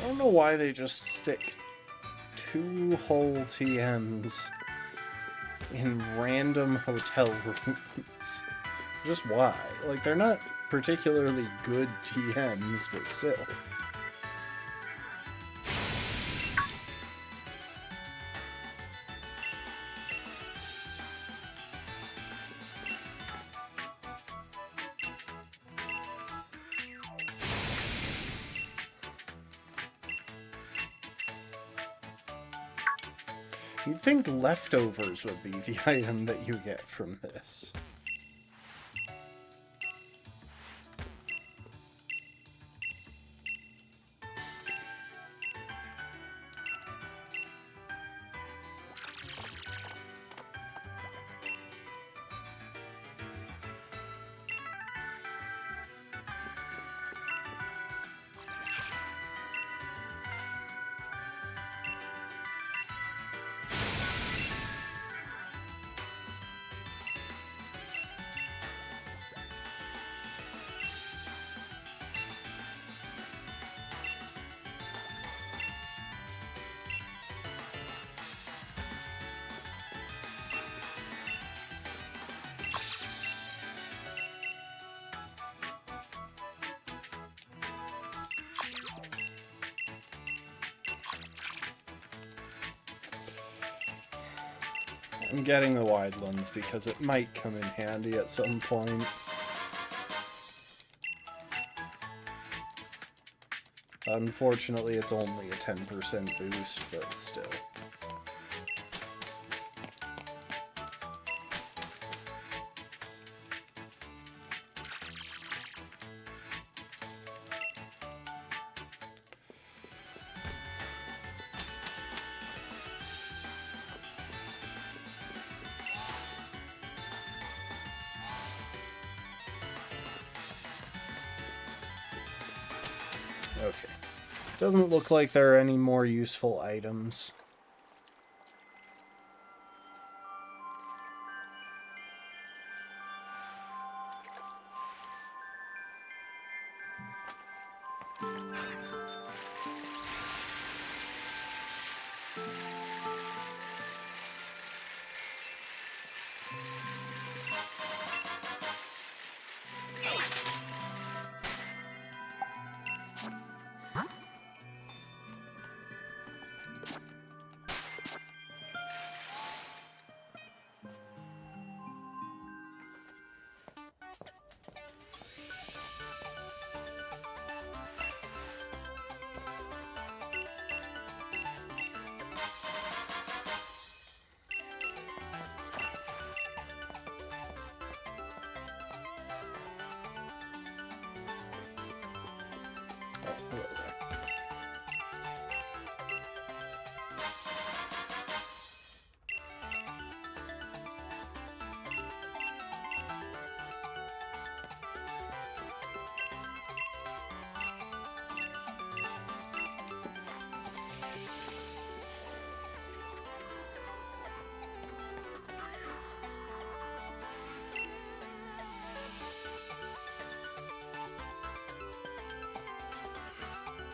I don't know why they just stick 2 whole TMs in random hotel rooms. Just why? Like, they're not particularly good TMs, but still. You'd think leftovers would be the item that you get from this. I'm getting the Wildlands because it might come in handy at some point. Unfortunately, it's only a 10% boost, but still. Okay. Doesn't look like there are any more useful items.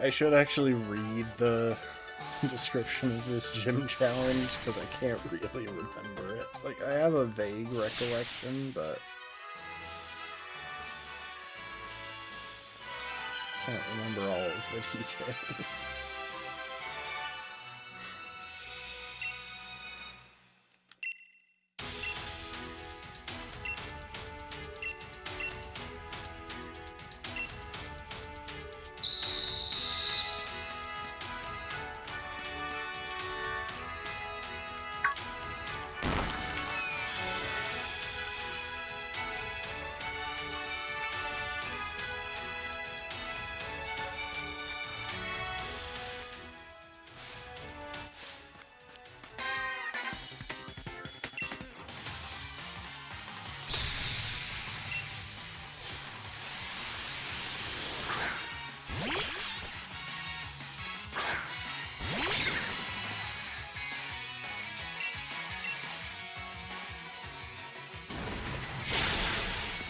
I should actually read the description of this gym challenge, because I can't really remember it. Like, I have a vague recollection, but can't remember all of the details.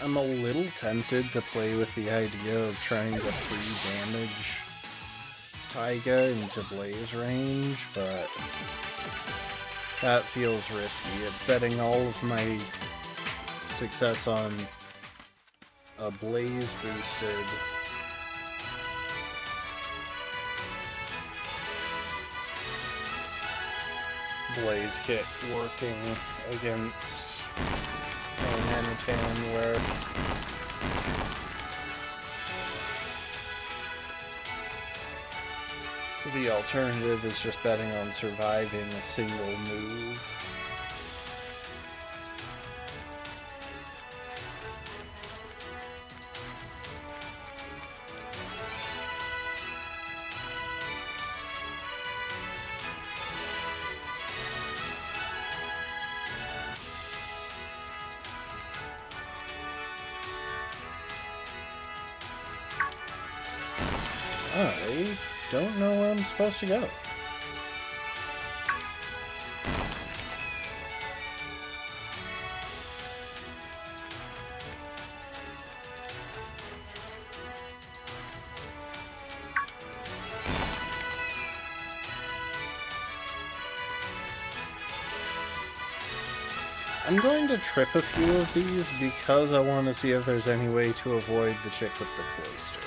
I'm a little tempted to play with the idea of trying to free damage Taiga into Blaze range, but that feels risky. It's betting all of my success on a Blaze boosted Blaze kit working against Manatan, where The alternative is just betting on surviving a single move. I don't know where I'm supposed to go. I'm going to trip a few of these because I want to see if there's any way to avoid the chick with the cloister.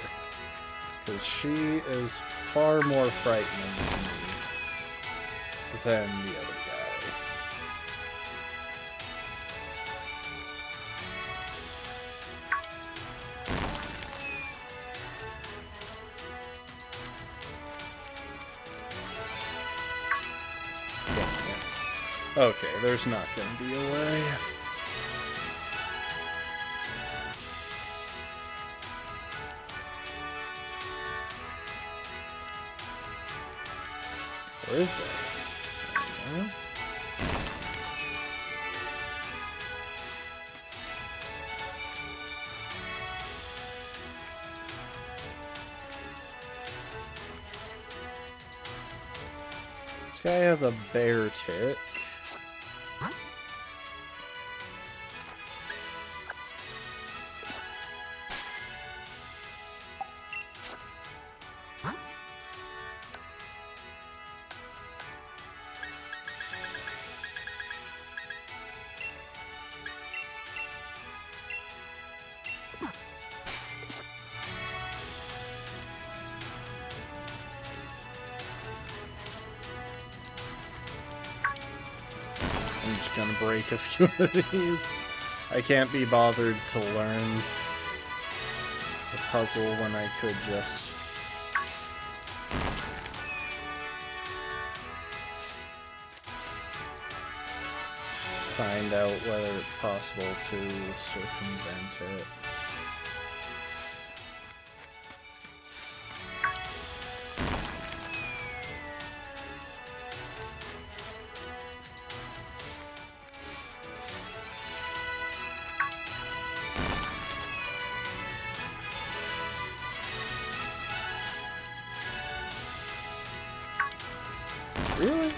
Because she is far more frightening to me than the other guy. Okay, there's not going to be a way. Or is there? I don't know. This guy has a bear tick. I'm just gonna break a few of these. I can't be bothered to learn the puzzle when I could just find out whether it's possible to circumvent it. Really?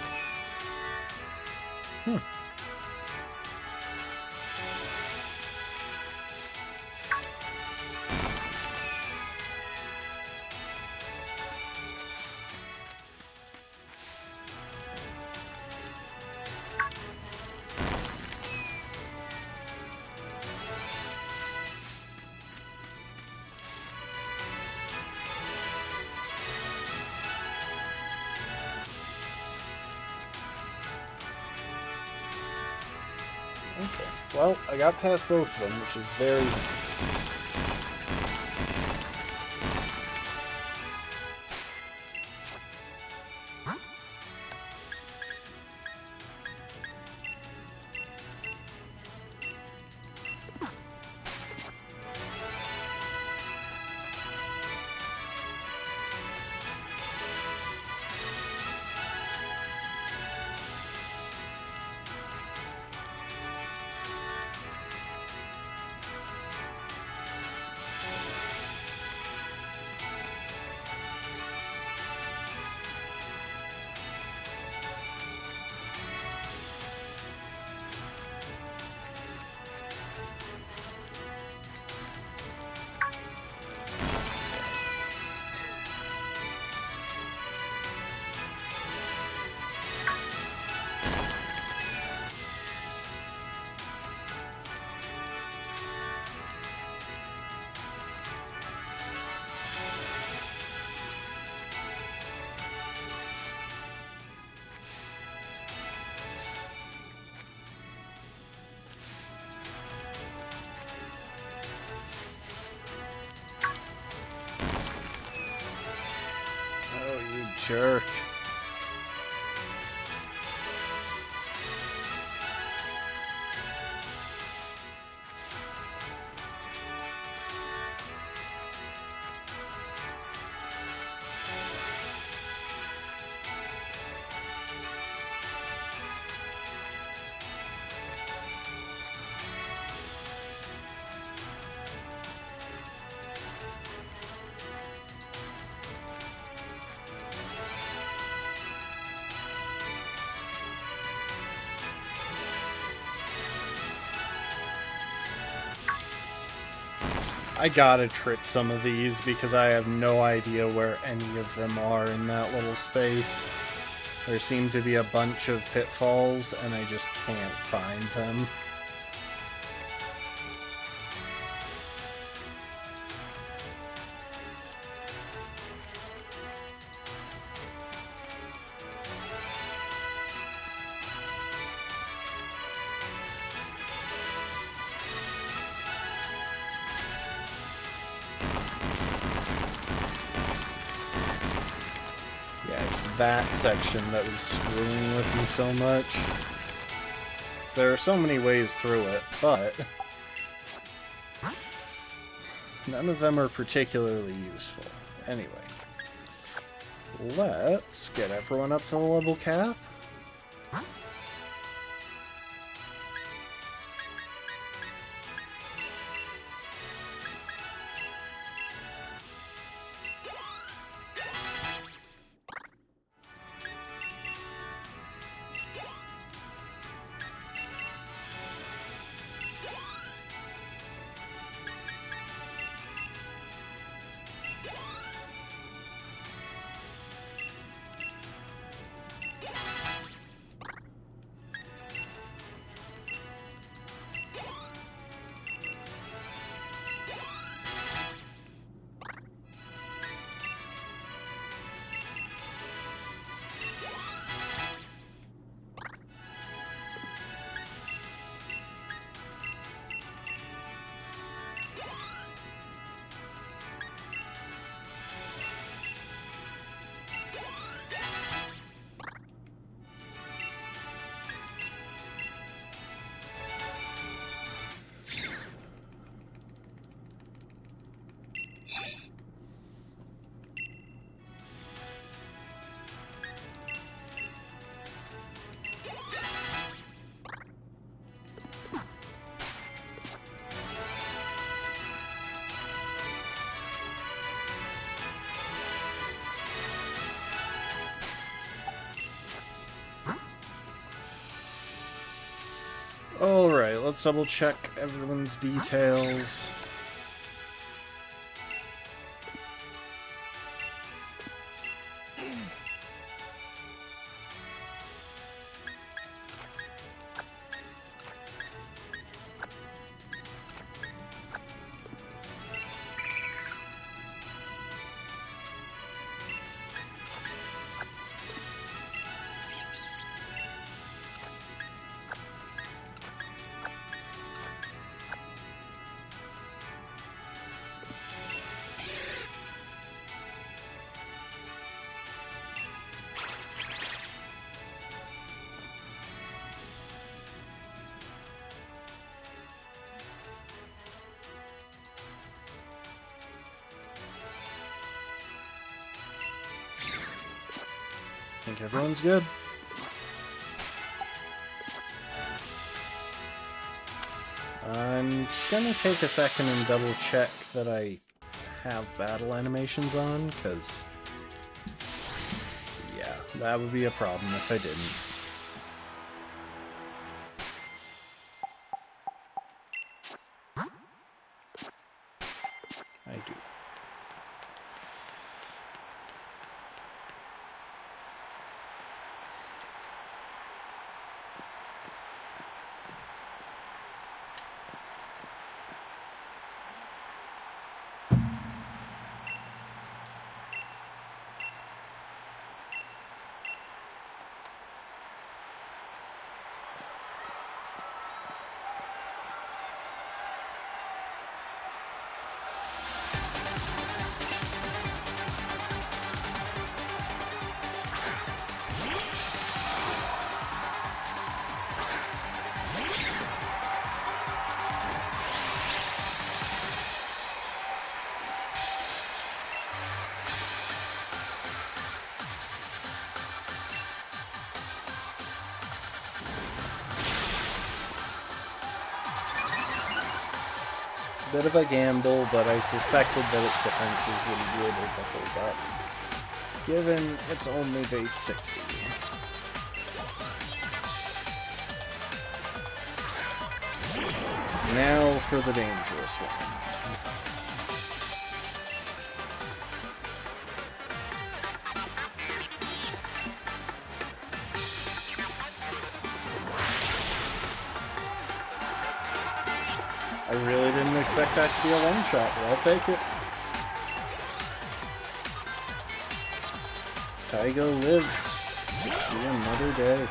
Okay. Well, I got past both of them, which is very... jerk. I gotta trip some of these because I have no idea where any of them are in that little space. There seem to be a bunch of pitfalls and I just can't find them. That section that was screwing with me so much. There are so many ways through it, but none of them are particularly useful. Anyway, let's get everyone up to the level cap. Alright, let's double check everyone's details. I think everyone's good. I'm gonna take a second and double check that I have battle animations on, because yeah, that would be a problem if I didn't. I do. Bit of a gamble, but I suspected that its defenses wouldn't be able to hold up, given it's only base 60. Now for the dangerous one. I really didn't expect that to be a one-shot, but I'll take it. Taigo lives to see another day.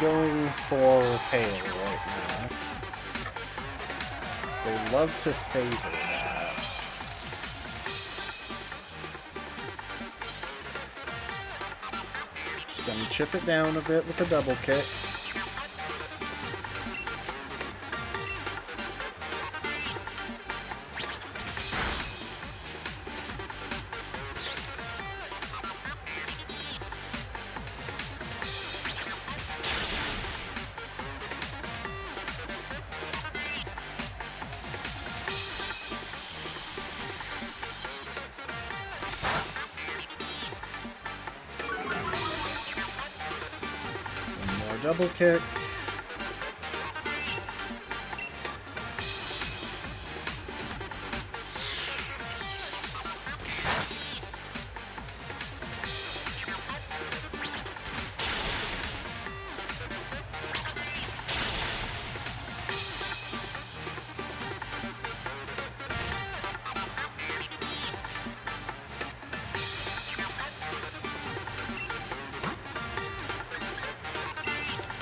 Going for Hail right now. So they love to favor that. Just gonna chip it down a bit with a double kick. Double kick.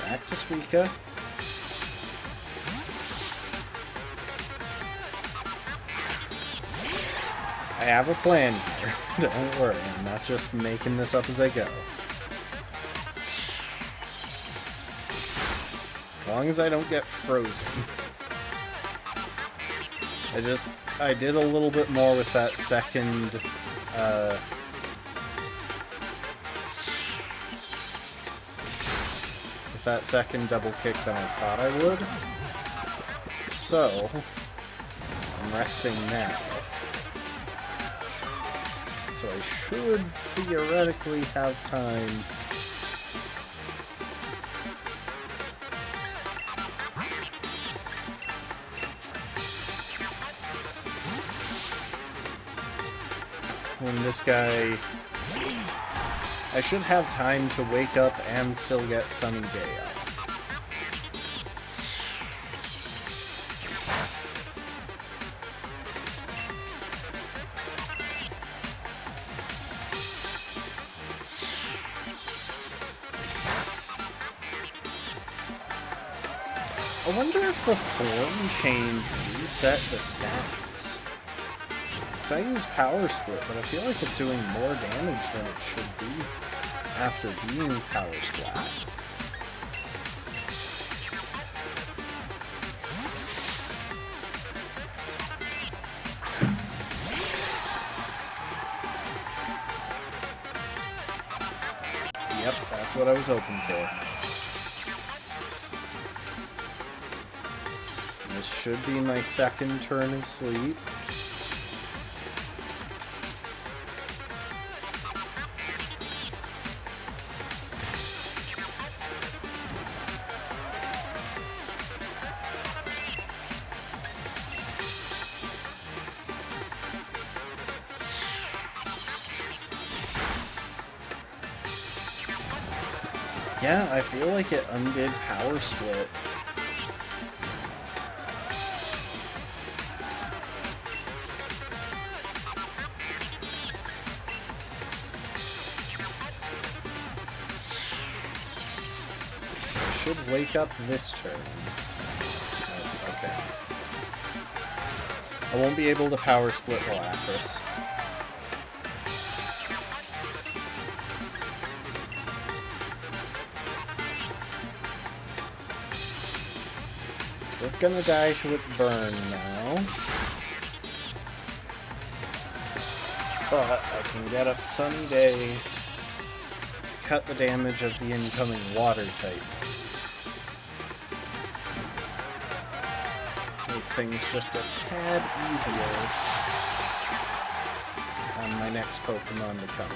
Back to Suika. I have a plan here. Don't worry, I'm not just making this up as I go. As long as I don't get frozen. I did a little bit more with that second, double kick than I thought I would. So, I'm resting now. So I should theoretically have time when this guy... I should have time to wake up and still get Sunny Day off. I wonder if the form change reset the stats. Because I use Power Split, but I feel like it's doing more damage than it should be after being Power Splat. Yep, that's what I was hoping for. This should be my second turn of sleep. Yeah, I feel like it undid Power Split. I should wake up this turn. Oh, okay. I won't be able to Power Split Lapras. It's gonna die to its burn now. But I can get up Sunny Day, cut the damage of the incoming water type. Make things just a tad easier on my next Pokemon to come.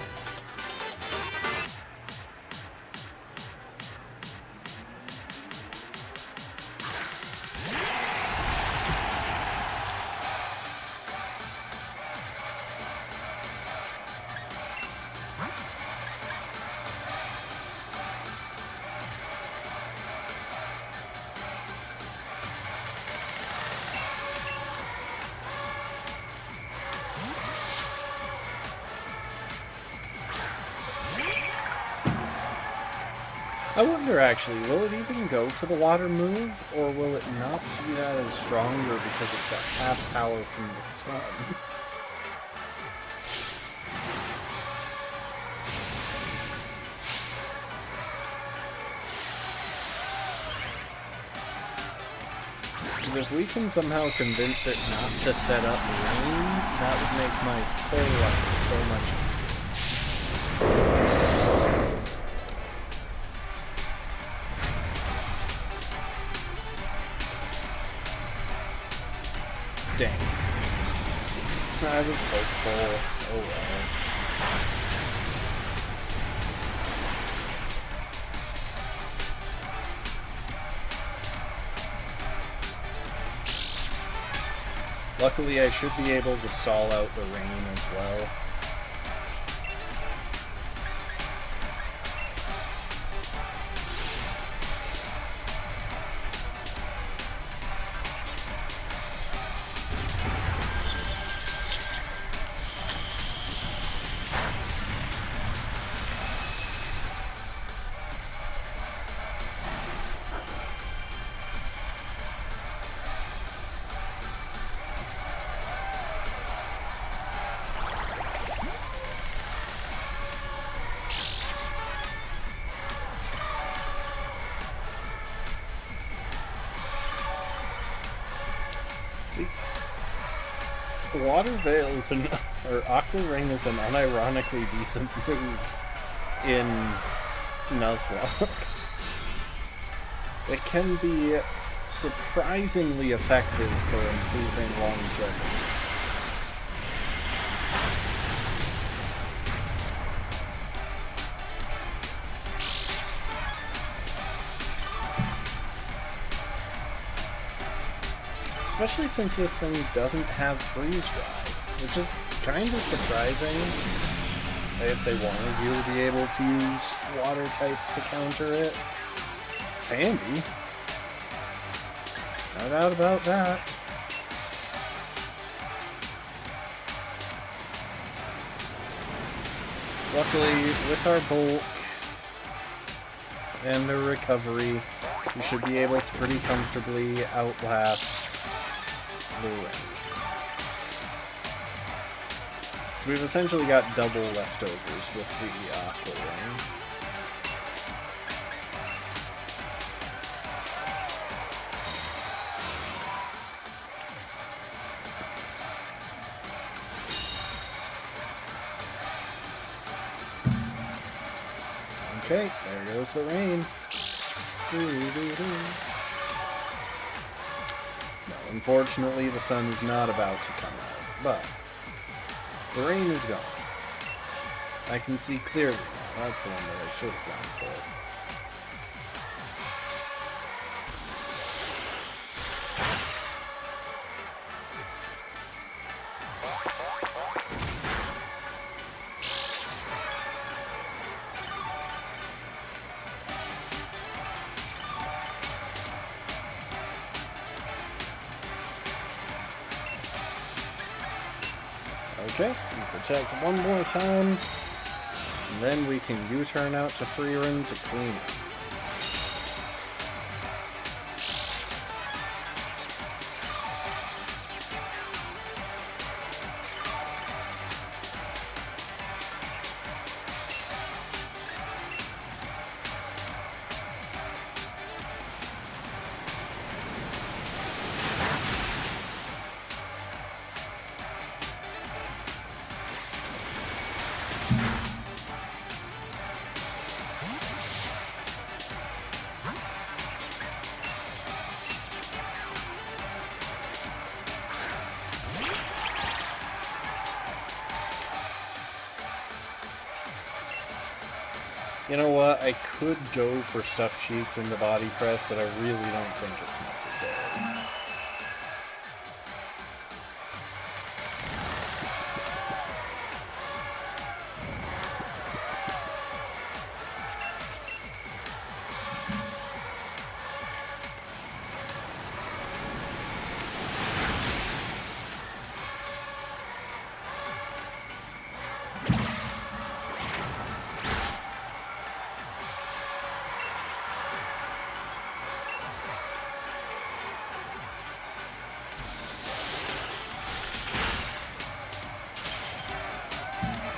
I wonder actually, will it even go for the water move, or will it not see that as stronger because it's at half power from the sun? Because if we can somehow convince it not to set up rain, that would make my whole life so much easier. Dang. I was hopeful. Oh well. Luckily, I should be able to stall out the rain as well. See, Water Veil is or Octo Ring is an unironically decent move in Nuzlocke. It can be surprisingly effective for improving longevity. Especially since this thing doesn't have freeze dry, which is kind of surprising. I guess they wanted you to be able to use water types to counter it. It's handy. No doubt about that. Luckily, with our bulk, and a recovery, we should be able to pretty comfortably outlast the rain. We've essentially got double leftovers with the Aqua Rain. Okay, there goes the rain. No, unfortunately the sun is not about to come out, but the rain is gone. I can see clearly now. That's the one that I should have gone for. Okay, we protect one more time, and then we can U-turn out to Freerun to clean up. You know what, I could go for Stuffed Cheeks into Body Press, but I really don't think it's necessary.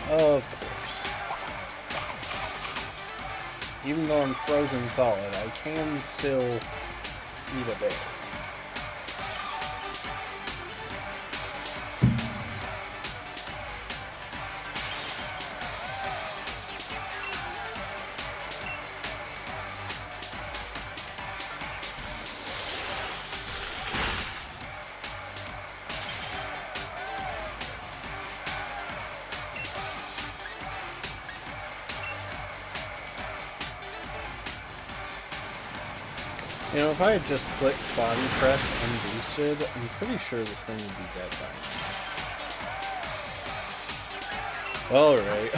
Of course. Even though I'm frozen solid, I can still eat a bear. You know, if I had just clicked Body Press unboosted, I'm pretty sure this thing would be dead by now. Alright.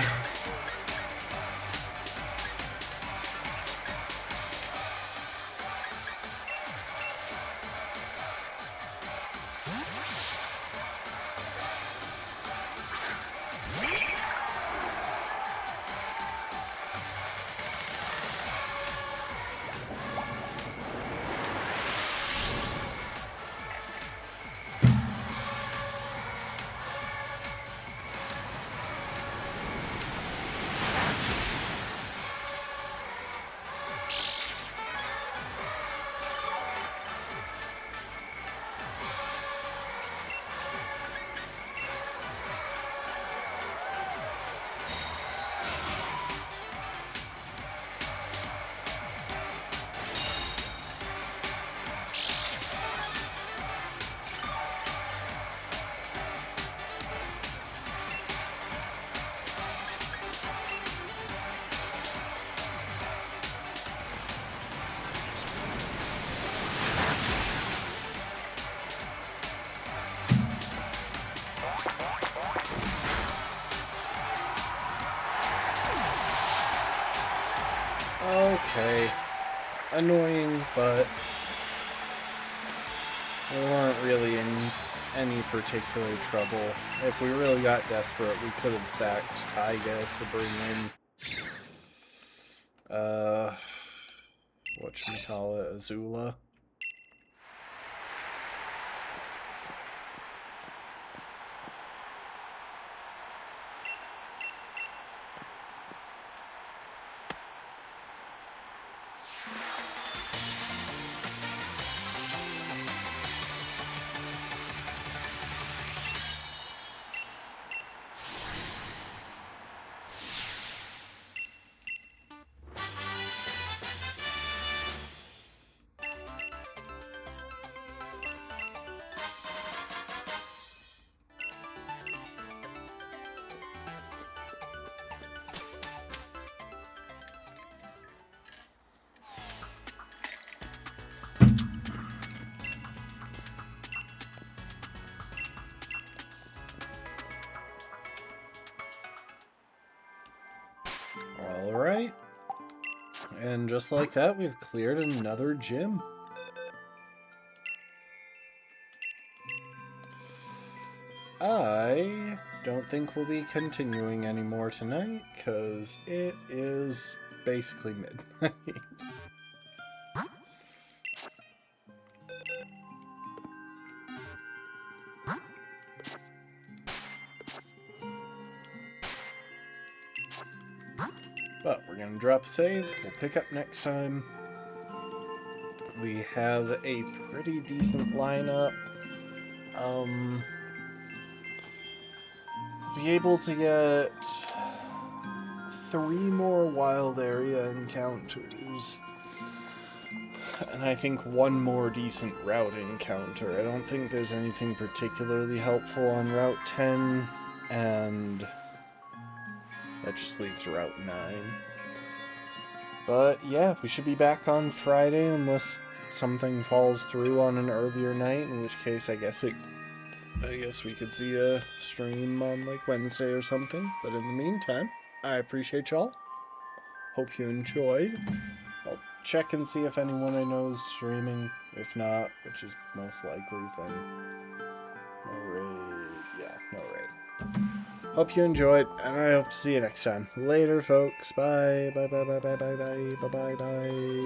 Okay. Annoying, but we weren't really in any particular trouble. If we really got desperate, we could have sacked Taiga to bring in whatchamacallit, Azula. Alright. And just like that, we've cleared another gym. I don't think we'll be continuing anymore tonight, because it is basically midnight. But we're going to drop a save. We'll pick up next time. We have a pretty decent lineup. Be able to get 3 more wild area encounters. And I think 1 more decent route encounter. I don't think there's anything particularly helpful on Route 10. And that just leaves Route 9. But yeah, we should be back on Friday unless something falls through on an earlier night, in which case I guess we could see a stream on like Wednesday or something. But in the meantime, I appreciate y'all. Hope you enjoyed. I'll check and see if anyone I know is streaming. If not, which is most likely, then no raid. Yeah, no raid. Hope you enjoyed, and I hope to see you next time. Later, folks. Bye. Bye, bye, bye, bye, bye, bye, bye, bye, bye.